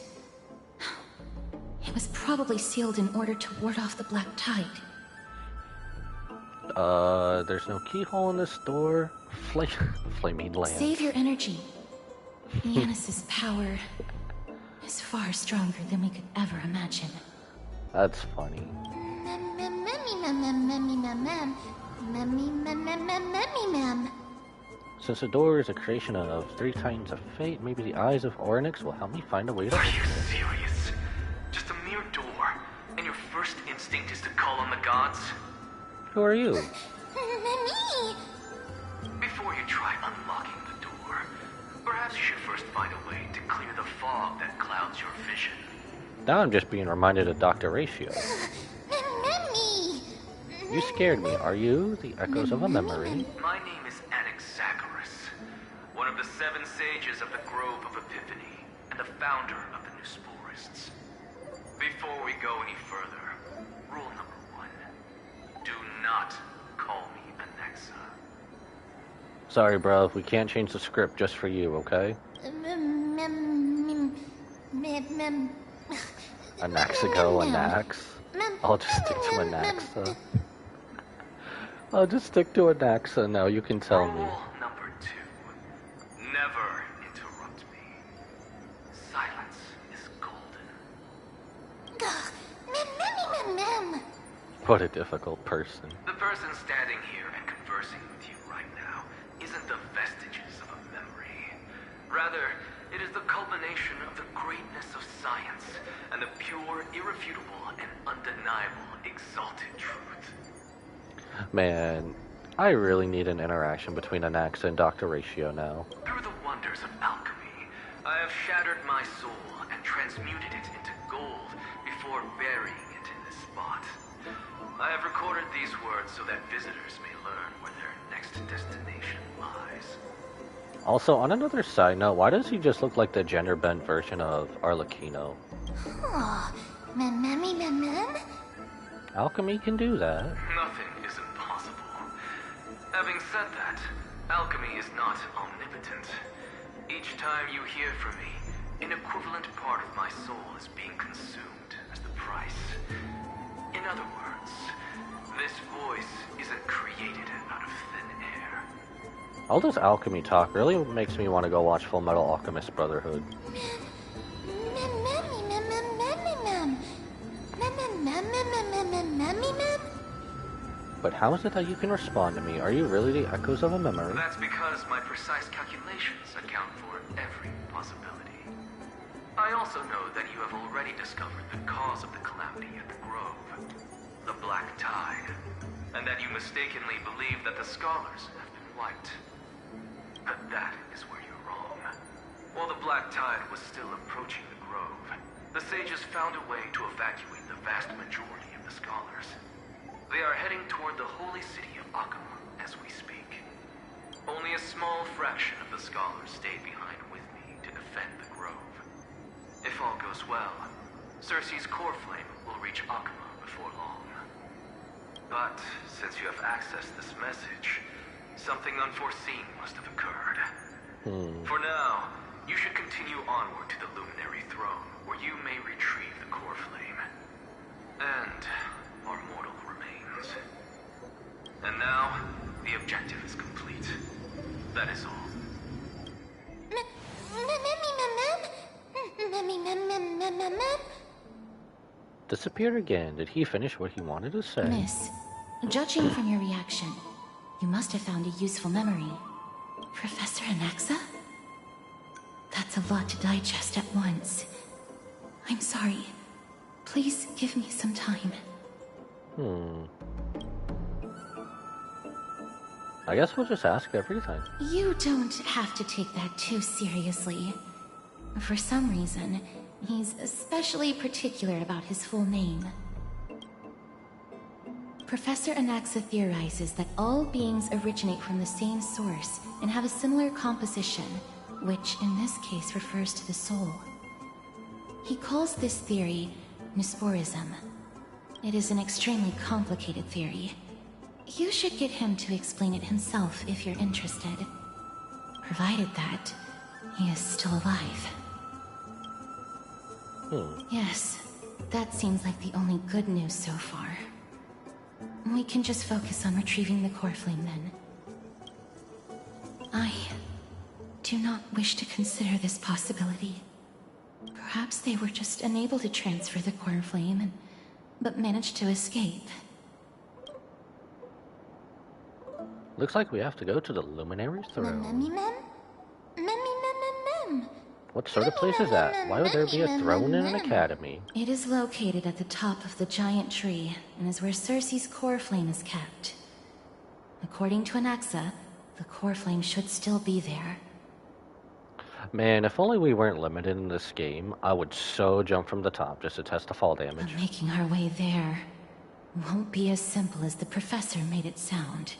S5: It was probably sealed in order to ward off the black tide.
S1: There's no keyhole in this door. Flaming land.
S5: Save your energy. Yanis's power is far stronger than we could ever imagine.
S1: That's funny. Since the door is a creation of 3 Titans of Fate, maybe the eyes of Oryx will help me find a way to open it.
S20: Are you serious? Just a mere door, and your first instinct is to call on the gods?
S1: Who are you?
S20: Before you try unlocking the door, perhaps you should first find a way to clear the fog that clouds your vision.
S1: Now I'm just being reminded of Dr. Ratio. You scared me. Are you the echoes of a memory?
S20: My name is Anaxagoras, one of the 7 sages of the Grove of Epiphany, and the founder of the New Sporists. Before we go any further, rule number 1. Do not call me Anaxa.
S1: Sorry, bro. We can't change the script just for you, okay? Anaxago, Anax. I'll just stick to Anaxa. I'll just stick to Anaxa now, you can tell me.
S20: Rule number 2. Never interrupt me. Silence is golden.
S1: What a difficult person.
S20: The person standing here and conversing with you right now isn't the vestiges of a memory. Rather, it is the culmination of the greatness of science and the pure, irrefutable, and undeniable exalted truth.
S1: Man, I really need an interaction between Anaxa and Dr. Ratio now.
S20: Through the wonders of alchemy, I have shattered my soul and transmuted it into gold before burying it in this spot. I have recorded these words so that visitors may learn where their next destination lies.
S1: Also, on another side note, why does he just look like the gender-bent version of Arlecchino?
S11: Oh, mem.
S1: Alchemy can do that.
S20: Nothing is impossible. Having said that, alchemy is not omnipotent. Each time you hear from me, an equivalent part of my soul is being consumed as the price. In other words, this voice isn't created out of thin air.
S1: All this alchemy talk really makes me want to go watch Full Metal Alchemist Brotherhood. But how is it that you can respond to me? Are you really the echoes of a memory?
S20: That's because my precise calculations account for every possibility. I also know that you have already discovered the cause of the calamity at the Grove, the Black Tide, and that you mistakenly believe that the Scholars have been wiped. But that is where you're wrong. While the Black Tide was still approaching the Grove, the sages found a way to evacuate the vast majority of the Scholars. They are heading toward the holy city of Akama as we speak. Only a small fraction of the Scholars stayed behind with me to defend the Grove. If all goes well, Cersei's core flame will reach Akama before long. But since you have accessed this message, something unforeseen must have occurred. For now, you should continue onward to the Luminary Throne, where you may retrieve the core flame. And our mortal remains. And now, the objective is complete. That is all.
S1: Disappeared again. Did he finish what he wanted to say?
S5: Miss, judging from your reaction, you must have found a useful memory. Professor Anaxa? That's a lot to digest at once. I'm sorry. Please give me some time.
S1: I guess we'll just ask everything.
S5: You don't have to take that too seriously. For some reason, he's especially particular about his full name. Professor Anaxa theorizes that all beings originate from the same source and have a similar composition, which in this case refers to the soul. He calls this theory Nusporism. It is an extremely complicated theory. You should get him to explain it himself if you're interested. Provided that he is still alive. Yes, that seems like the only good news so far. We can just focus on retrieving the core flame then. I do not wish to consider this possibility. Perhaps they were just unable to transfer the core flame, but managed to escape.
S1: Looks like we have to go to the Luminary Throne. What sort of place is that? Why would there be a throne in an academy?
S5: It is located at the top of the giant tree, and is where Cersei's core flame is kept. According to Anaxa, the core flame should still be there.
S1: Man, if only we weren't limited in this game, I would so jump from the top just to test the fall damage.
S5: But making our way there won't be as simple as the professor made it sound.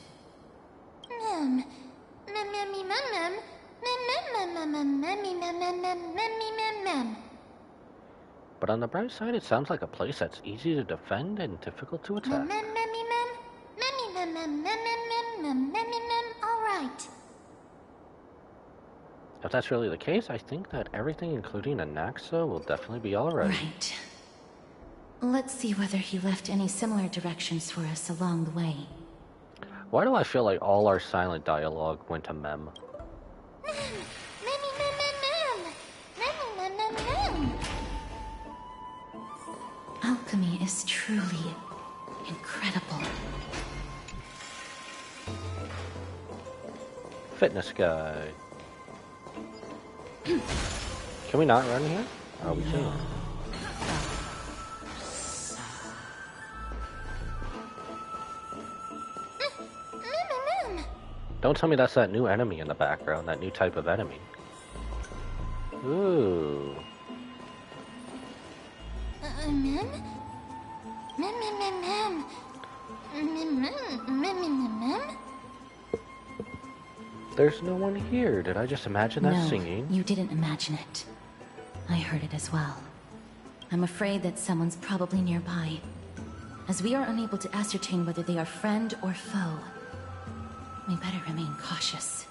S1: But on the bright side, it sounds like a place that's easy to defend and difficult to attack.
S11: Alright.
S1: If that's really the case, I think that everything, including Anaxa, will definitely be alright.
S5: Right. Let's see whether he left any similar directions for us along the way.
S1: Why do I feel like all our silent dialogue went to Mem?
S5: Alchemy is truly incredible.
S1: Fitness guy. Can we not run here? Oh, we can. Don't tell me that's that new enemy in the background, that new type of enemy. Ooh.
S11: Mem? Mem?
S1: There's no one here. Did I just imagine that
S5: No,
S1: singing?
S5: you didn't imagine it. I heard it as well. I'm afraid that someone's probably nearby, as we are unable to ascertain whether they are friend or foe. We better remain cautious.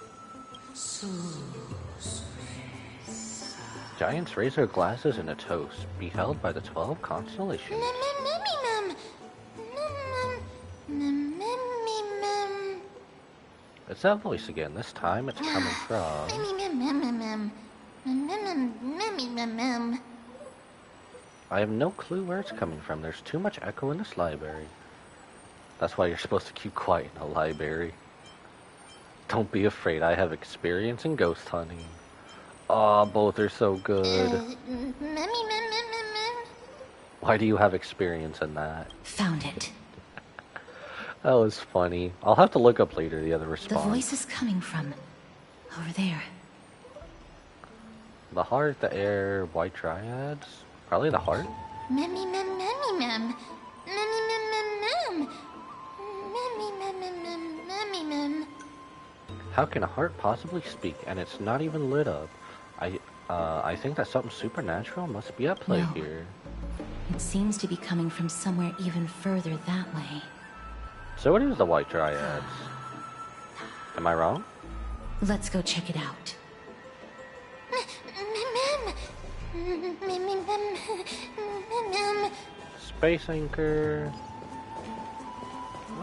S1: Giants raise their glasses in a toast, beheld by the 12 constellations. It's that voice again. This time it's coming from... I have no clue where it's coming from. There's too much echo in this library. That's why you're supposed to keep quiet in a library. Don't be afraid. I have experience in ghost hunting. Aw, both are so good. Why do you have experience in that?
S5: Found it.
S1: That was funny. I'll have to look up later the other response.
S5: The voice is coming from over there.
S1: The heart, the air, white triads. Probably the heart. How can a heart possibly speak and it's not even lit up? I think that something supernatural must be at play here.
S5: It seems to be coming from somewhere even further that way.
S1: So it is the white triads. Am I wrong?
S5: Let's go check it out.
S1: Space anchor.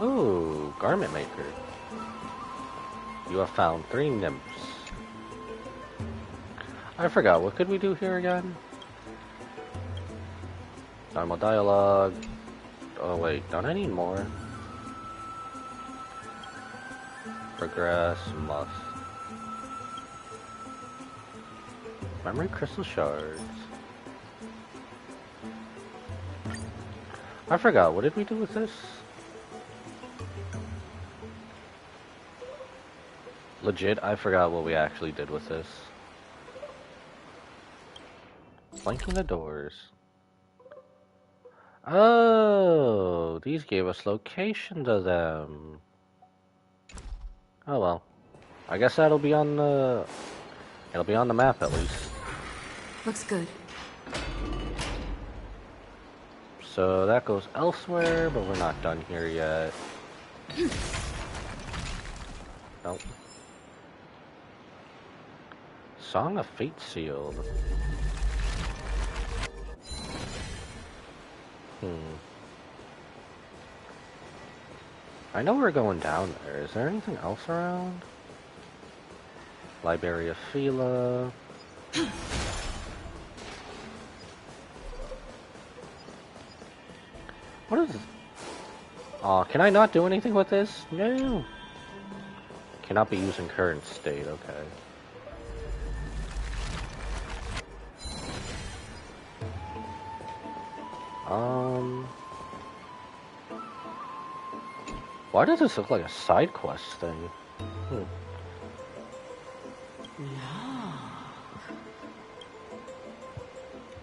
S1: Ooh, garment maker. You have found 3 nymphs. I forgot, what could we do here again? Normal dialogue. Oh wait, don't I need more? Progress, must. Memory crystal shards. I forgot, what did we do with this? Legit, I forgot what we actually did with this. Blinking the doors. Oh, these gave us locations of them. Oh well. I guess that'll be on the... It'll be on the map at least.
S18: Looks good.
S1: So that goes elsewhere, but we're not done here yet. Nope. Song of Fate sealed. I know we're going down there. Is there anything else around? Library of Phila. What is this? Aw, can I not do anything with this? No. Cannot be used in current state, okay. Why does this look like a side quest thing?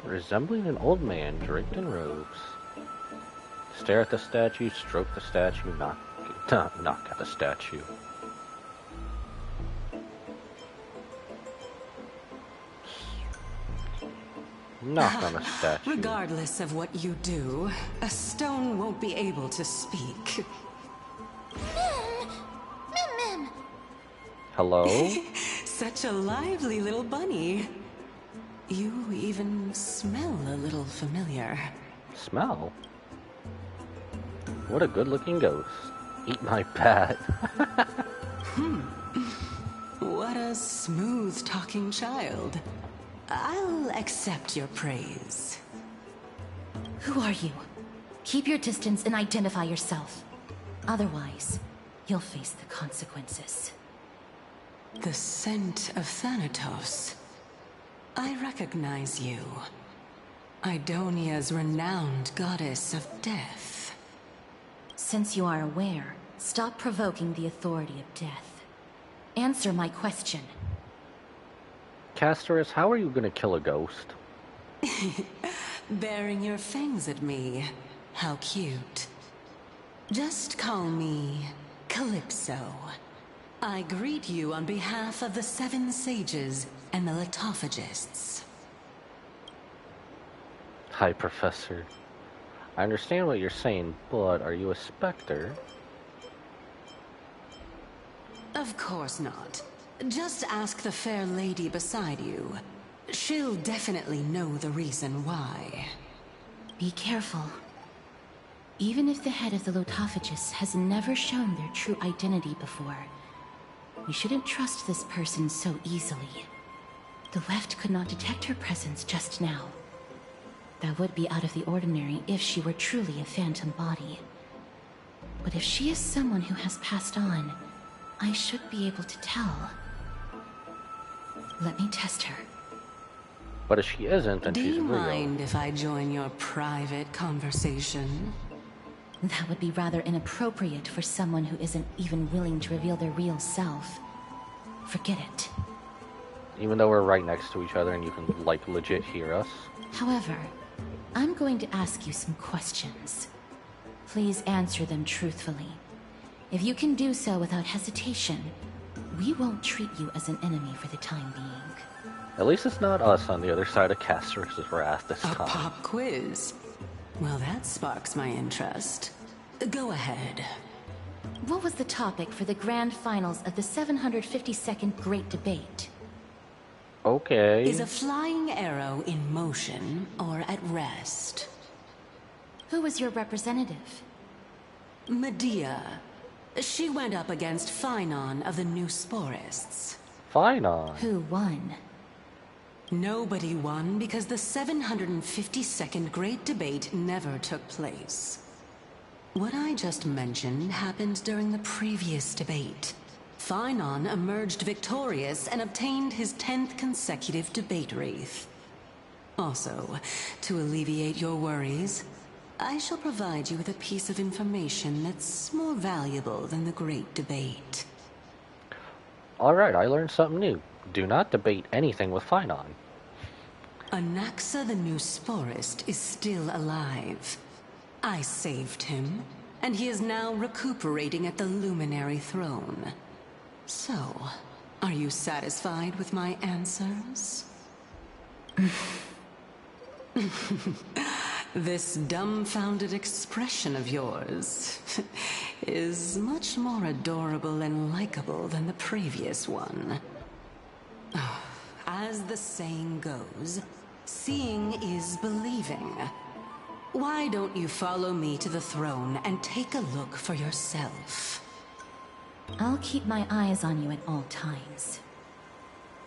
S1: Resembling an old man draped in robes. Stare at the statue, stroke the statue, knock at the statue. Knock on the statue.
S18: Regardless of what you do, a stone won't be able to speak.
S1: Hello?
S18: Such a lively little bunny. You even smell a little familiar.
S1: Smell? What a good-looking ghost. Eat my bat.
S18: What a smooth-talking child. I'll accept your praise.
S5: Who are you? Keep your distance and identify yourself. Otherwise, you'll face the consequences.
S18: The scent of Thanatos. I recognize you. Idonia's renowned goddess of death.
S5: Since you are aware, stop provoking the authority of death. Answer my question.
S1: Castorus, how are you gonna kill a ghost?
S18: Baring your fangs at me. How cute. Just call me Calypso. I greet you on behalf of the Seven Sages and the Litophagists.
S1: Hi, Professor. I understand what you're saying, but are you a specter?
S18: Of course not. Just ask the fair lady beside you. She'll definitely know the reason why.
S5: Be careful. Even if the head of the Litophagists has never shown their true identity before, we shouldn't trust this person so easily. The Weft could not detect her presence just now. That would be out of the ordinary if she were truly a phantom body. But if she is someone who has passed on, I should be able to tell. Let me test her.
S1: But if she isn't, then
S18: Do
S1: she's
S18: you
S1: real.
S18: mind if I join your private conversation?
S5: That would be rather inappropriate for someone who isn't even willing to reveal their real self. Forget it.
S1: Even though we're right next to each other and you can, like, legit hear us.
S5: However, I'm going to ask you some questions. Please answer them truthfully. If you can do so without hesitation, we won't treat you as an enemy for the time being.
S1: At least it's not us on the other side of Castorus' wrath this time.
S18: A pop quiz? Well, that sparks my interest. Go ahead.
S5: What was the topic for the grand finals of the 752nd Great Debate?
S1: Okay.
S18: Is a flying arrow in motion or at rest?
S5: Who was your representative?
S18: Medea. She went up against Phynon of the Newsporists.
S1: Phynon?
S5: Who won?
S18: Nobody won because the 752nd Great Debate never took place. What I just mentioned happened during the previous debate. Phynon emerged victorious and obtained his 10th consecutive debate wreath. Also, to alleviate your worries, I shall provide you with a piece of information that's more valuable than the Great Debate.
S1: Alright, I learned something new. Do not debate anything with Phynon.
S18: Anaxa the Newsporist is still alive. I saved him, and he is now recuperating at the Luminary Throne. So, are you satisfied with my answers? This dumbfounded expression of yours is much more adorable and likable than the previous one. As the saying goes, seeing is believing. Why don't you follow me to the throne and take a look for yourself?
S5: I'll keep my eyes on you at all times.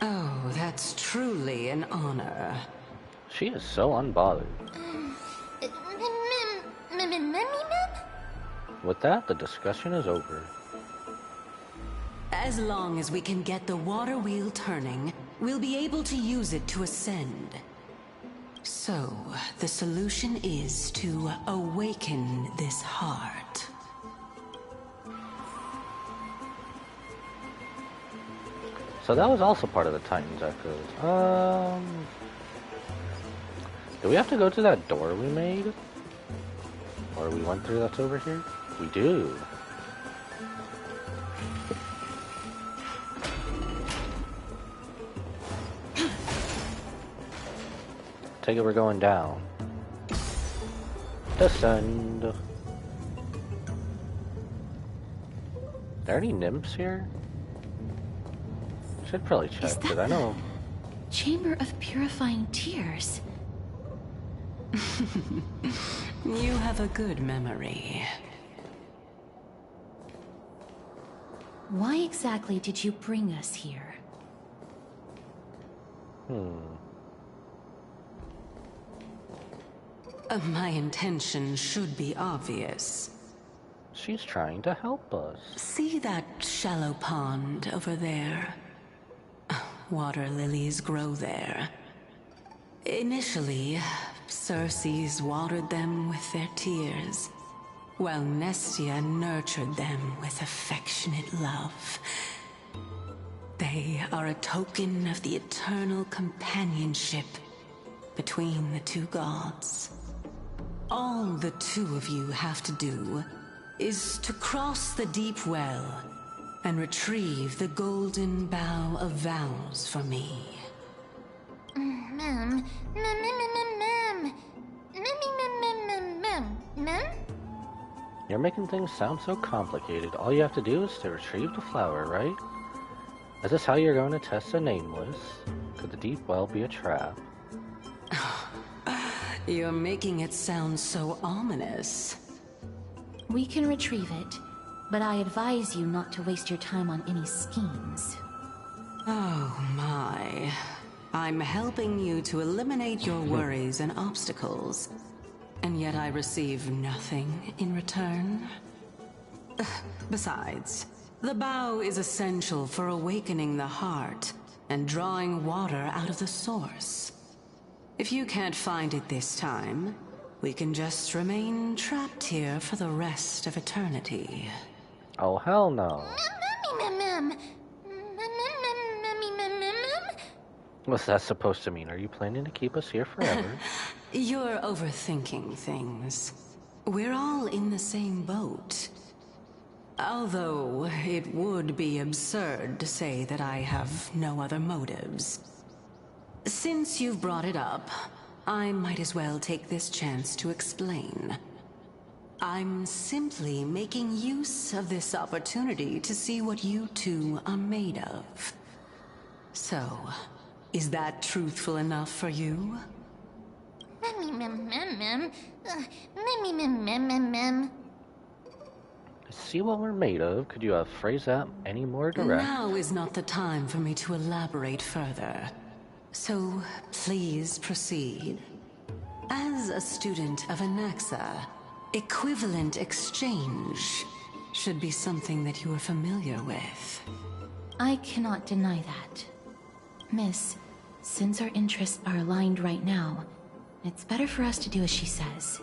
S18: Oh, that's truly an honor.
S1: She is so unbothered. With that, the discussion is over.
S18: As long as we can get the water wheel turning, we'll be able to use it to ascend. So, the solution is to awaken this heart.
S1: So that was also part of the Titan's Echoes. Do we have to go to that door we made? Or we went through that's over here? We do. Take it we're going down. Descend. Are there any nymphs here? Should probably check, because I know...
S5: Chamber of Purifying Tears.
S18: You have a good memory.
S5: Why exactly did you bring us here?
S18: My intention should be obvious.
S1: She's trying to help us.
S18: See that shallow pond over there? Water lilies grow there. Initially, Circes watered them with their tears, while Nestia nurtured them with affectionate love. They are a token of the eternal companionship between the two gods. All the two of you have to do is to cross the deep well and retrieve the golden bough of vows for me.
S11: Mem.
S1: You're making things sound so complicated. All you have to do is to retrieve the flower, right? Is this how you're going to test the nameless? Could the deep well be a trap?
S18: You're making it sound so ominous.
S5: We can retrieve it, but I advise you not to waste your time on any schemes.
S18: Oh my. I'm helping you to eliminate your worries and obstacles, and yet I receive nothing in return. Besides, the bough is essential for awakening the heart and drawing water out of the source. If you can't find it this time, we can just remain trapped here for the rest of eternity.
S1: Oh, hell no. What's that supposed to mean? Are you planning to keep us here forever?
S18: You're overthinking things. We're all in the same boat. Although, it would be absurd to say that I have no other motives. Since you've brought it up, I might as well take this chance to explain. I'm simply making use of this opportunity to see what you two are made of. So, is that truthful enough for you?
S1: See what we're made of? Could you phrase that any more direct?
S18: Now is not the time for me to elaborate further. So, please proceed. As a student of Anaxa, equivalent exchange should be something that you are familiar with.
S5: I cannot deny that. Miss, since our interests are aligned right now, it's better for us to do as she says.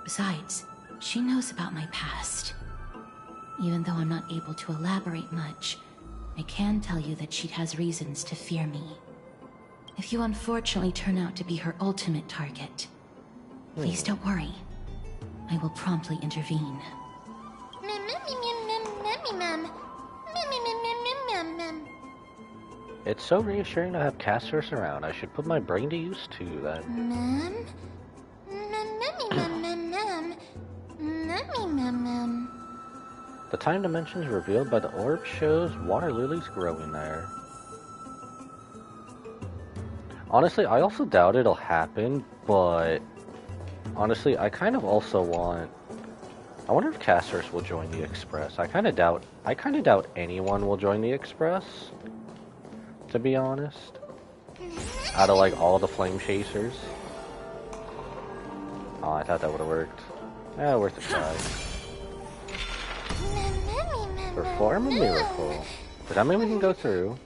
S5: Besides, she knows about my past. Even though I'm not able to elaborate much, I can tell you that she has reasons to fear me. If you unfortunately turn out to be her ultimate target, please don't worry. I will promptly intervene.
S1: It's so reassuring to have Castorus around. I should put my brain to use too, then. The time dimensions revealed by the orb shows water lilies growing there. Honestly, I also doubt it'll happen, but honestly, I kind of also want... I wonder if Castorus will join the Express. I kind of doubt anyone will join the Express, to be honest. Out of like all the flame chasers. Oh, I thought that would have worked. Yeah, worth a try. Perform a miracle. Does that mean we can go through?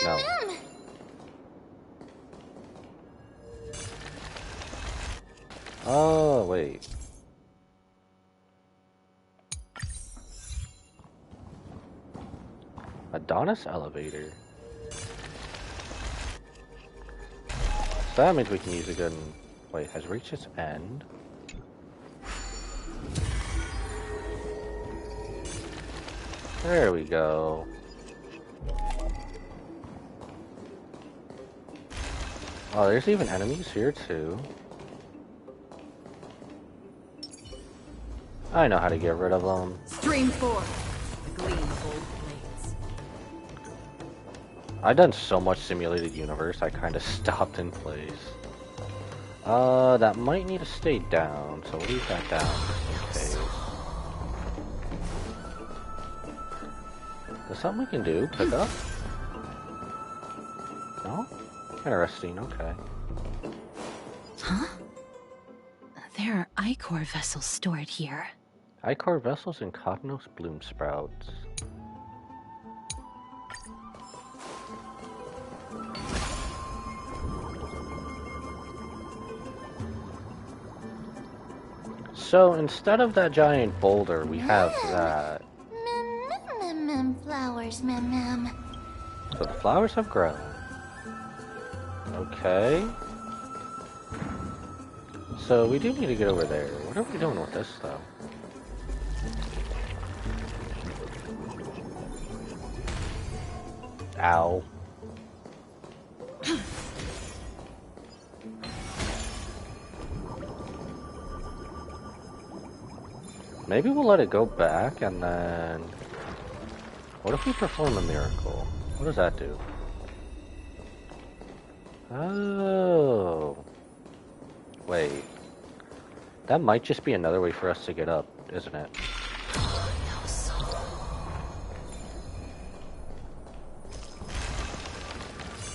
S1: No. Oh, wait. Adonis elevator. So that means we can use a gun. Wait, has reached its end. There we go. Oh, there's even enemies here too. I know how to get rid of them.
S16: Stream forth. The gleamful blades.
S1: I've done so much simulated universe, I kind of stopped in place. That might need to stay down, so we'll leave that down just in case. There's something we can do? Pick up? No? Interesting, okay.
S5: Huh? There are Ichor vessels stored here.
S1: Ichor vessels and Cognos bloom sprouts. So instead of that giant boulder, we have that.
S11: Flowers, mem.
S1: So the flowers have grown. Okay. So we do need to get over there. What are we doing with this, though? Ow. Maybe we'll let it go back and then... What if we perform a miracle? What does that do? Oh. Wait. That might just be another way for us to get up, isn't it?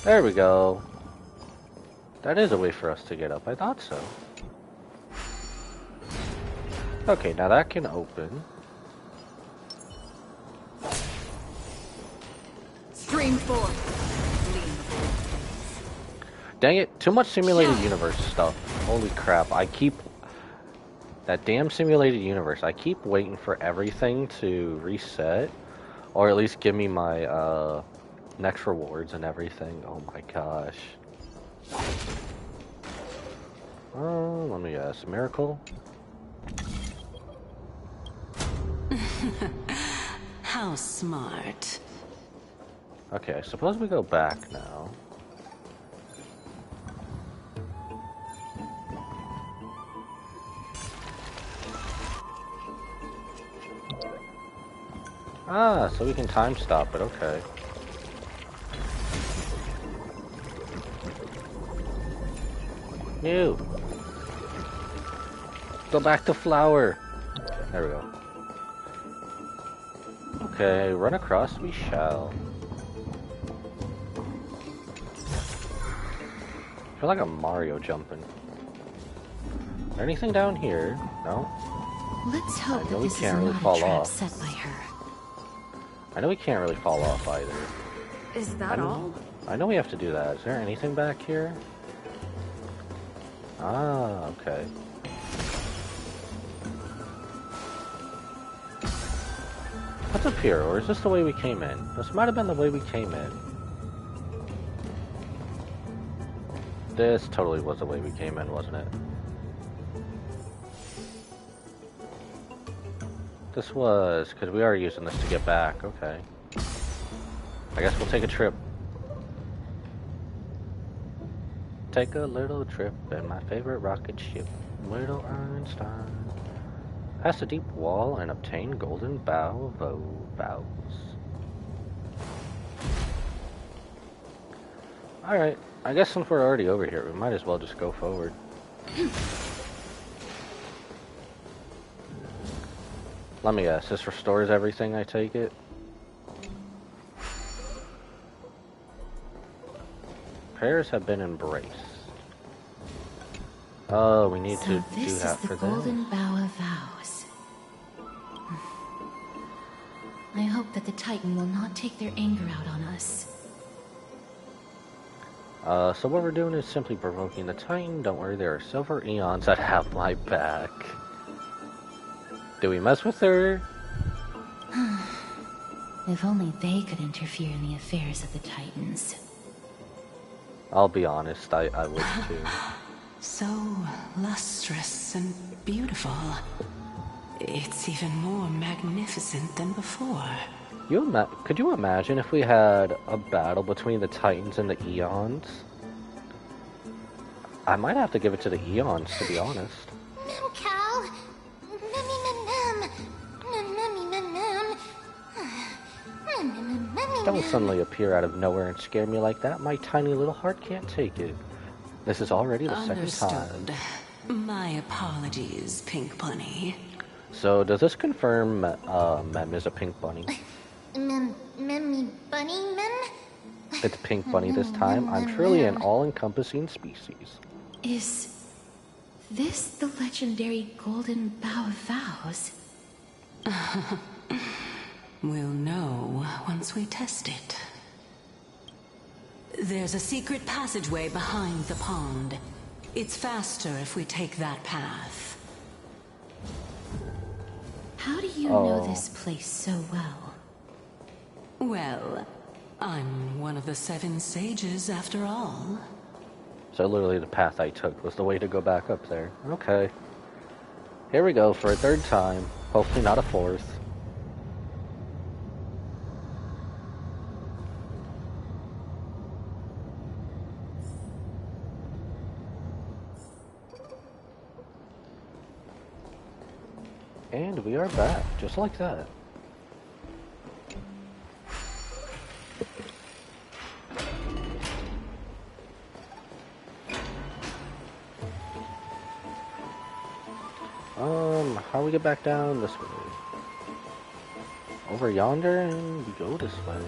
S1: There we go. That is a way for us to get up. I thought so. Okay, now that can open.
S16: Stream forth.
S1: Dang it, too much simulated universe stuff. Holy crap, I keep... That damn simulated universe, I keep waiting for everything to reset. Or at least give me my, next rewards and everything. Oh my gosh. Oh, let me guess. Miracle?
S18: How smart.
S1: Okay, I suppose we go back now. Ah, so we can time stop it, okay. New. Go back to flower. There we go. Okay, run across we shall. I feel like I'm Mario jumping. Is there anything down here? No?
S5: Let's hope that
S1: we
S5: this
S1: can't
S5: is
S1: really
S5: not
S1: fall
S5: a trap
S1: off.
S5: set by her.
S1: I know we can't really fall off either.
S7: Is that all?
S1: I know we have to do that. Is there anything back here? Ah, okay. What's up here? Or is this the way we came in? This might have been the way we came in. This totally was the way we came in, wasn't it? This was, because we are using this to get back, okay. I guess we'll take a trip. Take a little trip in my favorite rocket ship, Little Einstein. Pass a deep wall and obtain golden vows. Alright, I guess since we're already over here, we might as well just go forward. Let me guess, this restores everything, I take it? Prayers have been embraced. Oh, we need to do that for them.
S5: This is the golden bow of vows. I hope that the Titan will not take their anger out on us.
S1: So what we're doing is simply provoking the Titan. Don't worry, there are silver eons that have my back. Do we mess with her?
S5: If only they could interfere in the affairs of the Titans.
S1: I'll be honest, I would too.
S18: So lustrous and beautiful. It's even more magnificent than before.
S1: Could you imagine if we had a battle between the Titans and the Eons? I might have to give it to the Eons, to be honest.
S4: Cal.
S1: Don't suddenly appear out of nowhere and scare me like that. My tiny little heart can't take it. This is already the second time.
S18: My apologies, Pink Bunny.
S1: So, does this confirm Mem is a pink bunny?
S4: Memmy bunny mem?
S1: It's pink bunny this time. I'm truly an all-encompassing species.
S5: Is this the legendary golden bow of vows?
S18: We'll know once we test it. There's a secret passageway behind the pond. It's faster if we take that path.
S5: How do you know this place so well?
S18: Well, I'm one of the 7 sages after all.
S1: So literally the path I took was the way to go back up there. Okay. Here we go for a 3rd time. Hopefully not a 4th. And we are back, just like that. How we get back down? This way. Over yonder, and we go this way.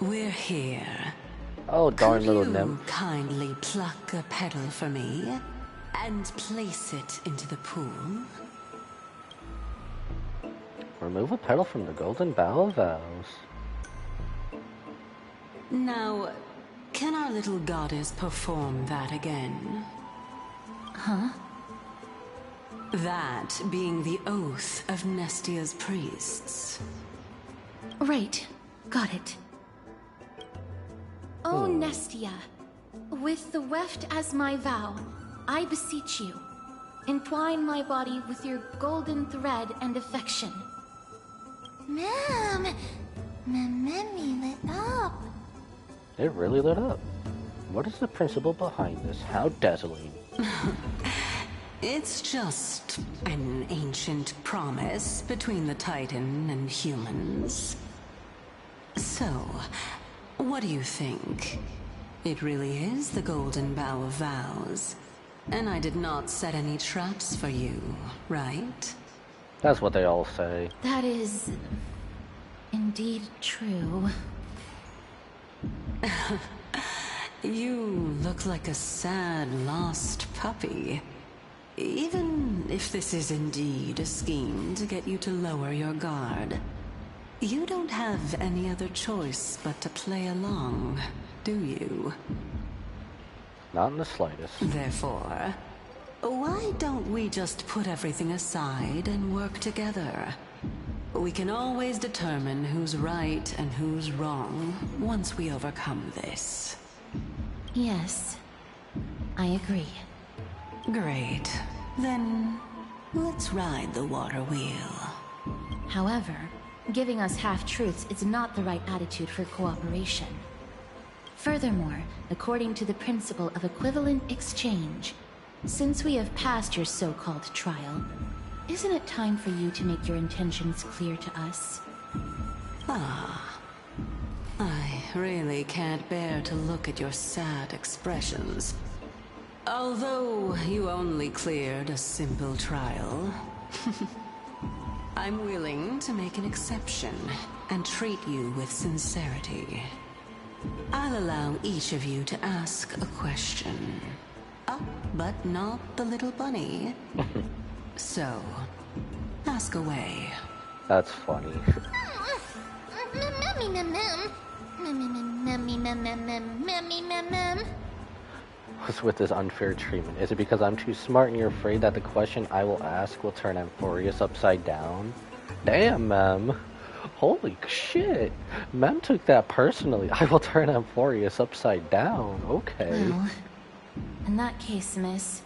S18: We're here.
S1: Oh, darn little
S18: Could you
S1: nymph.
S18: kindly pluck a petal for me and place it into the pool?
S1: Remove a petal from the golden bough of vows.
S18: Now, can our little goddess perform that again?
S5: Huh?
S18: That being the oath of Nestia's priests.
S5: Right. Got it. O Nestia, with the weft as my vow, I beseech you, entwine my body with your golden thread and affection.
S11: Mom! Mammy lit up.
S1: It really lit up. What is the principle behind this? How dazzling.
S18: It's just an ancient promise between the Titan and humans. So, what do you think? It really is the Golden Bough of Vows. And I did not set any traps for you, right?
S1: That's what they all say.
S5: That is indeed true.
S18: You look like a sad, lost puppy. Even if this is indeed a scheme to get you to lower your guard, you don't have any other choice but to play along, do you?
S1: Not in the slightest.
S18: Therefore, why don't we just put everything aside and work together? We can always determine who's right and who's wrong once we overcome this.
S5: Yes, I agree.
S18: Great. Then, let's ride the water wheel.
S5: However, giving us half-truths is not the right attitude for cooperation. Furthermore, according to the principle of equivalent exchange, since we have passed your so-called trial, isn't it time for you to make your intentions clear to us?
S18: Ah. I really can't bear to look at your sad expressions. Although you only cleared a simple trial, I'm willing to make an exception and treat you with sincerity. I'll allow each of you to ask a question. Up, but not the little bunny. So, ask away.
S1: That's funny. What's with this unfair treatment? Is it because I'm too smart and you're afraid that the question I will ask will turn Amphorius upside down? Damn, Mem. Holy shit. Mem took that personally. I will turn Amphorius upside down. Okay.
S5: Well, in that case, miss,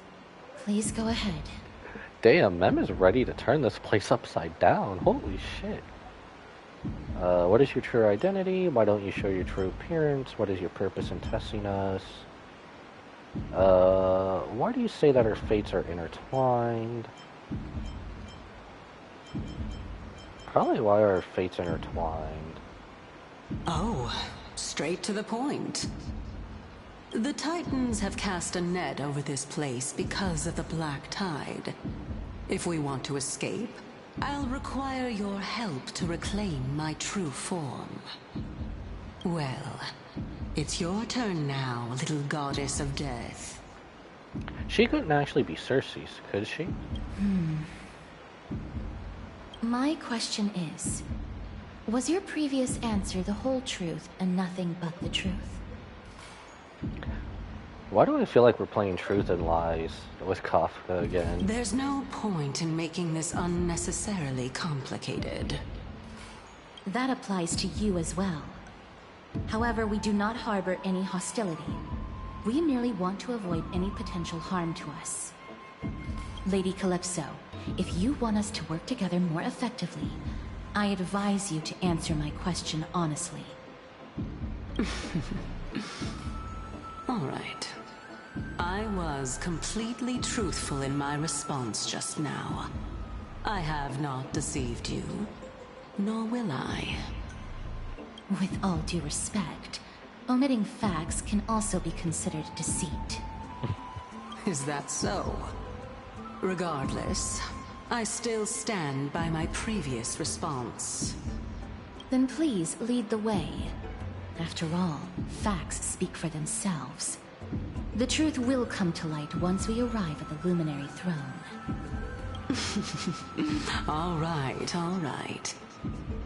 S5: please go ahead.
S1: Damn, Mem is ready to turn this place upside down. Holy shit. What is your true identity? Why don't you show your true appearance? What is your purpose in testing us? Why do you say that our fates are intertwined? Probably why our fates are intertwined.
S18: Oh, straight to the point. The Titans have cast a net over this place because of the Black Tide. If we want to escape, I'll require your help to reclaim my true form. Well, it's your turn now, little goddess of death.
S1: She couldn't actually be Cersei's, could she?
S5: My question is, was your previous answer the whole truth and nothing but the truth?
S1: Why do I feel like we're playing Truth and Lies with Kafka again?
S18: There's no point in making this unnecessarily complicated.
S5: That applies to you as well. However, we do not harbor any hostility. We merely want to avoid any potential harm to us. Lady Calypso, if you want us to work together more effectively, I advise you to answer my question honestly.
S18: All right. I was completely truthful in my response just now. I have not deceived you, nor will I.
S5: With all due respect, omitting facts can also be considered deceit.
S18: Is that so? Regardless, I still stand by my previous response.
S5: Then please lead the way. After all, facts speak for themselves. The truth will come to light once we arrive at the Luminary Throne.
S18: All right.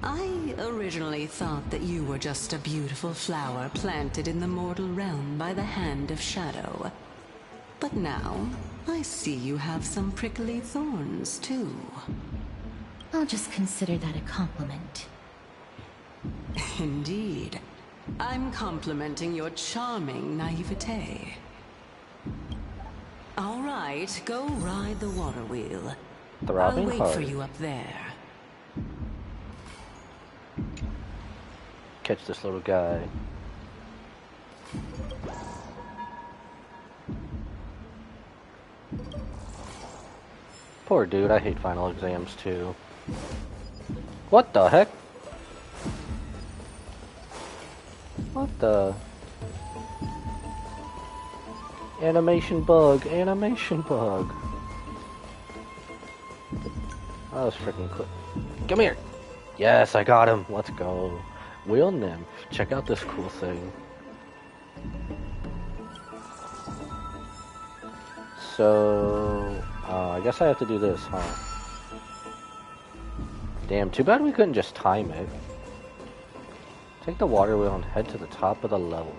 S18: I originally thought that you were just a beautiful flower planted in the mortal realm by the hand of Shadow. But now, I see you have some prickly thorns, too.
S5: I'll just consider that a compliment.
S18: Indeed. I'm complimenting your charming naivete. All right, go ride the water wheel. I'll wait for you up there.
S1: Catch this little guy. Poor dude, I hate final exams too. What the heck? What the? Animation bug, animation bug. That was freaking quick. Come here! Yes, I got him! Let's go. Wheel Nymph. Check out this cool thing. So, I guess I have to do this, huh? Damn, too bad we couldn't just time it. Take the water wheel and head to the top of the level.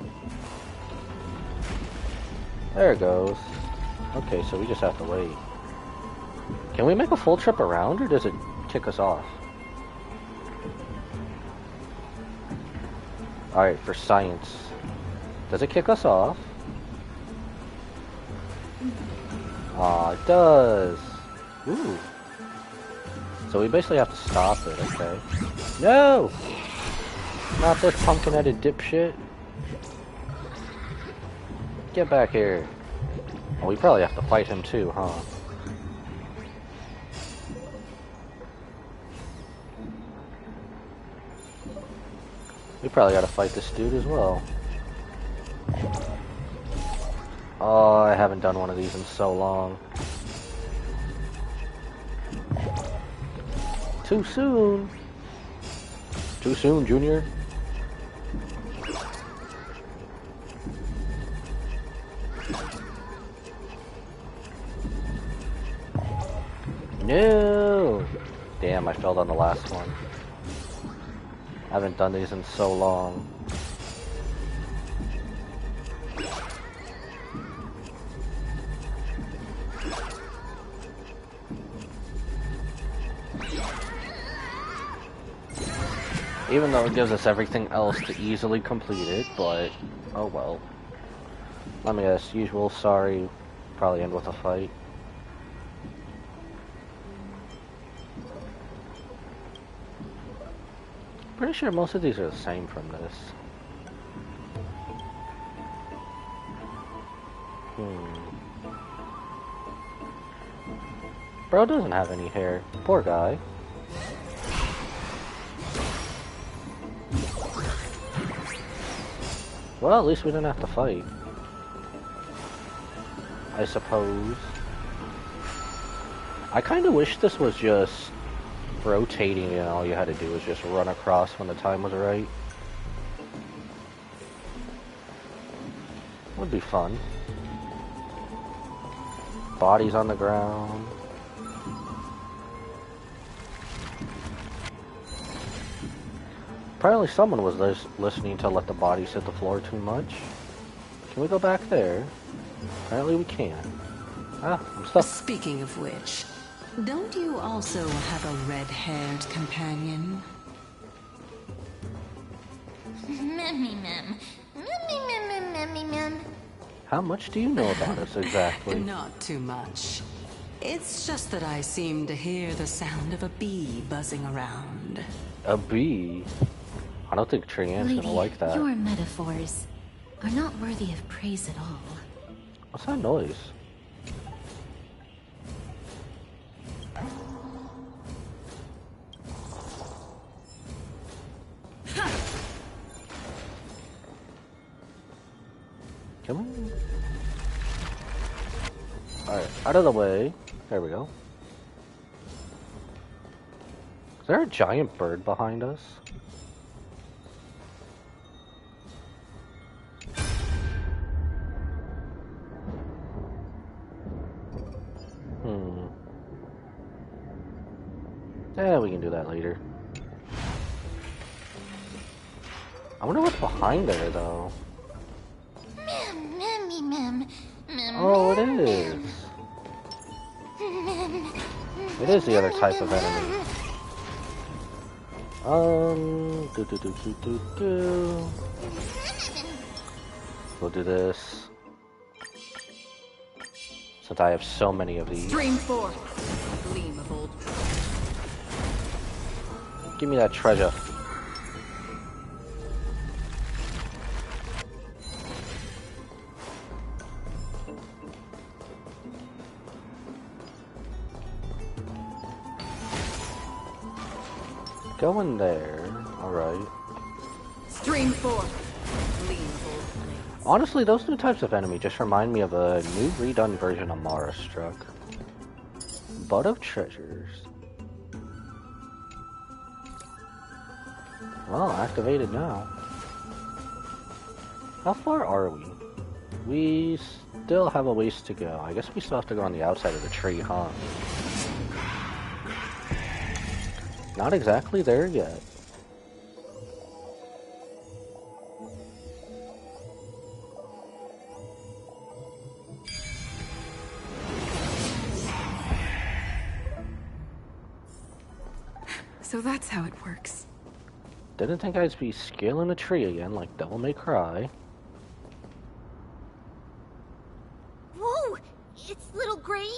S1: There it goes. Okay, so we just have to wait. Can we make a full trip around, or does it kick us off? Alright, for science. Does it kick us off? Aw, it does. Ooh. So we basically have to stop it, okay. No! Not this pumpkin-headed dipshit. Get back here. Oh, we probably have to fight him too, huh? We probably gotta fight this dude as well. Oh, I haven't done one of these in so long. Too soon. Too soon, Junior. No! Damn, I failed on the last one. I haven't done these in so long. Even though it gives us everything else to easily complete it, but oh well. Let me guess, usual sorry, probably end with a fight. Pretty sure most of these are the same from this. Bro doesn't have any hair. Poor guy. Well, at least we didn't have to fight. I suppose. I kinda wish this was just rotating and all you had to do was just run across when the time was right. Would be fun. Bodies on the ground. Apparently someone was listening to let the bodies hit the floor too much. Can we go back there? Apparently we can. Ah, I'm stuck.
S18: Speaking of which, don't you also have a red-haired companion?
S1: How much do you know about us exactly?
S18: Not too much. It's just that I seem to hear the sound of a bee buzzing around.
S1: A bee? I don't think Trianne's gonna like that.
S5: Your metaphors are not worthy of praise at all.
S1: What's that noise? Come on. Alright, out of the way. There we go. Is there a giant bird behind us? Yeah, we can do that later. I wonder what's behind there, though. Oh, it is. It is the other type of enemy. We'll do this. Since I have so many of these.
S16: Stream 4. Gleam of old.
S1: Give me that treasure. Go in there. Alright.
S16: Stream 4. Gleam of old blades.
S1: Honestly, those new types of enemy just remind me of a new redone version of Mara Struck. Butt of treasures. Well, activated now. How far are we? We still have a ways to go. I guess we still have to go on the outside of the tree, huh? Not exactly there yet.
S16: So that's how it works.
S1: Didn't think I'd be scaling a tree again like Devil May Cry.
S11: Whoa! It's little Gray,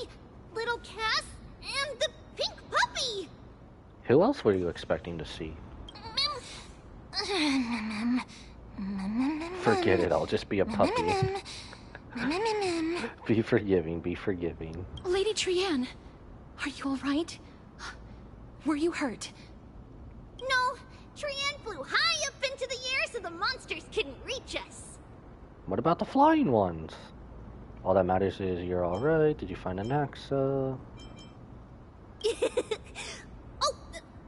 S11: little Cass, and the pink puppy!
S1: Who else were you expecting to see? Forget it, I'll just be a puppy. Be forgiving, be forgiving.
S5: Lady Trianne, are you alright? Were you hurt?
S11: No, Trianne flew high up into the air so the monsters couldn't reach us.
S1: What about the flying ones? All that matters is you're alright. Did you find an Axa?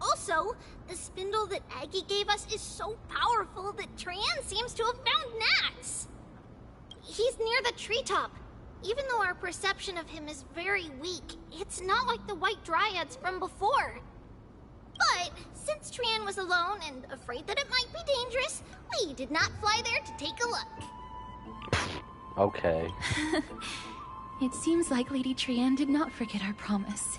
S11: Also, the spindle that Aggie gave us is so powerful that Trianne seems to have found Nax. He's near the treetop. Even though our perception of him is very weak, it's not like the White Dryads from before. But since Trianne was alone and afraid that it might be dangerous, we did not fly there to take a look.
S1: Okay.
S5: It seems like Lady Trianne did not forget our promise.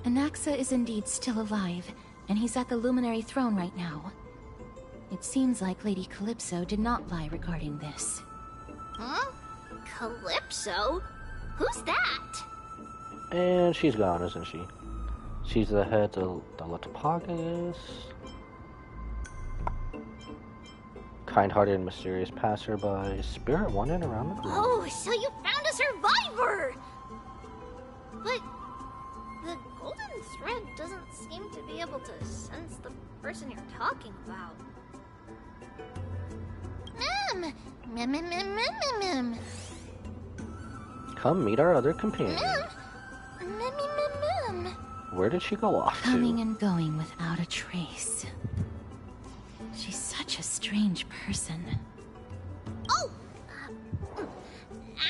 S5: Anaxa is indeed still alive, and he's at the Luminary Throne right now. It seems like Lady Calypso did not lie regarding this.
S11: Huh? Calypso? Who's that?
S1: And she's gone, isn't she? She's the head of the Letopagus. Kind-hearted and mysterious passerby. Spirit wandered around the globe.
S11: Oh, so you found a survivor! But the golden thread doesn't seem to be able to sense the person you're talking about. Mem.
S1: Come meet our other companion.
S11: Mem.
S1: Where did she go off to?
S5: Coming and going without a trace. She's such a strange person.
S11: Oh!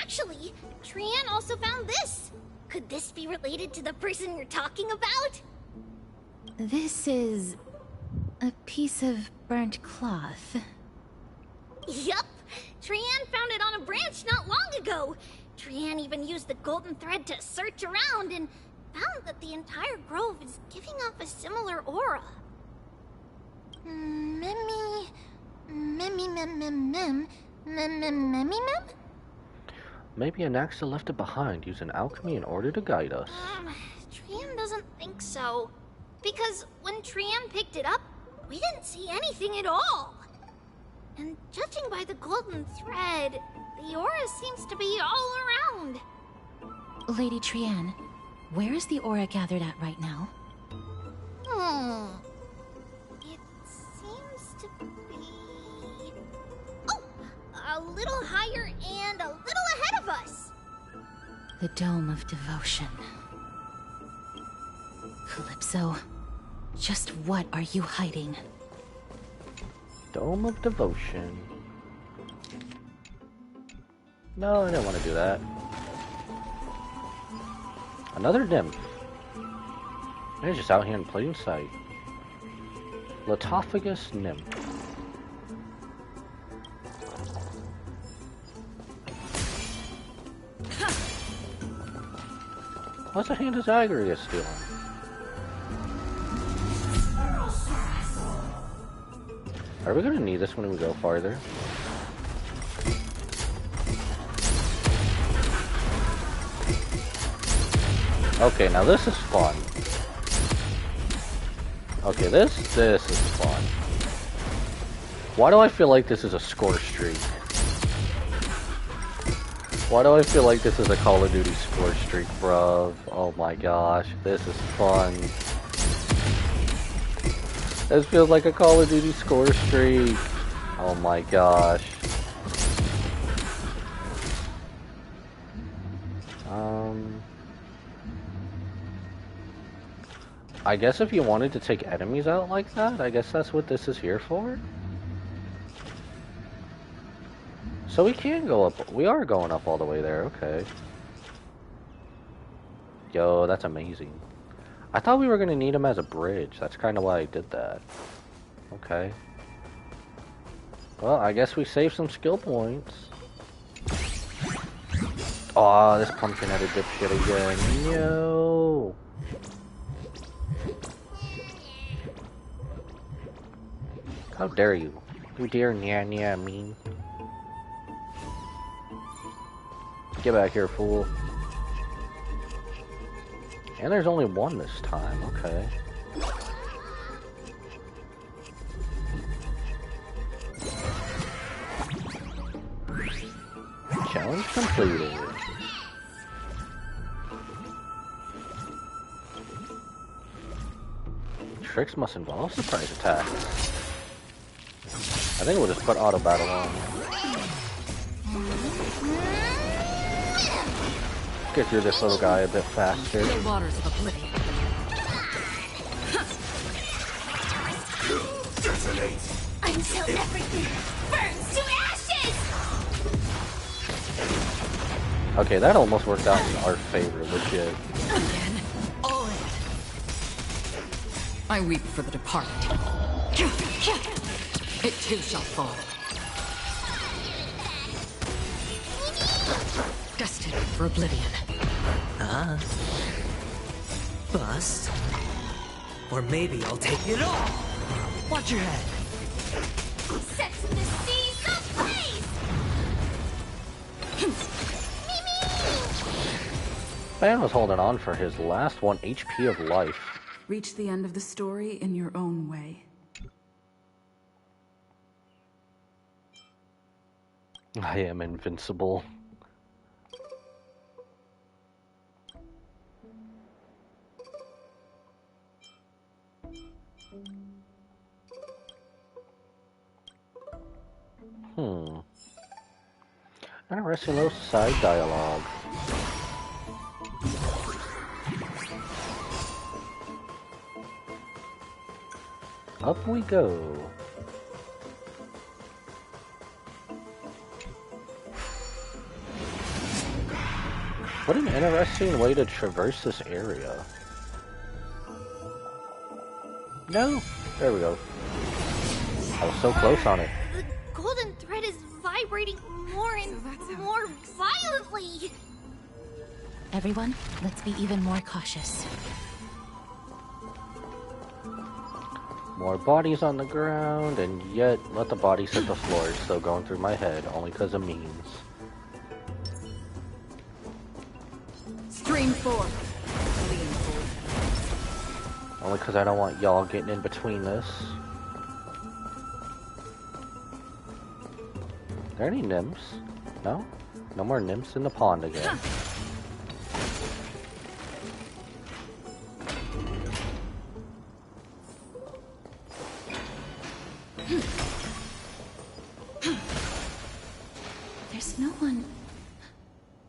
S11: Actually, Trianne also found this. Could this be related to the person you're talking about?
S5: This is a piece of burnt cloth.
S11: Yup. Trian found it on a branch not long ago. Trian even used the golden thread to search around and found that the entire grove is giving off a similar aura.
S1: Maybe Anaxa left it behind using alchemy in order to guide us.
S11: Trian doesn't think so. Because when Trian picked it up, we didn't see anything at all. And judging by the golden thread, the aura seems to be all around.
S5: Lady Trian, where is the aura gathered at right now?
S11: It seems to be... Oh! A little higher and a little ahead of us!
S5: The Dome of Devotion. Calypso, just what are you hiding?
S1: Dome of Devotion. No, I don't want to do that. Another nymph. They're just out here in plain sight. Litophagus nymph. What's the hand of Zagreus doing? Are we gonna need this when we go farther? Okay, now this is fun. Okay, this is fun. Why do I feel like this is a score streak? Why do I feel like this is a Call of Duty score streak, bruv? Oh my gosh, this is fun. This feels like a Call of Duty score streak. Oh my gosh. I guess if you wanted to take enemies out like that, I guess that's what this is here for. So we can go up, we are going up all the way there, okay. Yo, that's amazing. I thought we were going to need him as a bridge, that's kind of why I did that. Okay. Well, I guess we saved some skill points. Aw, this pumpkin-headed dipshit again, yo! How dare you? You dare nya me? Get back here, fool. And there's only one this time, okay. Challenge completed. Tricks must involve surprise attacks. I think we'll just put auto battle on. Get through this little guy a bit faster.
S16: The waters of oblivion.
S11: Until everything burns to ashes!
S1: Okay, that almost worked out in our favor, legit.
S16: Again, all in. I weep for the departed. It too shall fall. Destined for oblivion.
S8: Bust. Or maybe I'll take it all. Watch your head.
S11: Sets the seas ablaze!
S1: Man was holding on for his last 1 HP of life.
S21: Reach the end of the story in your own way.
S1: I am invincible. Interesting little side dialogue. Up we go. What an interesting way to traverse this area. No! There we go. I was so close on it.
S11: The golden thread is vibrating more and more violently.
S5: Everyone, let's be even more cautious.
S1: More bodies on the ground, and yet let the bodies hit the floor. It's still going through my head, only because of memes.
S21: Stream 4.
S1: Only because I don't want y'all getting in between this. Are there any nymphs? No? No more nymphs in the pond again.
S5: There's no one...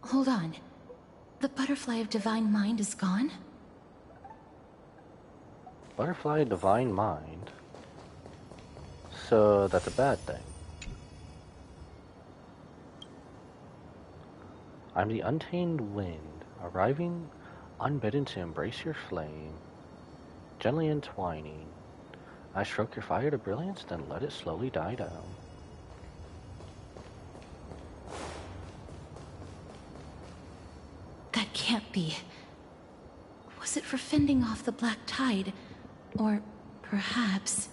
S5: Hold on. The butterfly of divine mind is gone?
S1: Butterfly divine mind? So that's a bad thing. I'm the untamed wind, arriving unbidden to embrace your flame, gently entwining. I stroke your fire to brilliance, then let it slowly die down.
S5: That can't be. Was it for fending off the black tide? Or perhaps...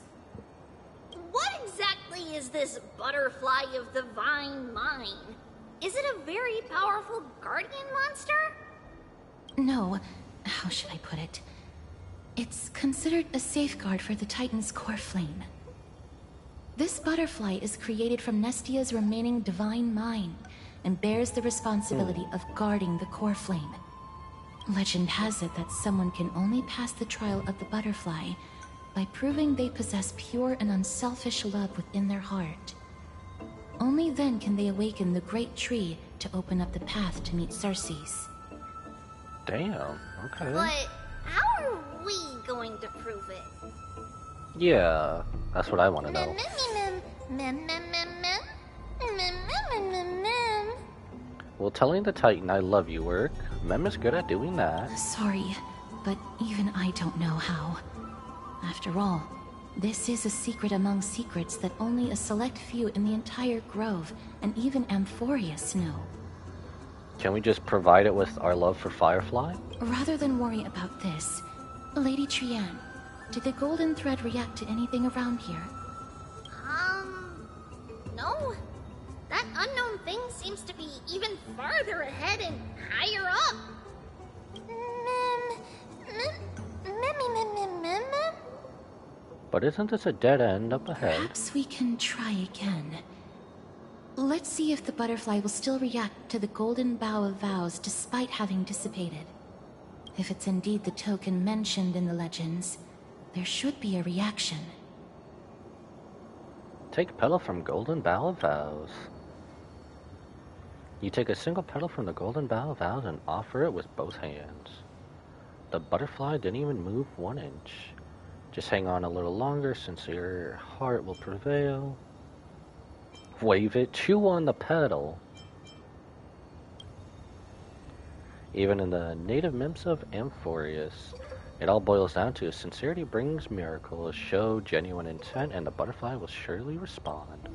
S11: What exactly is this butterfly of divine mind? Is it a very powerful guardian monster?
S5: No. How should I put it? It's considered a safeguard for the Titan's core flame. This butterfly is created from Nestia's remaining divine mind and bears the responsibility of guarding the core flame. Legend has it that someone can only pass the trial of the butterfly by proving they possess pure and unselfish love within their heart. Only then can they awaken the great tree to open up the path to meet Circes.
S1: Damn, okay.
S11: But how are we going to prove it?
S1: Yeah, that's what I want to know. Well, telling the Titan I love you work. Mem is good at doing that.
S5: Sorry, but even I don't know how. After all, this is a secret among secrets that only a select few in the entire grove, and even Amphorius, know.
S1: Can we just provide it with our love for Firefly?
S5: Rather than worry about this, Lady Trianne, did the golden thread react to anything around here?
S11: No. That unknown thing seems to be even farther ahead and higher up.
S1: But isn't this a dead end up ahead?
S5: Perhaps we can try again. Let's see if the butterfly will still react to the golden bough of vows despite having dissipated. If it's indeed the token mentioned in the legends, there should be a reaction.
S1: Take petal from golden bough of vows. You take a single petal from the golden bough of vows and offer it with both hands. The butterfly didn't even move 1 inch. Just hang on a little longer since your heart will prevail. Wave it, chew on the petal. Even in the native myths of Amphorius, it all boils down to sincerity brings miracles. Show genuine intent and the butterfly will surely respond.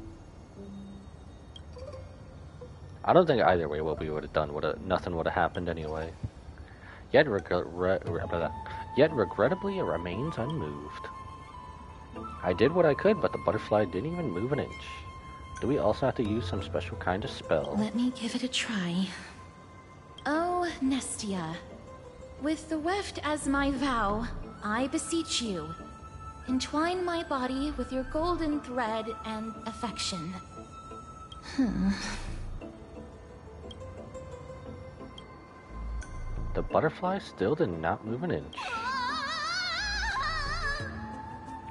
S1: I don't think either way what we would have done, nothing would have happened anyway. Yet regrettably it remains unmoved. I did what I could, but the butterfly didn't even move 1 inch. Do we also have to use some special kind of spell?
S5: Let me give it a try. Oh, Nestia. With the weft as my vow, I beseech you, entwine my body with your golden thread and affection.
S1: The butterfly still did not move 1 inch.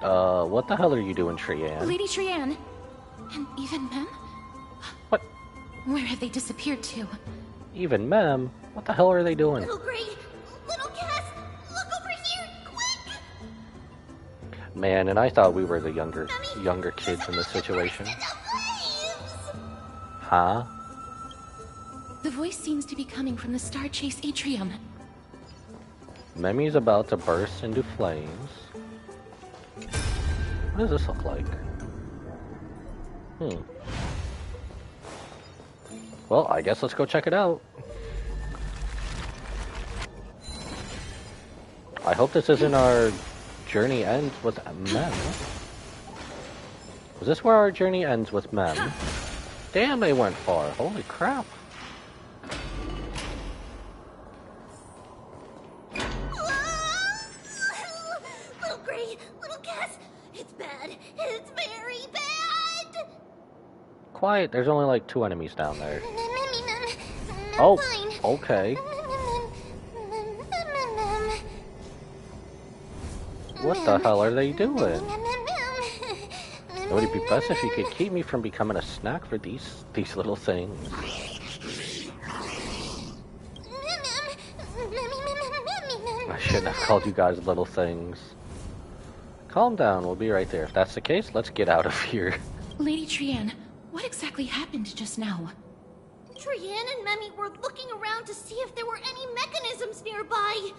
S1: What the hell are you doing, Trianne?
S5: Lady Trianne! And even Mem?
S1: What?
S5: Where have they disappeared to?
S1: Even Mem? What the hell are they doing?
S11: Little Gray! Little Cass! Look over here! Quick!
S1: Man, and I thought we were the younger kids in this situation. Huh?
S5: The voice seems to be coming from the Star Chase atrium.
S1: Memi's about to burst into flames. What does this look like? Well, I guess let's go check it out. I hope this isn't our journey ends with Mem. Was this where our journey ends with Mem? Damn, they went far. Holy crap.
S4: Little Gray, little Cass, it's bad. It's very bad.
S1: Quiet, there's only like 2 enemies down there.
S4: Oh,
S1: okay. What the hell are they doing? It would be best if you could keep me from becoming a snack for these little things. I shouldn't have called you guys little things. Calm down, we'll be right there. If that's the case, let's get out of here.
S5: Lady Trian, what exactly happened just now?
S4: Trian and Memmy were looking around to see if there were any mechanisms nearby.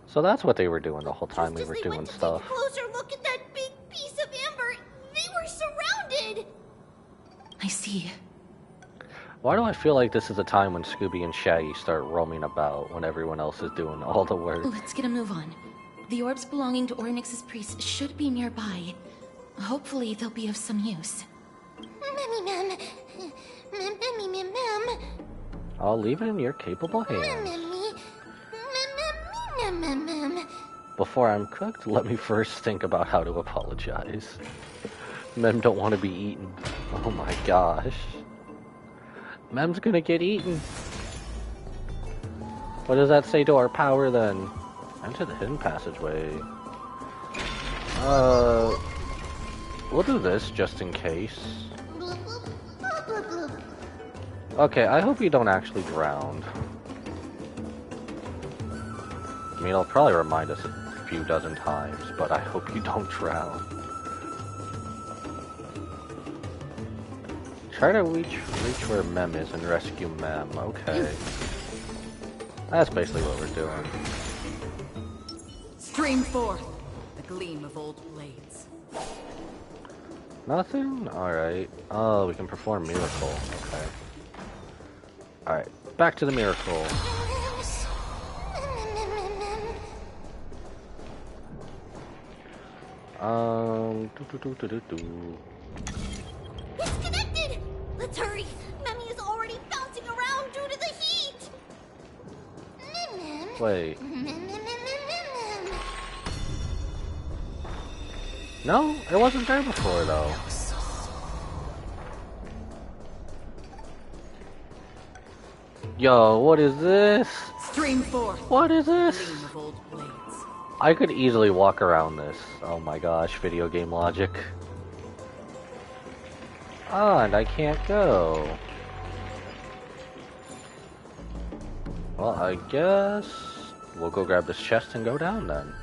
S1: So that's what they were doing the whole time we were doing stuff.
S4: Take a closer look at that big piece of amber. They were surrounded.
S5: I see.
S1: Why do I feel like this is a time when Scooby and Shaggy start roaming about when everyone else is doing all the work?
S5: Let's get a move on. The orbs belonging to Ornyx's priests should be nearby. Hopefully they'll be of some use.
S4: Memmy.
S1: I'll leave it in your capable hands. Before I'm cooked, let me first think about how to apologize. Mem don't want to be eaten. Oh my gosh. Mem's gonna get eaten. What does that say to our power then? Enter the hidden passageway. We'll do this just in case. Okay, I hope you don't actually drown. I mean, it'll probably remind us a few dozen times, but I hope you don't drown. Try to reach where Mem is and rescue Mem. Okay. That's basically what we're doing.
S16: Stream forth the gleam of old blades.
S1: Nothing? Alright. Oh, we can perform miracle. Okay. Alright, back to the miracle.
S4: It's connected! Let's hurry! Memmy is already bouncing around due to the heat!
S1: Wait. No, it wasn't there before though. Yo, what is this?
S16: Stream forth.
S1: What is this?
S16: Gleam of old blades.
S1: I could easily walk around this. Oh my gosh, video game logic. Ah, and I can't go. Well, I guess we'll go grab this chest and go down then.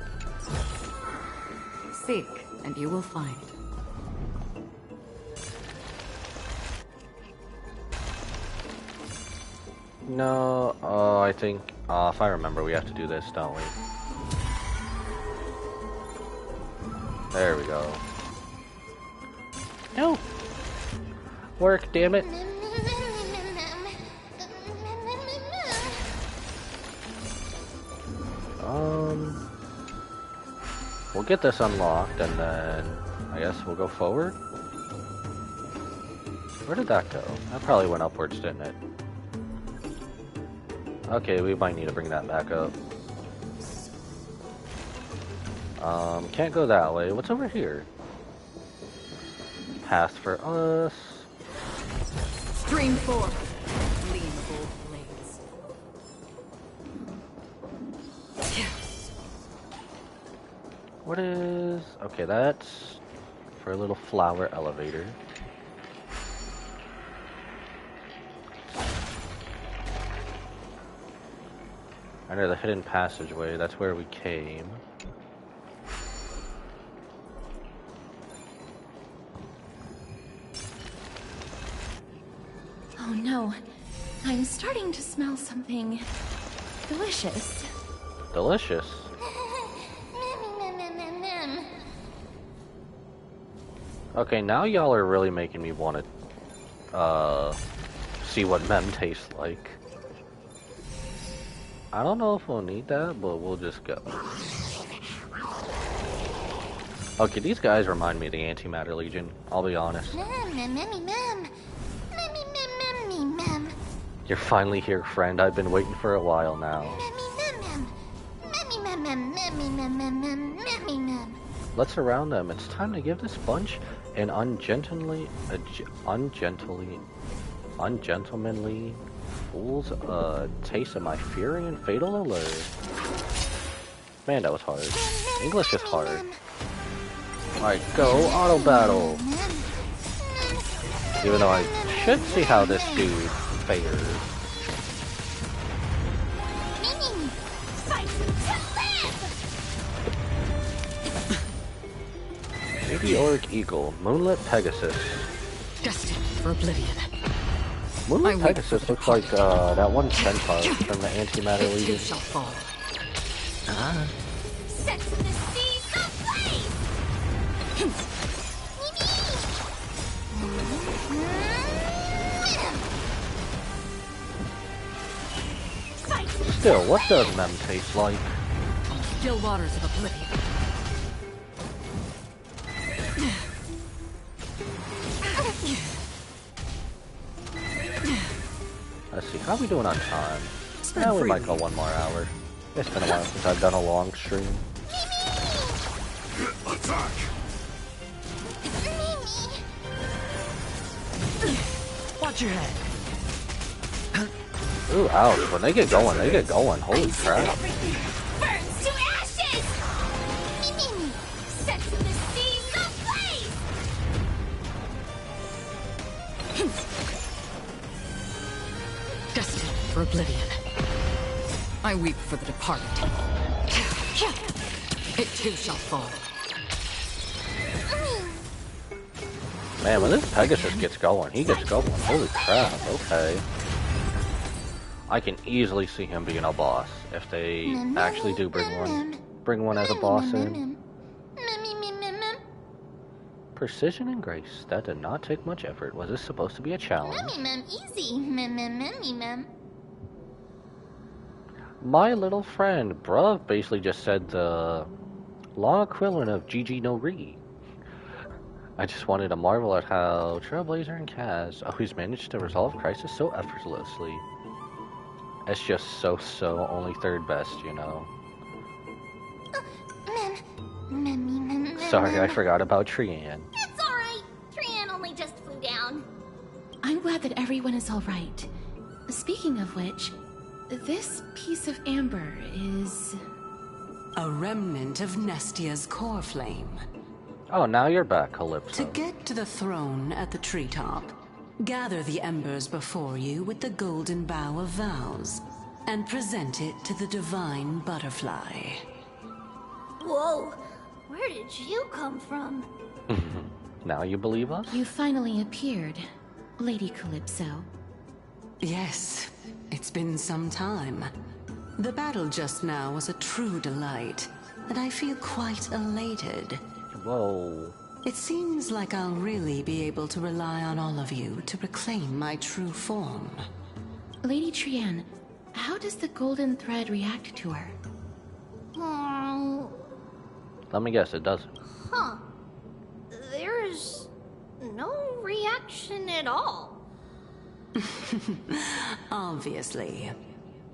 S16: Seek, and you will find.
S1: No, I think, if I remember, we have to do this, don't we? There we go. No! Work, damn it! We'll get this unlocked, and then I guess we'll go forward? Where did that go? That probably went upwards, didn't it? Okay, we might need to bring that back up. Can't go that way. What's over here? Path for us.
S16: Stream forth. Gleam of old blades. Yes.
S1: What is... Okay, that's for a little flower elevator. Under the hidden passageway, that's where we came.
S5: Oh no, I'm starting to smell something delicious.
S1: Delicious? Okay, now y'all are really making me want to See what mem tastes like. I don't know if we'll need that, but we'll just go. Okay, these guys remind me of the Antimatter Legion, I'll be honest. You're finally here, friend. I've been waiting for a while now. Let's surround them. It's time to give this bunch an ungentlemanly fools a taste of my fury and fatal alert. Man, that was hard. English is hard. Alright, go auto battle. Even though I should see how this dude fares. Meteoric Eagle, Moonlit Pegasus.
S16: Destined for oblivion.
S1: Moonlit Pegasus looks like that one centaur from the Antimatter Legion.
S16: Shall fall.
S11: Set to the seas ablaze!
S1: Still, what does mem taste like?
S16: Still waters of oblivion.
S1: Let's see, how are we doing on time? Yeah, we might go 1 more hour. It's been a while since I've done a long stream.
S15: Attack!
S16: Watch your head.
S1: Ooh, ouch. When they get going, they get going. Holy crap.
S11: Burns to ashes! Set to the seas ablaze!
S16: Destined for oblivion. I weep for the departed. It too shall fall.
S1: Man, when this Pegasus gets going, he gets going. Holy crap, okay. I can easily see him being a boss if they actually do bring one as a boss in. Precision and grace. That did not take much effort. Was this supposed to be a challenge?
S11: Easy.
S1: My little friend, bruh, basically just said the long equivalent of GG no Re. I just wanted to marvel at how Trailblazer and Kaz always managed to resolve crisis so effortlessly. It's just so only third best, you know. Sorry, I forgot about Trian.
S11: It's alright. Trian only just flew down.
S5: I'm glad that everyone is alright. Speaking of which, this piece of amber is...
S10: a remnant of Nestia's core flame.
S1: Oh, now you're back, Calypso.
S10: To get to the throne at the treetop, gather the embers before you with the golden bough of vows, and present it to the divine butterfly.
S11: Whoa, where did you come from?
S1: Now you believe us?
S5: You finally appeared, Lady Calypso.
S10: Yes, it's been some time. The battle just now was a true delight, and I feel quite elated.
S1: Whoa.
S10: It seems like I'll really be able to rely on all of you to reclaim my true form.
S5: Lady Trian, how does the golden thread react to her?
S1: Let me guess, it doesn't.
S11: Huh. There's no reaction at all.
S10: Obviously.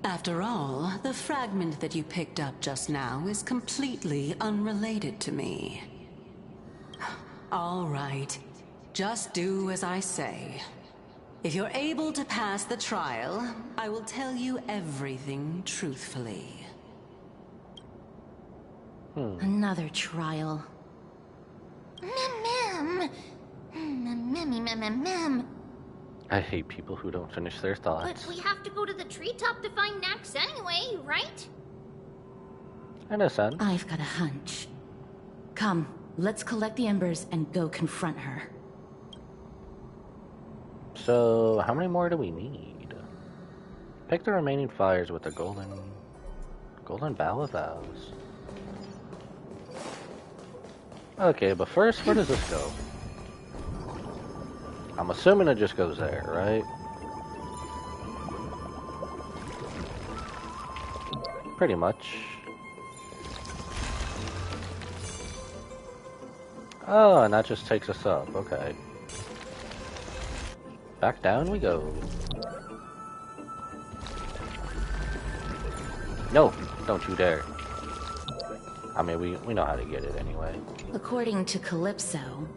S10: After all, the fragment that you picked up just now is completely unrelated to me. All right. Just do as I say. If you're able to pass the trial, I will tell you everything truthfully.
S5: Another trial.
S1: I hate people who don't finish their thoughts.
S11: But we have to go to the treetop to find Nax anyway, right?
S1: In a sense.
S5: I've got a hunch. Come, let's collect the embers and go confront her.
S1: So, how many more do we need? Pick the remaining fires with the golden bough of vows. Okay, but first, where does this go? I'm assuming it just goes there, right? Pretty much. Oh, and that just takes us up. Okay. Back down we go. No, don't you dare. I mean, we know how to get it anyway.
S5: According to Calypso,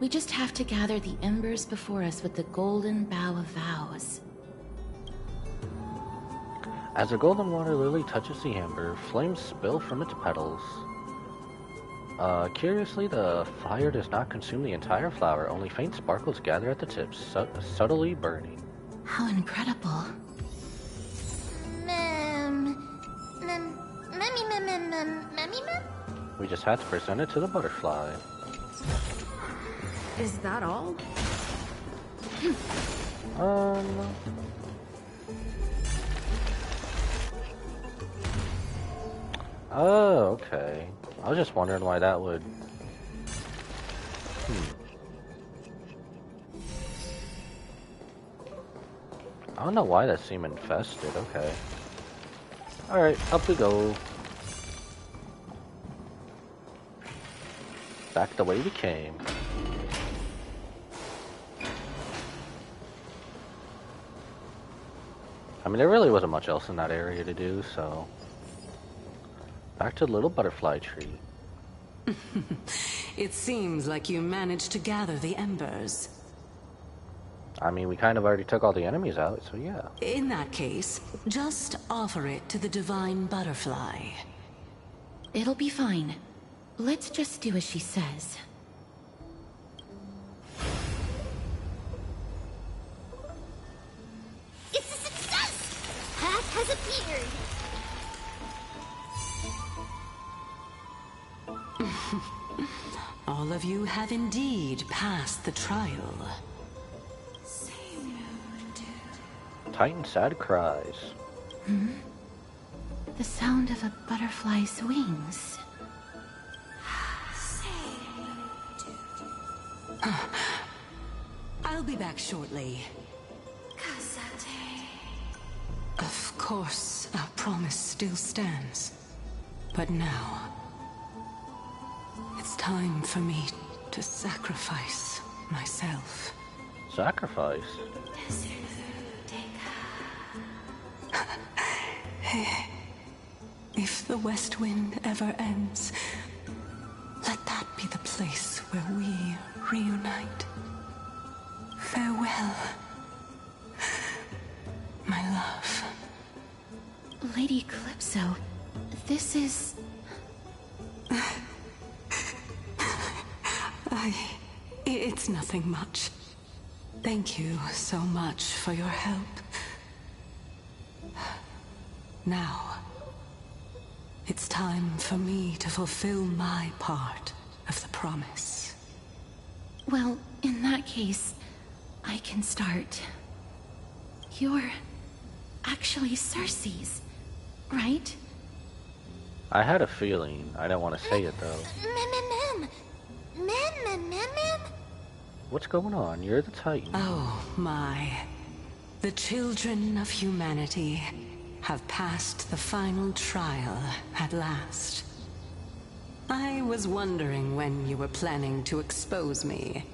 S5: we just have to gather the embers before us with the golden bough of vows.
S1: As the golden water lily touches the amber, flames spill from its petals. Curiously, the fire does not consume the entire flower, only faint sparkles gather at the tips, subtly burning.
S5: How incredible.
S1: We just had to present it to the butterfly.
S7: Is that all?
S1: Oh, okay. I was just wondering why that would... I don't know why that seemed infested, okay. Alright, up we go. Back the way we came. I mean, there really wasn't much else in that area to do, so... Back to the little butterfly tree.
S10: It seems like you managed to gather the embers.
S1: I mean, we kind of already took all the enemies out, so yeah.
S10: In that case, just offer it to the divine butterfly.
S5: It'll be fine. Let's just do as she says.
S11: It's a success! Path has appeared!
S10: All of you have indeed passed the trial.
S1: Titan sad cries.
S5: Hmm? The sound of a butterfly's wings.
S10: I'll be back shortly. Of course, our promise still stands. But now... it's time for me to sacrifice myself.
S1: Sacrifice?
S10: If the West Wind ever ends, let that be the place where we reunite. Farewell, my love.
S5: Lady Calypso, this is...
S10: It's nothing much. Thank you so much for your help. Now, it's time for me to fulfill my part of the promise.
S5: Well, in that case, I can start. You're actually Cersei's, right?
S1: I had a feeling. I didn't want to say it though. What's going on? You're the Titan.
S10: Oh my. The children of humanity have passed the final trial at last. I was wondering when you were planning to expose me.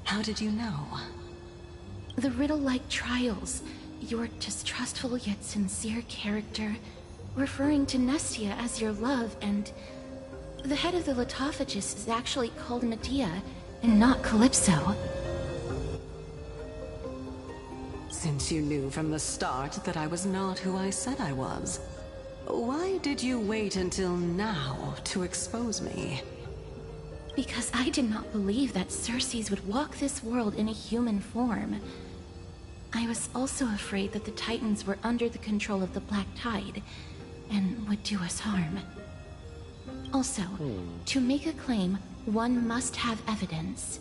S10: How did you know?
S5: The riddle-like trials, your distrustful yet sincere character, referring to Nestia as your love, and the head of the Litophagus is actually called Medea and not Calypso.
S10: Since you knew from the start that I was not who I said I was, why did you wait until now to expose me?
S5: Because I did not believe that Cersei's would walk this world in a human form. I was also afraid that the Titans were under the control of the Black Tide, and would do us harm. Also, to make a claim, one must have evidence.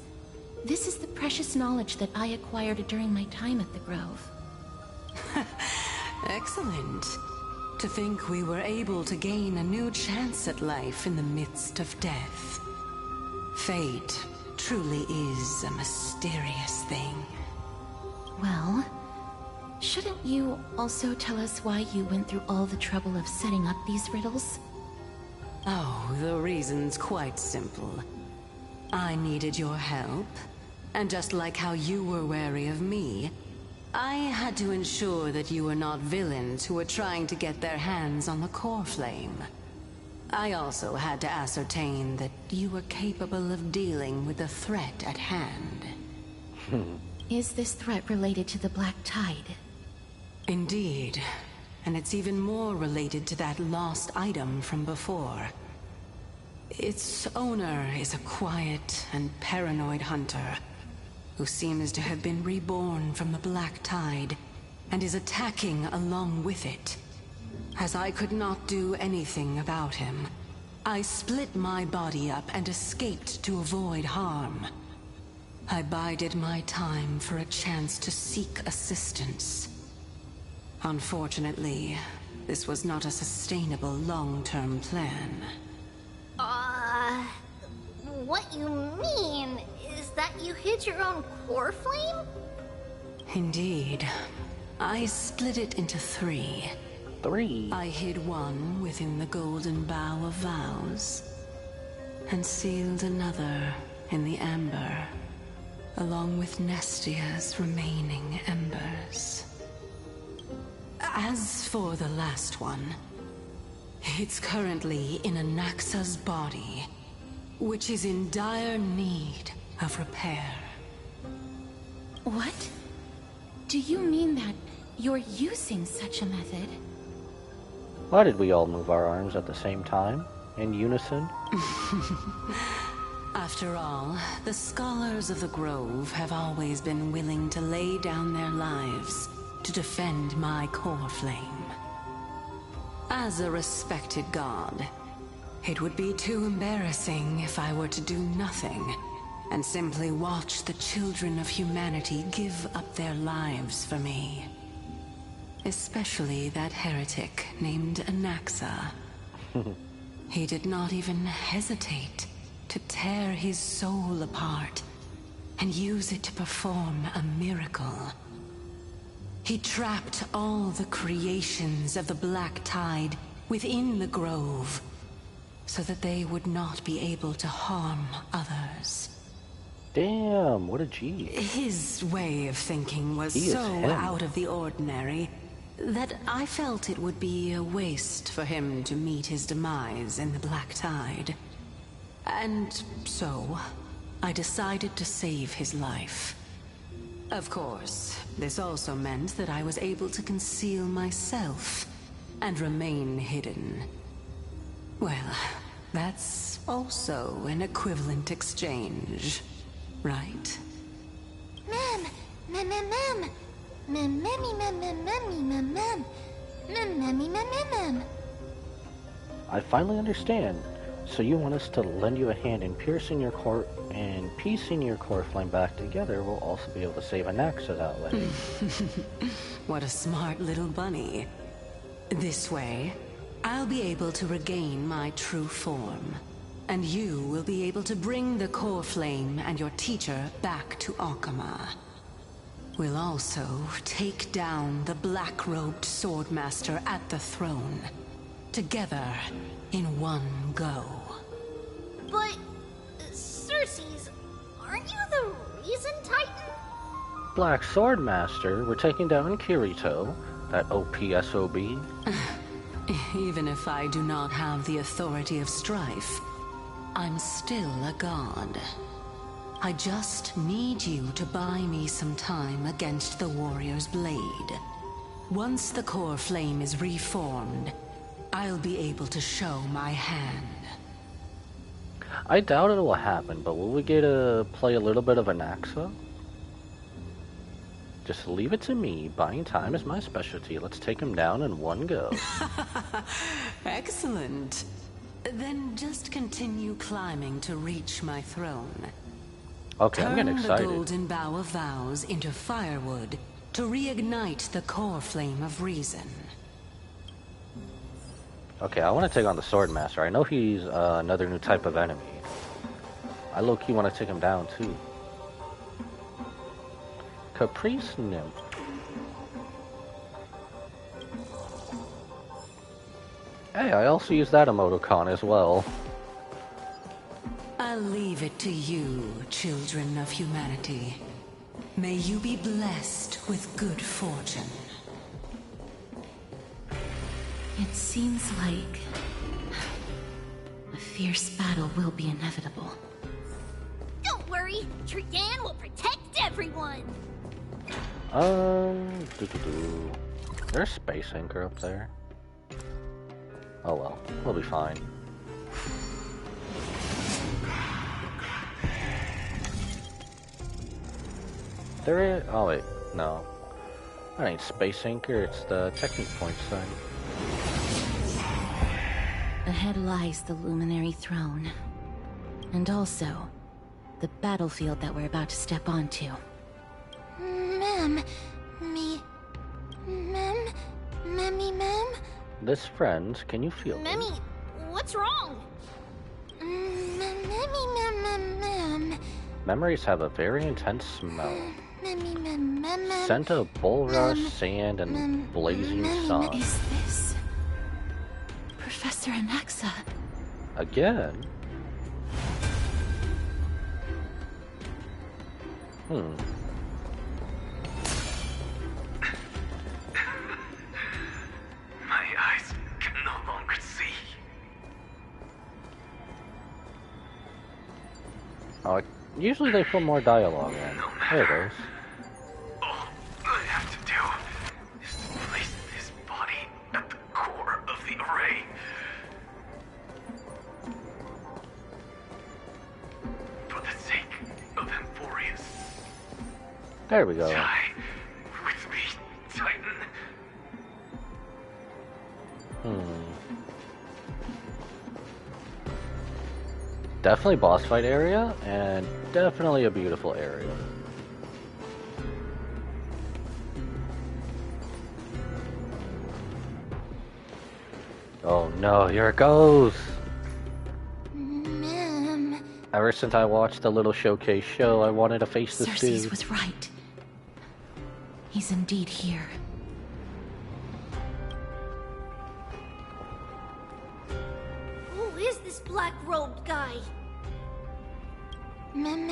S5: This is the precious knowledge that I acquired during my time at the Grove.
S10: Excellent. To think we were able to gain a new chance at life in the midst of death. Fate truly is a mysterious thing.
S5: Well, Shouldn't you also tell us why you went through all the trouble of setting up these riddles?
S10: Oh, the reason's quite simple. I needed your help, and just like how you were wary of me, I had to ensure that you were not villains who were trying to get their hands on the core flame. I also had to ascertain that you were capable of dealing with the threat at hand.
S5: Is this threat related to the Black Tide?
S10: Indeed. And it's even more related to that lost item from before. Its owner is a quiet and paranoid hunter who seems to have been reborn from the Black Tide and is attacking along with it. As I could not do anything about him, I split my body up and escaped to avoid harm. I bided my time for a chance to seek assistance. Unfortunately, this was not a sustainable long-term plan.
S11: What you mean is that you hid your own core flame?
S10: Indeed. I split it into 3.
S1: 3?
S10: I hid one within the Golden Bough of Vows, and sealed another in the Amber, along with Nestia's remaining embers. As for the last one, it's currently in Anaxa's body, which is in dire need of repair.
S5: What? Do you mean that you're using such a method?
S1: Why did we all move our arms at the same time? In unison?
S10: After all, the scholars of the Grove have always been willing to lay down their lives to defend my core flame. As a respected god, it would be too embarrassing if I were to do nothing and simply watch the children of humanity give up their lives for me. Especially that heretic named Anaxa. He did not even hesitate to tear his soul apart and use it to perform a miracle. He trapped all the creations of the Black Tide within the Grove so that they would not be able to harm others.
S1: Damn, what a G.
S10: His way of thinking was so out of the ordinary that I felt it would be a waste for him to meet his demise in the Black Tide. And so, I decided to save his life. Of course, this also meant that I was able to conceal myself and remain hidden. Well, that's also an equivalent exchange, right?
S11: Mem! Mem, mem, mem! Mem, memmy, mem, mem, memmy, mem, mem! Mem, memmy, mem, mem, mem!
S1: I finally understand. So you want us to lend you a hand in piercing your core and piecing your core flame back together. We'll also be able to save Anaxa that way.
S10: What a smart little bunny. This way, I'll be able to regain my true form. And you will be able to bring the core flame and your teacher back to Akama. We'll also take down the black-robed swordmaster at the throne. Together, in one go.
S11: But, Cersei's, aren't you the reason, Titan?
S1: Black Swordmaster, we're taking down Kirito, that OPSOB.
S10: Even if I do not have the authority of strife, I'm still a god. I just need you to buy me some time against the warrior's blade. Once the core flame is reformed, I'll be able to show my hand.
S1: I doubt it will happen, but will we get to play a little bit of Anaxa? Just leave it to me. Buying time is my specialty. Let's take him down in one go.
S10: Excellent. Then just continue climbing to reach my throne.
S1: Okay, I'm getting excited.
S10: Turn the Golden Bough of Vows into firewood to reignite the core flame of reason.
S1: Okay, I want to take on the Swordmaster. I know he's another new type of enemy. I low-key want to take him down, too. Caprice Nymph. Hey, I also use that emoticon as well.
S10: I'll leave it to you, children of humanity. May you be blessed with good fortune.
S5: It seems like a fierce battle will be inevitable.
S11: Don't worry, Trian will protect everyone.
S1: There's Space Anchor up there. Oh well, we'll be fine. There is. Oh wait, no. That ain't Space Anchor, it's the Technique Point sign.
S5: Ahead lies the Luminary Throne. And also, the battlefield that we're about to step onto.
S11: Mem?
S1: This friends, can you feel me?
S11: Memmy, what's wrong? Mem.
S1: Memories have a very intense smell.
S11: Mem.
S1: Scent of bulrush, sand, and blazing sun.
S5: Is this Professor Anaxa?
S1: Again?
S20: My eyes can no longer see.
S1: Oh, usually they put more dialogue in. There it is.
S20: All I have to do is to place this body at the core of the array. For the sake of Emphorius.
S1: There we go.
S20: Die with me, Titan.
S1: Definitely boss fight area, and definitely a beautiful area. Oh no, here it goes!
S11: Mem.
S1: Ever since I watched the little showcase show, I wanted to face this
S5: Cersei's
S1: dude.
S5: was right. He's indeed here.
S11: Who is this black-robed guy? Mem.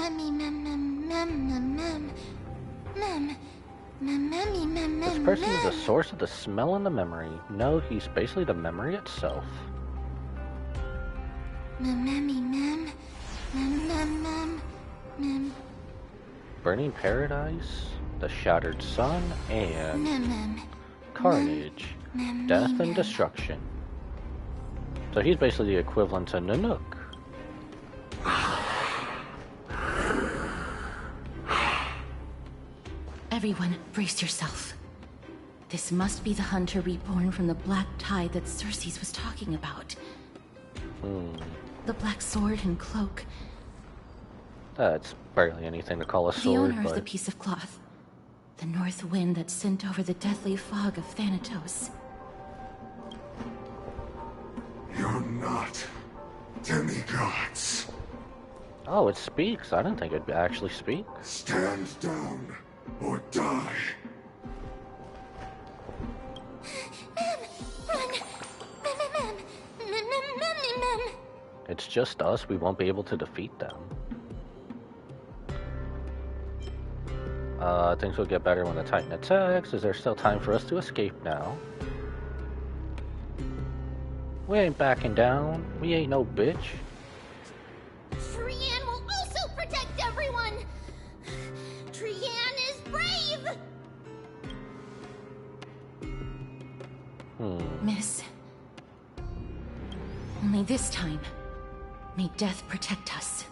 S1: This person is the source of the smell and the memory. No, he's basically the memory itself.
S11: Mem.
S1: Burning Paradise, the Shattered Sun, and Carnage, Death and Destruction. So he's basically the equivalent to Nanook.
S5: Everyone, brace yourself. This must be the hunter reborn from the black tide that Cersei's was talking about. The black sword and cloak.
S1: That's barely anything to call a
S5: The
S1: sword,
S5: owner of the
S1: but
S5: piece of cloth. The north wind that sent over the deathly fog of Thanatos.
S15: You're not demigods.
S1: oh, it speaks. I didn't think it'd actually speak.
S15: Stand down or die.
S1: It's just us. We won't be able to defeat them. Things will get better when the Titan attacks. Is there still time for us to escape now? We ain't backing down. We ain't no bitch.
S11: Trian will also protect everyone. Trian is brave.
S5: Miss. Only this time, may death protect us.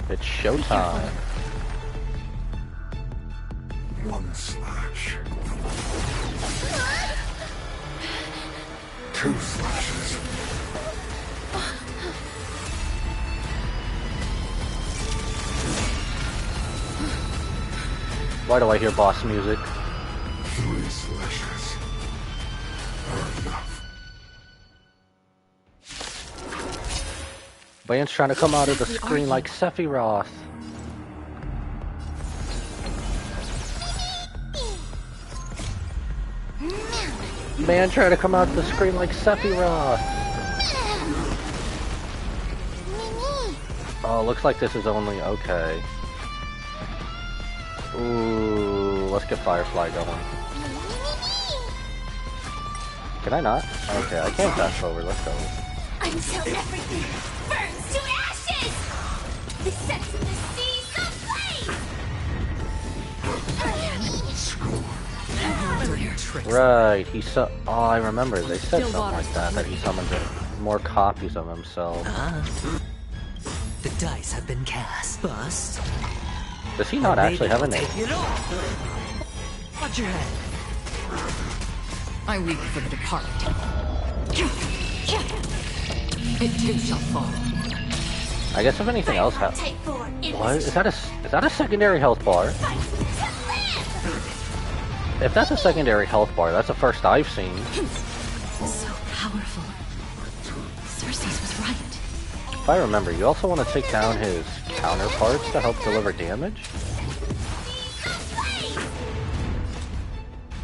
S1: It's showtime.
S15: One slash. Two slashes.
S1: Why do I hear boss music?
S15: Three slashes. Are enough.
S1: Bane's trying to come out of the screen like Sephiroth. Man trying to come out the screen like Sephiroth. Oh, looks like this is only okay. Ooh, let's get Firefly going. Can I not? Okay, I can't fast forward. Let's go.
S4: Until everything burns to ashes! The sets of the seas ablaze!
S1: Right, oh, I remember. They said something like that he summoned more copies of himself.
S8: The dice have been cast. Bust.
S1: Does he not actually have a name?
S8: Watch your head.
S16: I weep for the departed. It too shall fall.
S1: I guess if anything else happens. What? Is that a secondary health bar? If that's a secondary health bar, that's the first I've seen.
S5: So powerful. Cersei's was right.
S1: If I remember, you also want to take down his counterparts to help deliver damage?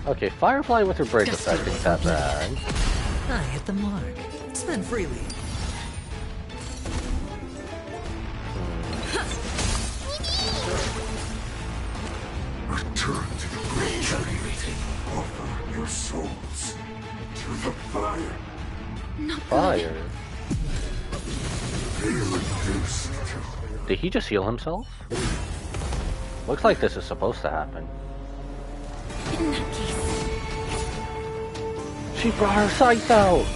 S1: Okay, Firefly with her break effect isn't that bad.
S8: I hit the mark. Spend freely.
S15: Return to the breach. Offer your souls to the fire.
S1: Fire? Did he just heal himself? Looks like this is supposed to happen.
S5: In that case...
S1: She brought her sights out!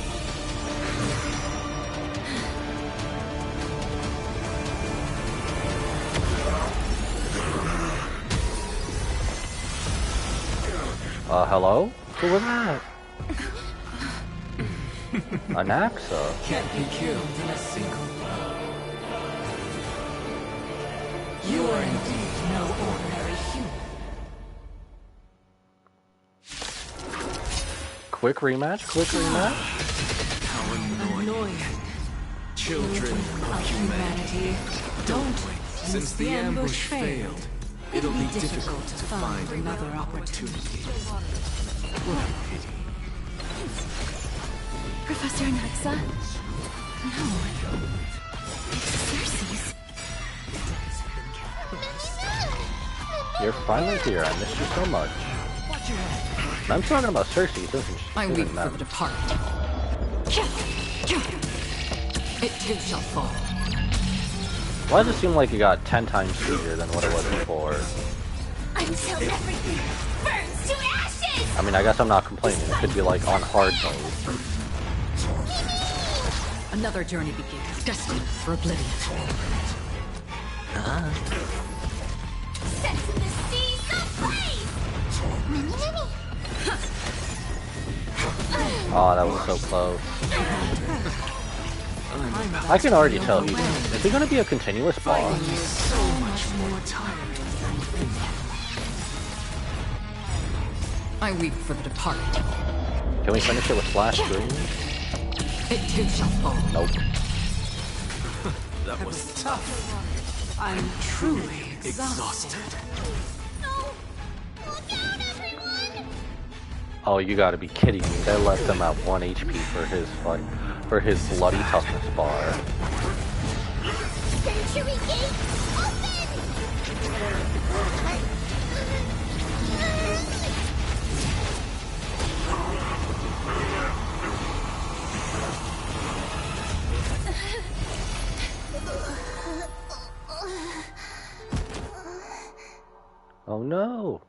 S1: Hello? Who was that? Anaxa?
S8: Can't be killed in a single blow. You are indeed no ordinary human.
S1: Quick rematch? Quick rematch?
S3: How annoying. Children of humanity, don't wait. Since the ambush failed, it'll be difficult to find another opportunity. What a pity.
S5: Professor Anaxa? No. It's Cersei's.
S1: You're finally here. I missed you so much. I'm talking about Cersei, doesn't she?
S16: I weep for the departed. It too shall fall.
S1: Why does it seem like it got 10 times easier than what it was before?
S4: Until everything burns to ashes!
S1: I mean, I guess I'm not complaining. It could be like on hard mode.
S16: Another journey begins, destined for oblivion.
S4: Sets the seas ablaze!
S1: Oh, that was so close. I can already tell is he going to be a continuous boss?
S3: So much more tired.
S16: I weep for the departed.
S1: Can we finish it with Flash Green?
S16: It too shall fall.
S1: Nope.
S3: That was tough. I'm truly exhausted.
S1: Oh, you gotta be kidding me. They left him at 1 HP for his bloody toughness bar.
S4: Century Gate,
S1: Oh no.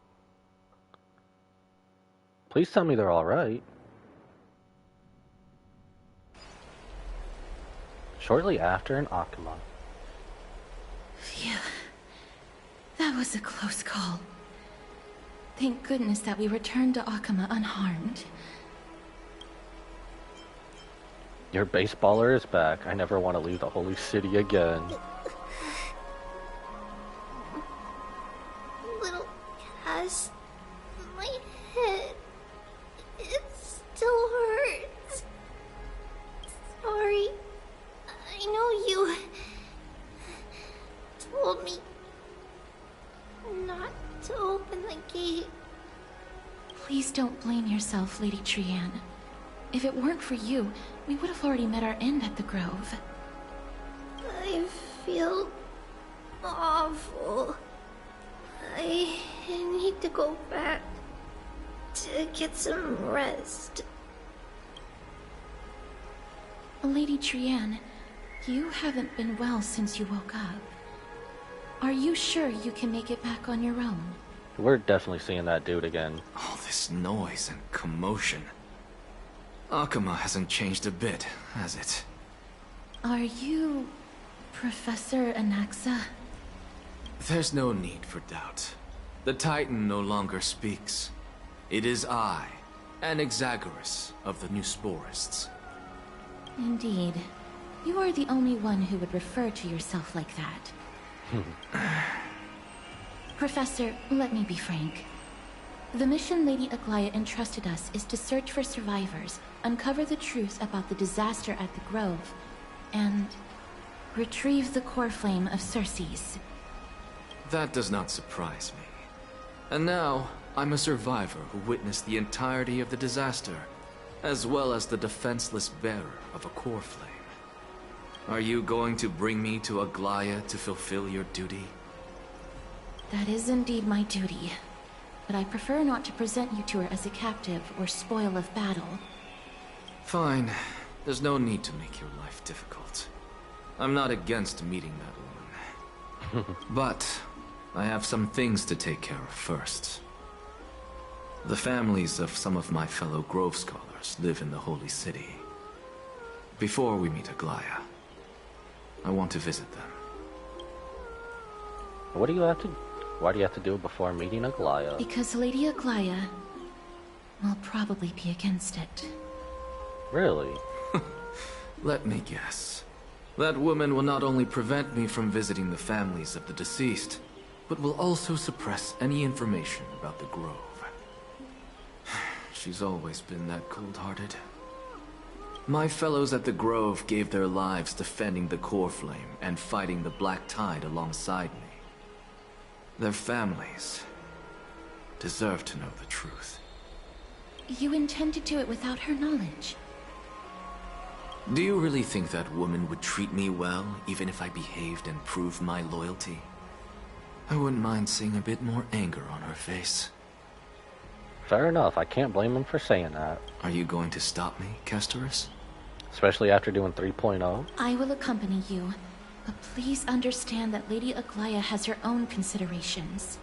S1: Please tell me they're alright. Shortly after in Akuma.
S5: Phew. That was a close call. Thank goodness that we returned to Akuma unharmed.
S1: Your baseballer is back. I never want to leave the holy city again.
S4: little Cass, my head, it still hurts. Sorry, I know you told me not to open the gate.
S5: Please don't blame yourself, Lady Trianne. If it weren't for you, we would have already met our end at the Grove.
S4: I feel awful. I need to go back to get some rest.
S5: Lady Trianne, you haven't been well since you woke up. Are you sure you can make it back on your own?
S1: We're definitely seeing that dude again.
S20: All this noise and commotion. Akuma hasn't changed a bit, has it?
S5: Are you... Professor Anaxa?
S20: There's no need for doubt. The Titan no longer speaks. It is I, Anaxagoras of the Newsporists.
S5: Indeed. You are the only one who would refer to yourself like that. Professor, let me be frank. The mission Lady Aglaya entrusted us is to search for survivors, uncover the truth about the disaster at the Grove, and retrieve the core flame of Circes.
S20: That does not surprise me. And now, I'm a survivor who witnessed the entirety of the disaster, as well as the defenseless bearer of a core flame. Are you going to bring me to Aglaya to fulfill your duty?
S5: That is indeed my duty, but I prefer not to present you to her as a captive or spoil of battle.
S20: Fine. There's no need to make your life difficult. I'm not against meeting that woman. But I have some things to take care of first. The families of some of my fellow Grove Scholars live in the Holy City. Before we meet Aglaya, I want to visit them.
S1: What do you have to... Why do you have to do it before meeting Aglaya?
S5: Because Lady Aglaya will probably be against it.
S1: Really?
S20: Let me guess. That woman will not only prevent me from visiting the families of the deceased, but will also suppress any information about the Grove. She's always been that cold-hearted. My fellows at the Grove gave their lives defending the core flame and fighting the Black Tide alongside me. Their families deserve to know the truth.
S5: You intend to do it without her knowledge?
S20: Do you really think that woman would treat me well, even if I behaved and proved my loyalty? I wouldn't mind seeing a bit more anger on her face.
S1: Fair enough, I can't blame him for saying that.
S20: Are you going to stop me, Castorus?
S1: Especially after doing 3.0?
S5: I will accompany you, but please understand that Lady Aglaya has her own considerations.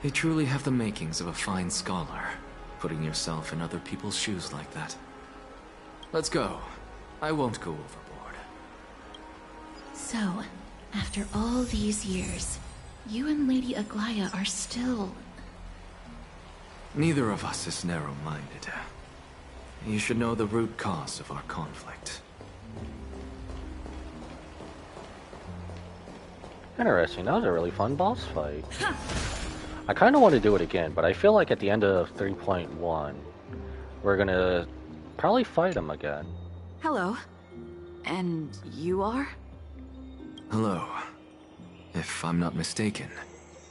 S20: You truly have the makings of a fine scholar, putting yourself in other people's shoes like that. Let's go. I won't go overboard.
S5: So, after all these years, you and Lady Aglaya are still...
S20: Neither of us is narrow-minded. You should know the root cause of our conflict.
S1: Interesting, that was a really fun boss fight. I kind of want to do it again, but I feel like at the end of 3.1, we're gonna probably fight him again.
S16: Hello. And you are?
S20: Hello. If I'm not mistaken,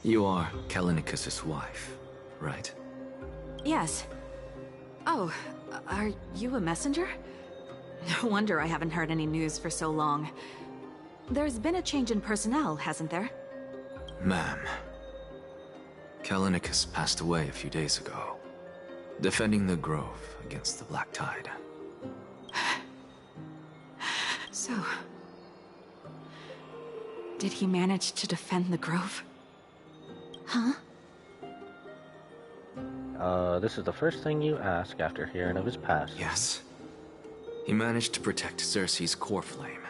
S20: you are Kallinicus' wife, right?
S16: Yes. Oh, are you a messenger? No wonder I haven't heard any news for so long. There's been a change in personnel, hasn't there?
S20: Ma'am. Kallinicus passed away a few days ago, defending the Grove against the Black Tide.
S16: So... did he manage to defend the Grove? Huh?
S1: This is the first thing you ask after hearing of his past.
S20: Yes. He managed to protect Circe's core flame,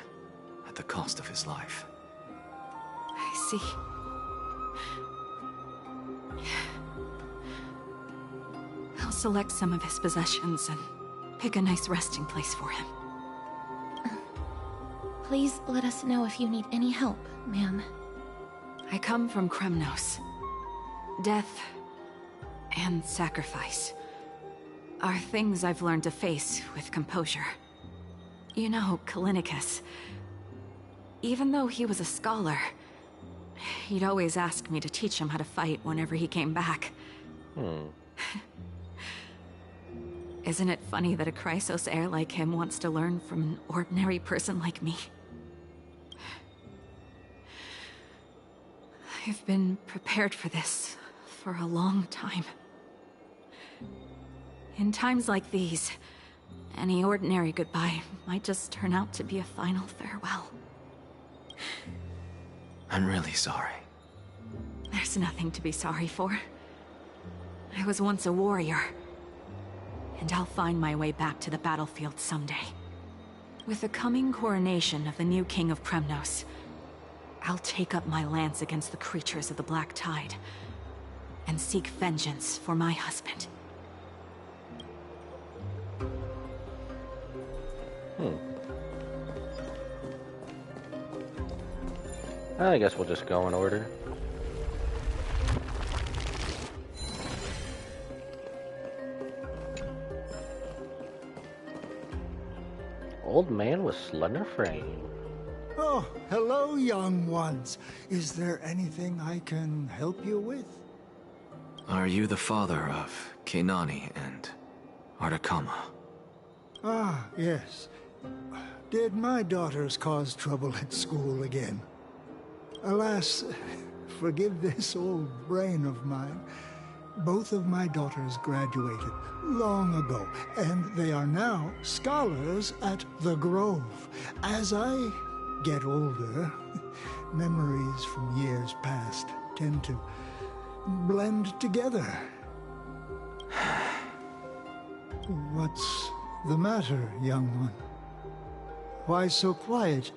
S20: at the cost of his life.
S16: I see. I'll select some of his possessions and pick a nice resting place for him.
S5: Please let us know if you need any help, ma'am.
S16: I come from Kremnos. Death and sacrifice are things I've learned to face with composure. You know, Kallinicus, even though he was a scholar,
S9: He'd always ask me to teach him how to fight whenever he came back. Isn't it funny that a Chrysos heir like him wants to learn from an ordinary person like me? I've been prepared for this for a long time. In times like these, any ordinary goodbye might just turn out to be a final farewell.
S22: I'm really sorry.
S9: There's nothing to be sorry for. I was once a warrior, and I'll find my way back to the battlefield someday. With the coming coronation of the new King of Kremnos, I'll take up my lance against the creatures of the Black Tide, and seek vengeance for my husband.
S1: I guess we'll just go in order. Old man with slender frame.
S23: Oh, hello, young ones. Is there anything I can help you with?
S22: Are you the father of Keinani and Artakama?
S23: Ah, yes. Did my daughters cause trouble at school again? Alas, forgive this old brain of mine. Both of my daughters graduated long ago, and they are now scholars at the Grove. As I get older, memories from years past tend to blend together. What's the matter, young one? Why so quiet?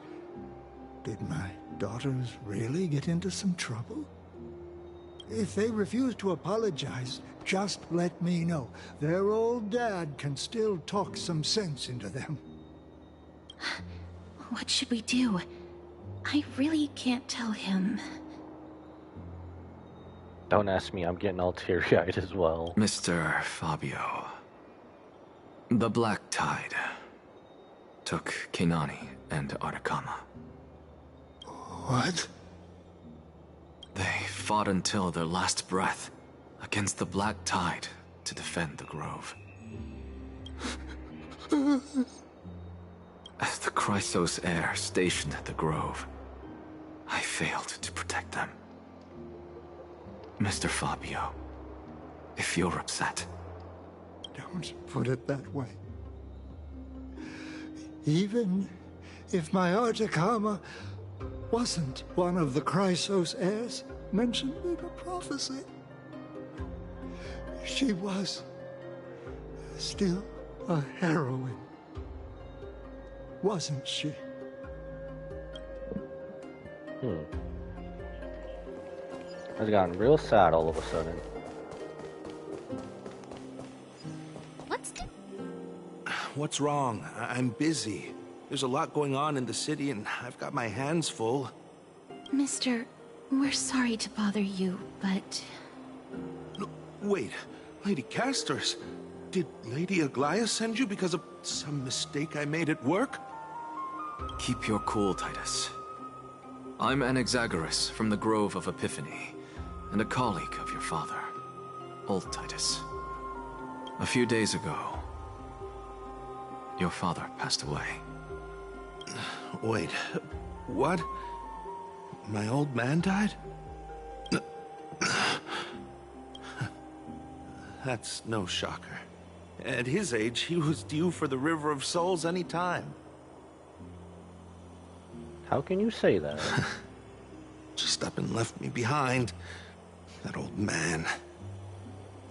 S23: Did my daughters really get into some trouble? If they refuse to apologize, just let me know. Their old dad can still talk some sense into them.
S5: What should we do? I really can't tell him.
S1: Don't ask me, I'm getting all teary-eyed as well.
S22: Mr. Fabio. The Black Tide took Keinani and Artakama.
S23: What?
S22: They fought until their last breath against the Black Tide to defend the Grove. As the Chrysos heir stationed at the Grove, I failed to protect them. Mr. Fabio, if you're upset...
S23: Don't put it that way. Even if my Artakama wasn't one of the Chrysos heirs mentioned in a prophecy, she was still a heroine, wasn't she?
S1: I've gotten real sad all of a sudden.
S14: What's wrong? I'm busy. There's a lot going on in the city, and I've got my hands full.
S5: Mister, we're sorry to bother you, but...
S14: No, wait, Lady Castor's. Did Lady Aglaia send you because of some mistake I made at work?
S22: Keep your cool, Titus. I'm Anaxagoras from the Grove of Epiphany, and a colleague of your father, old Titus. A few days ago, your father passed away.
S14: Wait, what? My old man died? That's no shocker. At his age, he was due for the River of Souls any time.
S1: How can you say that?
S14: Just up and left me behind. That old man.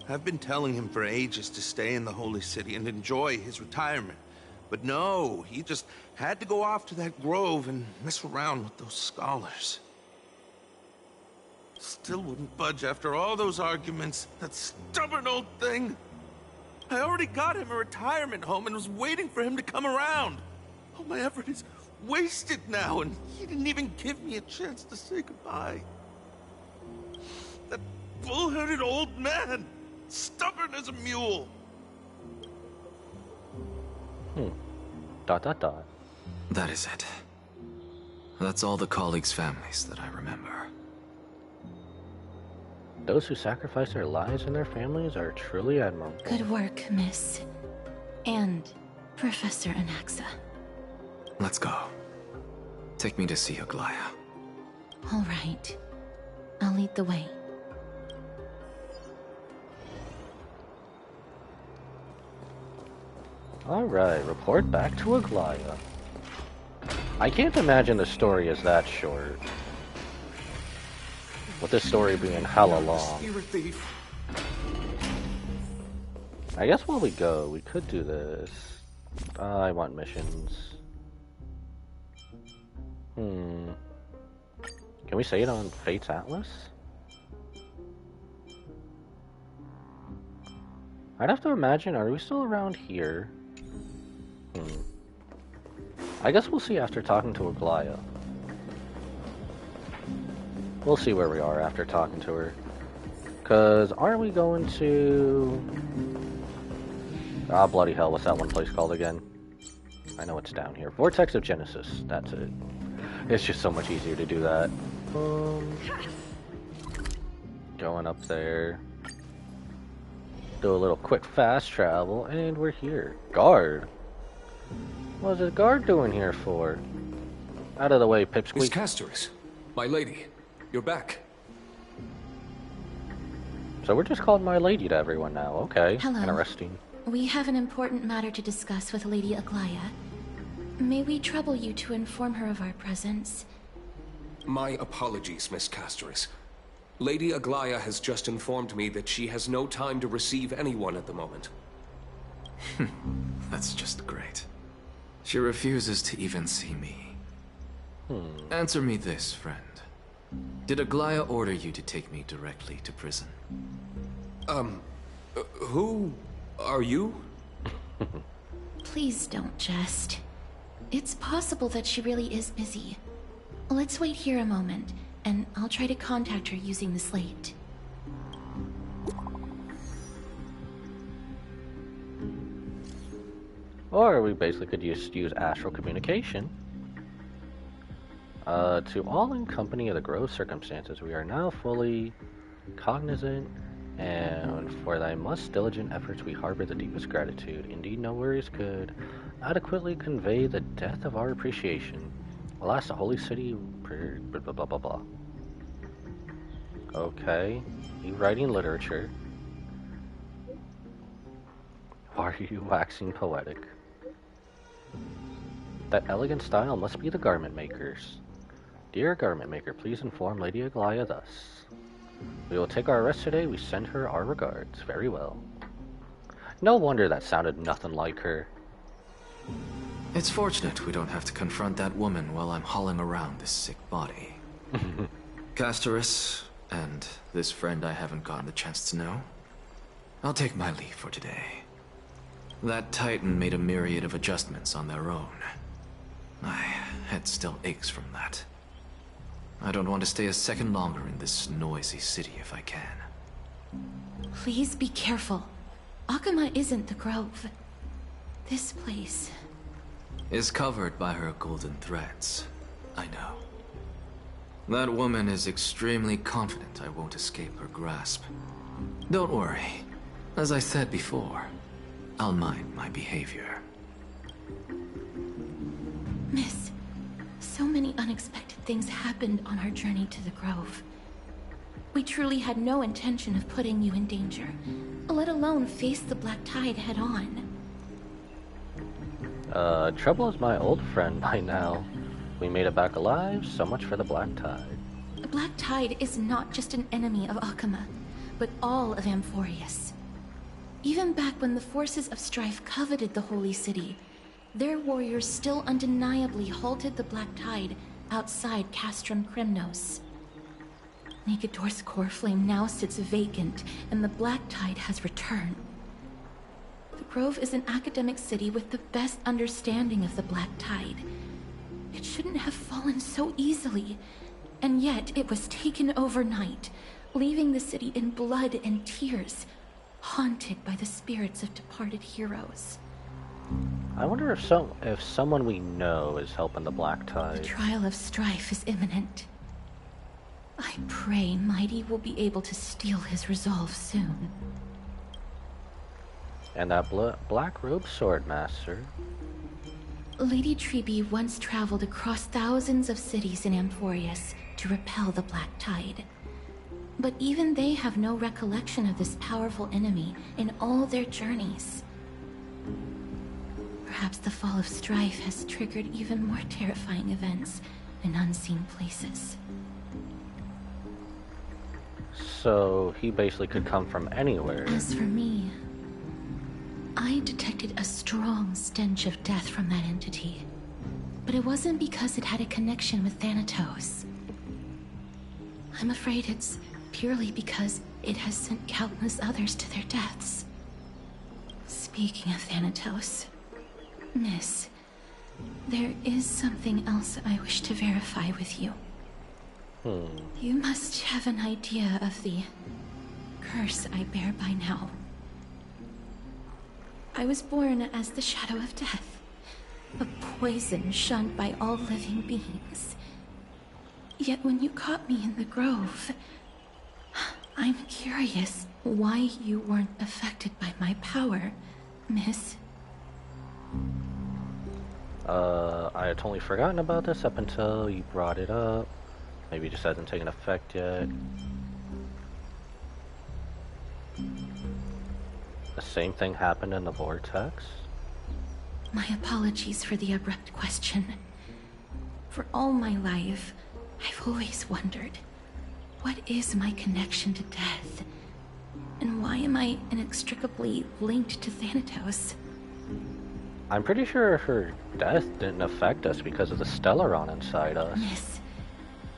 S14: I've been telling him for ages to stay in the Holy City and enjoy his retirement. But no, he just had to go off to that grove and mess around with those scholars. Still wouldn't budge after all those arguments. That stubborn old thing. I already got him a retirement home and was waiting for him to come around. All my effort is wasted now, and he didn't even give me a chance to say goodbye. That bull-headed old man. Stubborn as a mule.
S1: Dot.
S22: That is it. That's all the colleagues' families that I remember.
S1: Those who sacrifice their lives and their families are truly admirable.
S5: Good work, Miss. And Professor Anaxa.
S22: Let's go. Take me to see Aglaya.
S5: All right. I'll lead the way.
S1: Alright, report back to Aglaya. I can't imagine the story is that short. With this story being hella long. I guess while we go, we could do this. I want missions. Can we say it on Fate's Atlas? I'd have to imagine, are we still around here? I guess we'll see after talking to Aglaya. We'll see where we are after talking to her. Cause aren't we going to... Ah, bloody hell, what's that one place called again? I know it's down here. Vortex of Genesis, that's it. It's just so much easier to do that. Going up there. Do a little quick fast travel, and we're here. Guard? What is the guard doing here for? Out of the way, Pipsqueak.
S6: Miss Casterus, my lady, you're back.
S1: So we're just called My Lady to everyone now. Okay,
S5: hello.
S1: Interesting.
S5: We have an important matter to discuss with Lady Aglaya. May we trouble you to inform her of our presence?
S6: My apologies, Miss Casterus. Lady Aglaya has just informed me that she has no time to receive anyone at the moment.
S22: That's just great. She refuses to even see me. Answer me this, friend. Did Aglaya order you to take me directly to prison?
S6: Who are you?
S5: Please don't jest. It's possible that she really is busy. Let's wait here a moment, and I'll try to contact her using the slate.
S1: Or we basically could just use astral communication. To all in company of the grove circumstances, we are now fully cognizant, and for thy most diligent efforts we harbor the deepest gratitude. Indeed, no words could adequately convey the depth of our appreciation. Alas, the holy city... blah blah blah blah. Okay, you writing literature. Why are you waxing poetic? That elegant style must be the garment maker's. Dear garment maker, please inform Lady Aglaya thus. We will take our rest today. We send her our regards. Very well. No wonder that sounded nothing like her.
S22: It's fortunate we don't have to confront that woman while I'm hauling around this sick body. Casterus, and this friend I haven't gotten the chance to know, I'll take my leave for today. That Titan made a myriad of adjustments on their own. My head still aches from that. I don't want to stay a second longer in this noisy city if I can.
S5: Please be careful. Akuma isn't the grove. This place...
S22: is covered by her golden threads. I know. That woman is extremely confident I won't escape her grasp. Don't worry. As I said before, I'll mind my behavior.
S5: Miss, so many unexpected things happened on our journey to the grove. We truly had no intention of putting you in danger, let alone face the Black Tide head-on.
S1: Trouble is my old friend by now. We made it back alive, so much for the Black Tide.
S5: The Black Tide is not just an enemy of Akuma, but all of Amphorius. Even back when the forces of strife coveted the Holy City, their warriors still undeniably halted the Black Tide outside Castrum Kremnos. Negador's core flame now sits vacant, and the Black Tide has returned. The Grove is an academic city with the best understanding of the Black Tide. It shouldn't have fallen so easily, and yet it was taken overnight, leaving the city in blood and tears, haunted by the spirits of departed heroes.
S1: I wonder if someone we know is helping the Black Tide.
S5: The trial of strife is imminent. I pray Mighty will be able to steel his resolve soon.
S1: And that black robe sword master.
S5: Lady Trebe once traveled across thousands of cities in Amphorius to repel the Black Tide. But even they have no recollection of this powerful enemy in all their journeys. Perhaps the fall of Strife has triggered even more terrifying events in unseen places.
S1: So he basically could come from anywhere.
S5: As for me, I detected a strong stench of death from that entity. But it wasn't because it had a connection with Thanatos. I'm afraid it's purely because it has sent countless others to their deaths. Speaking of Thanatos, Miss, there is something else I wish to verify with you. You must have an idea of the curse I bear by now. I was born as the shadow of death, a poison shunned by all living beings. Yet when you caught me in the grove, I'm curious why you weren't affected by my power, Miss.
S1: I had totally forgotten about this up until you brought it up. Maybe it just hasn't taken effect yet. The same thing happened in the vortex.
S5: My apologies for the abrupt question. For all my life, I've always wondered, what is my connection to death? And why am I inextricably linked to Thanatos?
S1: I'm pretty sure her death didn't affect us because of the Stellaron inside us.
S5: Miss,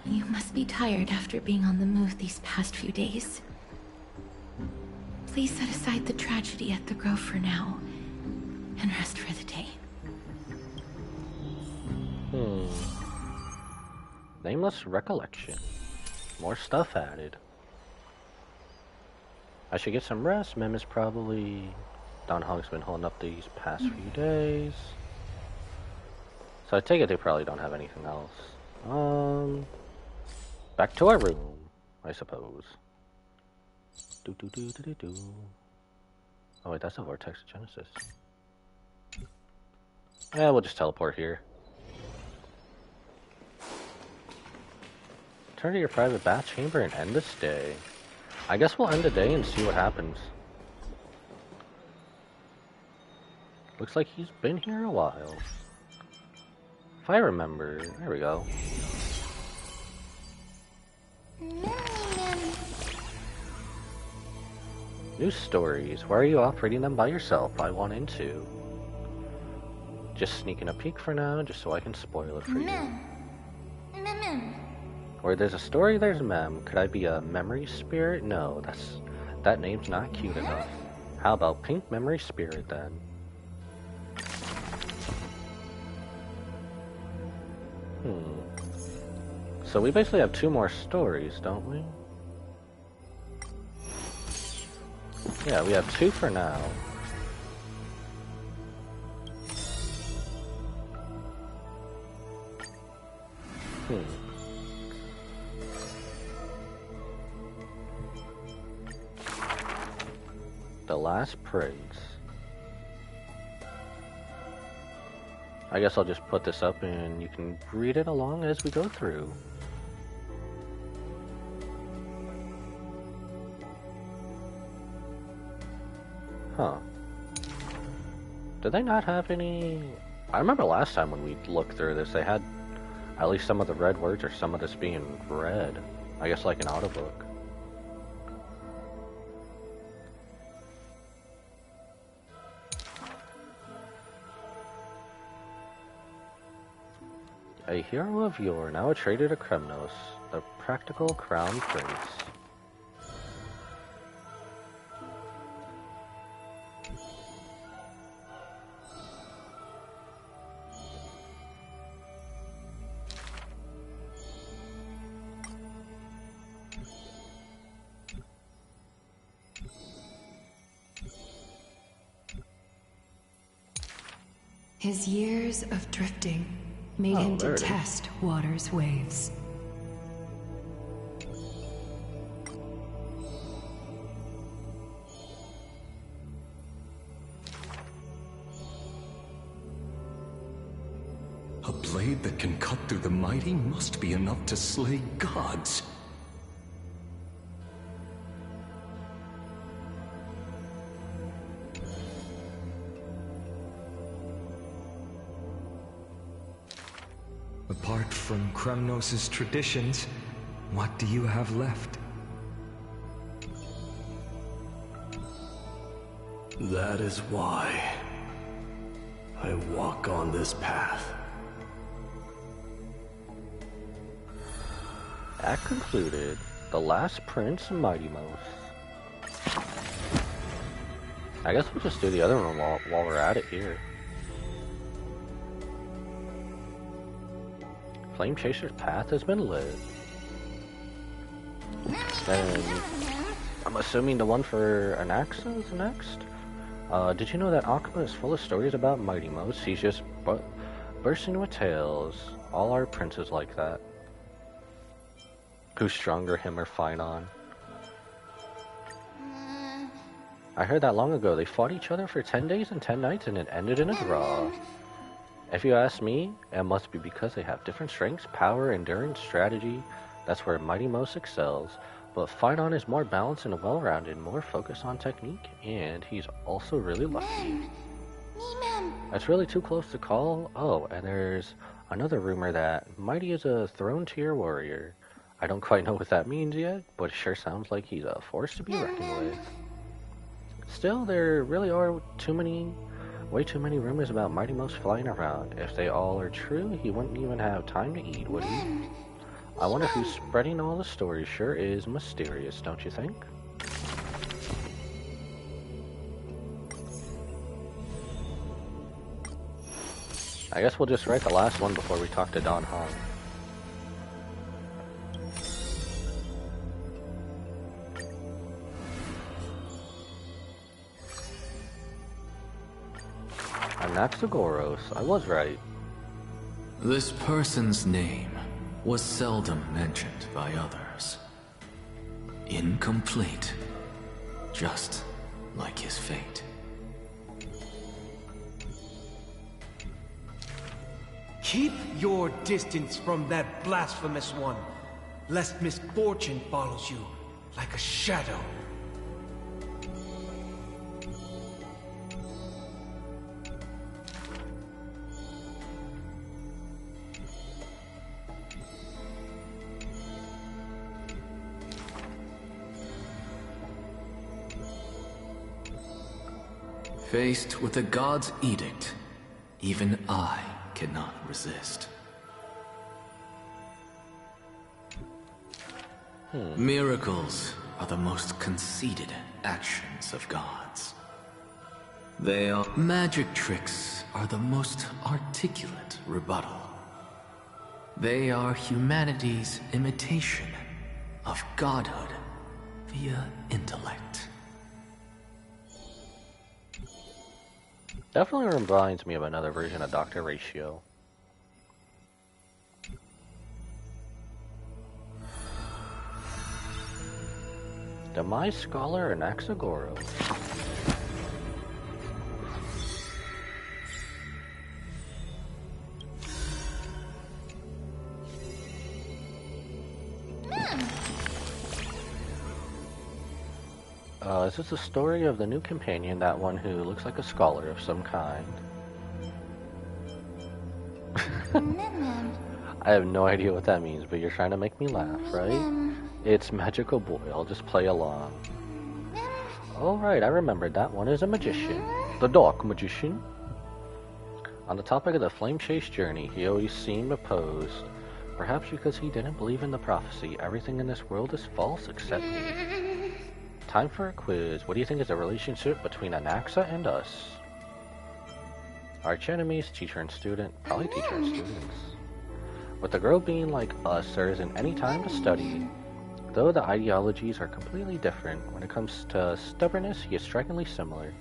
S5: you must be tired after being on the move these past few days. Please set aside the tragedy at the Grove for now, and rest for the day.
S1: Nameless recollection. More stuff added. I should get some rest. Mem is probably... Don Hog's been holding up these past few days. So I take it they probably don't have anything else. Back to our room, I suppose. Oh wait, that's a Vortex Genesis. Yeah, we'll just teleport here. Turn to your private bath chamber and end this day. I guess we'll end the day and see what happens. Looks like he's been here a while. If I remember, there we go. New stories. Why are you off reading them by yourself? I want into. Just sneaking a peek for now, just so I can spoil it for you. Where there's a story, there's a mem. Could I be a memory spirit? No, that name's not cute enough. How about pink memory spirit then? So we basically have 2 more stories, don't we? Yeah, we have 2 for now. The Last Praise. I guess I'll just put this up and you can read it along as we go through. Huh. Did they not have any... I remember last time when we looked through this, they had at least some of the red words or some of this being read. I guess like an audiobook. A hero of yore, now a traitor to Kremnos, the practical crown prince.
S2: His years of drifting made him detest water's waves.
S6: A blade that can cut through the mighty must be enough to slay gods.
S12: Apart from Kremnos' traditions, what do you have left?
S3: That is why I walk on this path.
S1: That concluded The Last Prince Mighty Mouse. I guess we'll just do the other one while we're at it here. Flame Chaser's path has been lit. And I'm assuming the one for Anaxa is next? Did you know that Akuma is full of stories about Mighty Mouse? He's just bursting with tales. All our princes like that. Who's stronger, him or Finon? I heard that long ago. They fought each other for 10 days and 10 nights and it ended in a draw. If you ask me, it must be because they have different strengths, power, endurance, strategy. That's where Mighty Mouse excels. But Finon is more balanced and well-rounded, more focused on technique, and he's also really lucky. That's really too close to call. Oh, and there's another rumor that Mighty is a throne-tier warrior. I don't quite know what that means yet, but it sure sounds like he's a force to be reckoned with. Still, there really are way too many rumors about Mighty Mouse flying around. If they all are true, he wouldn't even have time to eat, would he? I wonder who's spreading all the stories. Sure is mysterious, don't you think? I guess we'll just write the last one before we talk to Don Hong. Anaxagoras, I was right.
S22: This person's name was seldom mentioned by others. Incomplete, just like his fate.
S13: Keep your distance from that blasphemous one, lest misfortune follows you like a shadow.
S22: Faced with the god's edict, even I cannot resist. Miracles are the most conceited actions of gods. Magic tricks are the most articulate rebuttal. They are humanity's imitation of godhood via intellect.
S1: Definitely reminds me of another version of Dr. Ratio. Demise Scholar Anaxagoro. Is this the story of the new companion, that one who looks like a scholar of some kind? I have no idea what that means, but you're trying to make me laugh, right? It's Magical Boy, I'll just play along. Oh right, I remembered that one is a magician. The Dark Magician. On the topic of the Flame Chase journey, he always seemed opposed. Perhaps because he didn't believe in the prophecy, everything in this world is false except me. Time for a quiz. What do you think is the relationship between Anaxa and us? Arch enemies, teacher and student, probably teacher and students. With the girl being like us, there isn't any time to study. Though the ideologies are completely different, when it comes to stubbornness, he is strikingly similar.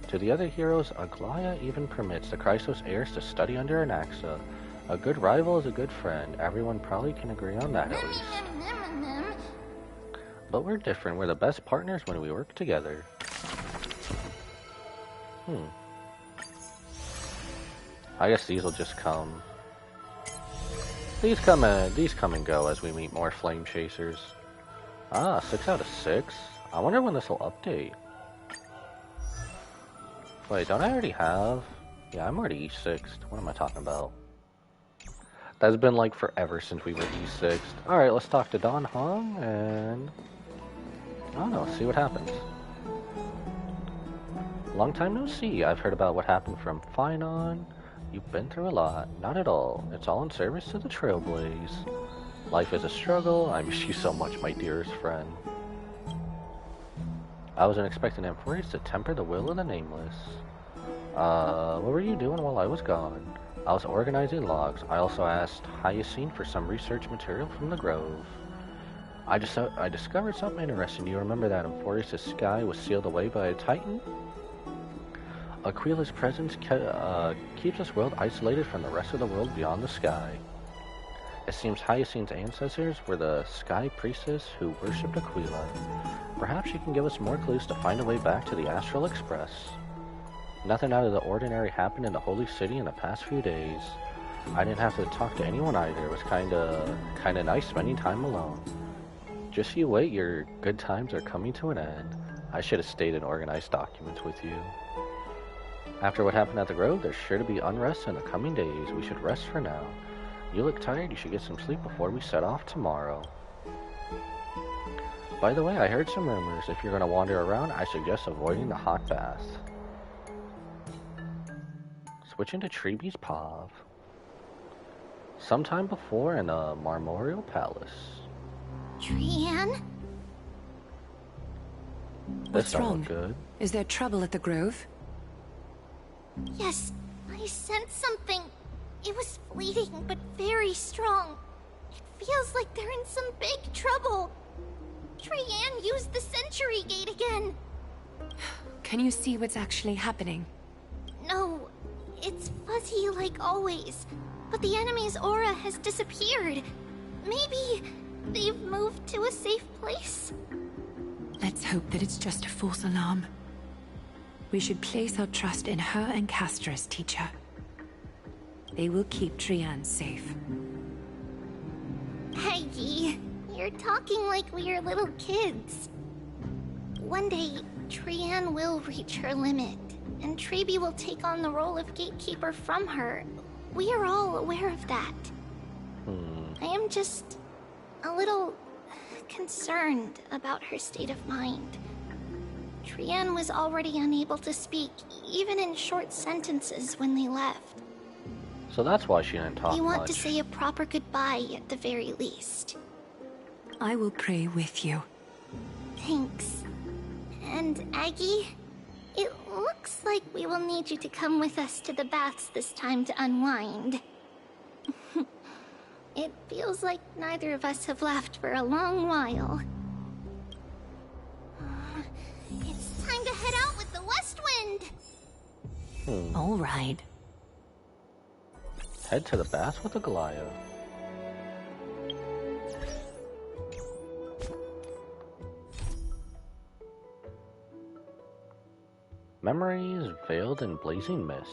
S1: To the other heroes, Aglaya even permits the Chrysos heirs to study under Anaxa. A good rival is a good friend. Everyone probably can agree on that at least. But we're different. We're the best partners when we work together. I guess these will just come These come and go as we meet more flame chasers. Ah, 6 out of 6. I wonder when this will update. Wait, don't I already have? Yeah, I'm already E6'd. What am I talking about? That's been like forever since we were E6'd. Alright, let's talk to Don Hong and... I don't know, see what happens. Long time no see. I've heard about what happened from Finon. You've been through a lot. Not at all. It's all in service to the Trailblaze. Life is a struggle. I miss you so much, my dearest friend. I wasn't expecting Emphorius to temper the will of the Nameless. What were you doing while I was gone? I was organizing logs. I also asked Hyacinth for some research material from the Grove. I discovered something interesting. Do you remember that Emphorius' sky was sealed away by a Titan? Aquila's presence keeps this world isolated from the rest of the world beyond the sky. It seems Hyacinth's ancestors were the Sky Priestess who worshipped Aquila. Perhaps you can give us more clues to find a way back to the Astral Express. Nothing out of the ordinary happened in the Holy City in the past few days. I didn't have to talk to anyone either. It was kinda nice spending time alone. Just you wait, your good times are coming to an end. I should have stayed and organized documents with you. After what happened at the Grove, there's sure to be unrest in the coming days. We should rest for now. You look tired, you should get some sleep before we set off tomorrow. By the way, I heard some rumors. If you're going to wander around, I suggest avoiding the hot bath. Switching to Treeby's Pav. Sometime before in the Marmorial Palace.
S11: Trianne?
S2: What's wrong?
S1: Good.
S2: Is there trouble at the Grove?
S11: Yes, I sensed something. It was fleeting, but very strong. It feels like they're in some big trouble. Trianne used the Century Gate again.
S2: Can you see what's actually happening?
S11: No, it's fuzzy like always. But the enemy's aura has disappeared. Maybe they've moved to a safe place?
S2: Let's hope that it's just a false alarm. We should place our trust in her and Castra's teacher. They will keep Trianne safe.
S11: Peggy, you're talking like we are little kids. One day, Trianne will reach her limit, and Treeby will take on the role of gatekeeper from her. We are all aware of that. I am just a little concerned about her state of mind. Trianne was already unable to speak, even in short sentences when they left.
S1: So that's why she didn't talk
S11: We want
S1: much.
S11: to say a proper goodbye at the very least.
S2: I will pray with you.
S11: Thanks. And Aggie, it looks like we will need you to come with us to the baths this time to unwind. It feels like neither of us have laughed for a long while. It's time to head out with the west wind!
S2: All right.
S1: Head to the bath with the Goliath. Memories veiled in blazing mist.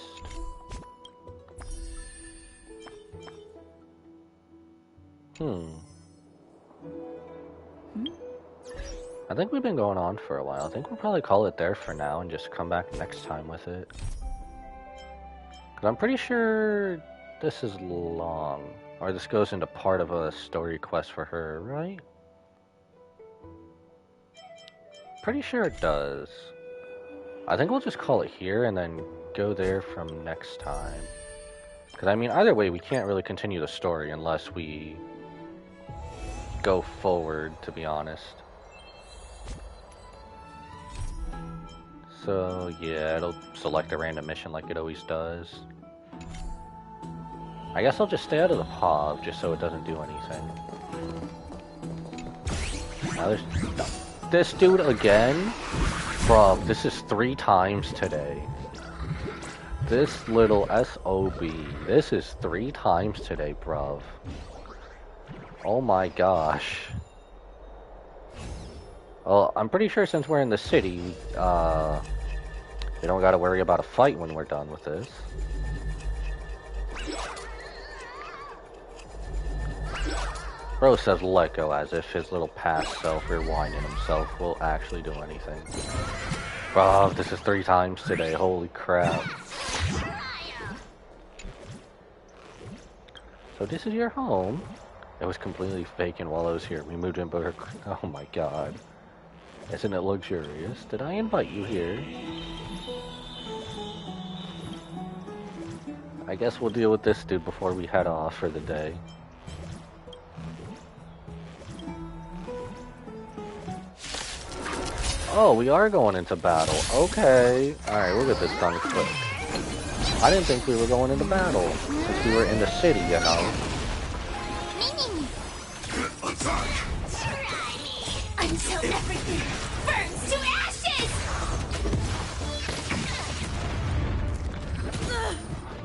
S1: I think we've been going on for a while. I think we'll probably call it there for now and just come back next time with it. 'Cause I'm pretty sure this is long. Or this goes into part of a story quest for her, right? Pretty sure it does. I think we'll just call it here and then go there from next time. Because, I mean, either way, we can't really continue the story unless we go forward, to be honest. So, yeah, it'll select a random mission like it always does. I guess I'll just stay out of the POV just so it doesn't do anything. Now there's... No. This dude again? Bro, this is 3 times today. This little SOB. This is 3 times today, bruv. Oh my gosh. Well, I'm pretty sure since we're in the city, we don't gotta worry about a fight when we're done with this. Bro says let go as if his little past self rewinding himself will actually do anything. Bro, this is 3 times today. Holy crap. So this is your home. It was completely vacant while I was here. We moved in, but oh my god. Isn't it luxurious? Did I invite you here? I guess we'll deal with this dude before we head off for the day. Oh, we are going into battle. Okay. Alright, we'll get this done quick. I didn't think we were going into battle, since we were in the city, you know.
S4: Until everything burns to ashes!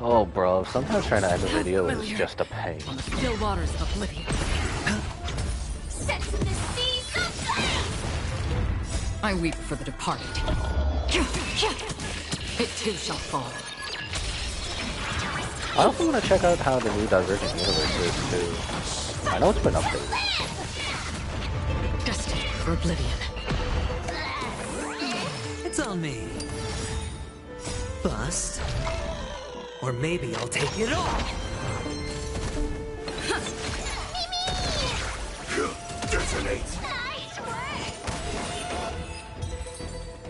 S1: Oh, bro, sometimes trying to end a video is just a pain.
S9: On the still waters of oblivion.
S4: Set to the seas of flame!
S9: I weep for the departed. It too shall fall.
S1: I also want to check out how the new Divergent Universe is, too. I know it's been updated.
S9: Destined for oblivion.
S8: It's on me. Bust. Or maybe I'll take it all.
S15: Detonate.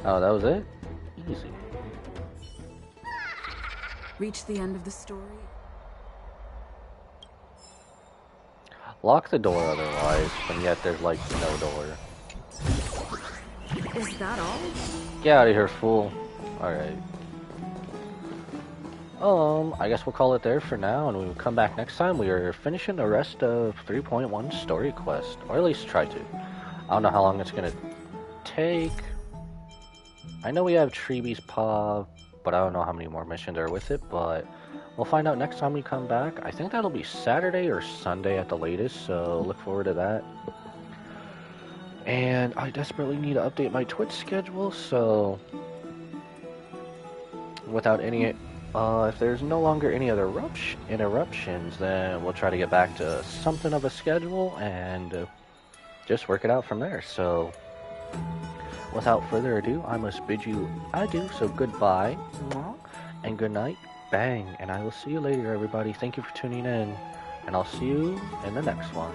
S1: Oh, that was it? Easy.
S21: Reach the end of the story.
S1: Lock the door otherwise, and yet there's like no door.
S21: Is that all?
S1: Get out of here, fool. Alright. I guess we'll call it there for now, and when we come back next time, we are finishing the rest of 3.1 story quest, or at least try to. I don't know how long it's gonna take. I know we have Treebee's Paw, but I don't know how many more missions are with it, but we'll find out next time we come back. I think that'll be Saturday or Sunday at the latest, so look forward to that. And I desperately need to update my Twitch schedule, so without any, if there's no longer any other interruptions, then we'll try to get back to something of a schedule and just work it out from there. So without further ado, I must bid you adieu, so goodbye and good night, bang, and I will see you later, everybody. Thank you for tuning in, and I'll see you in the next one.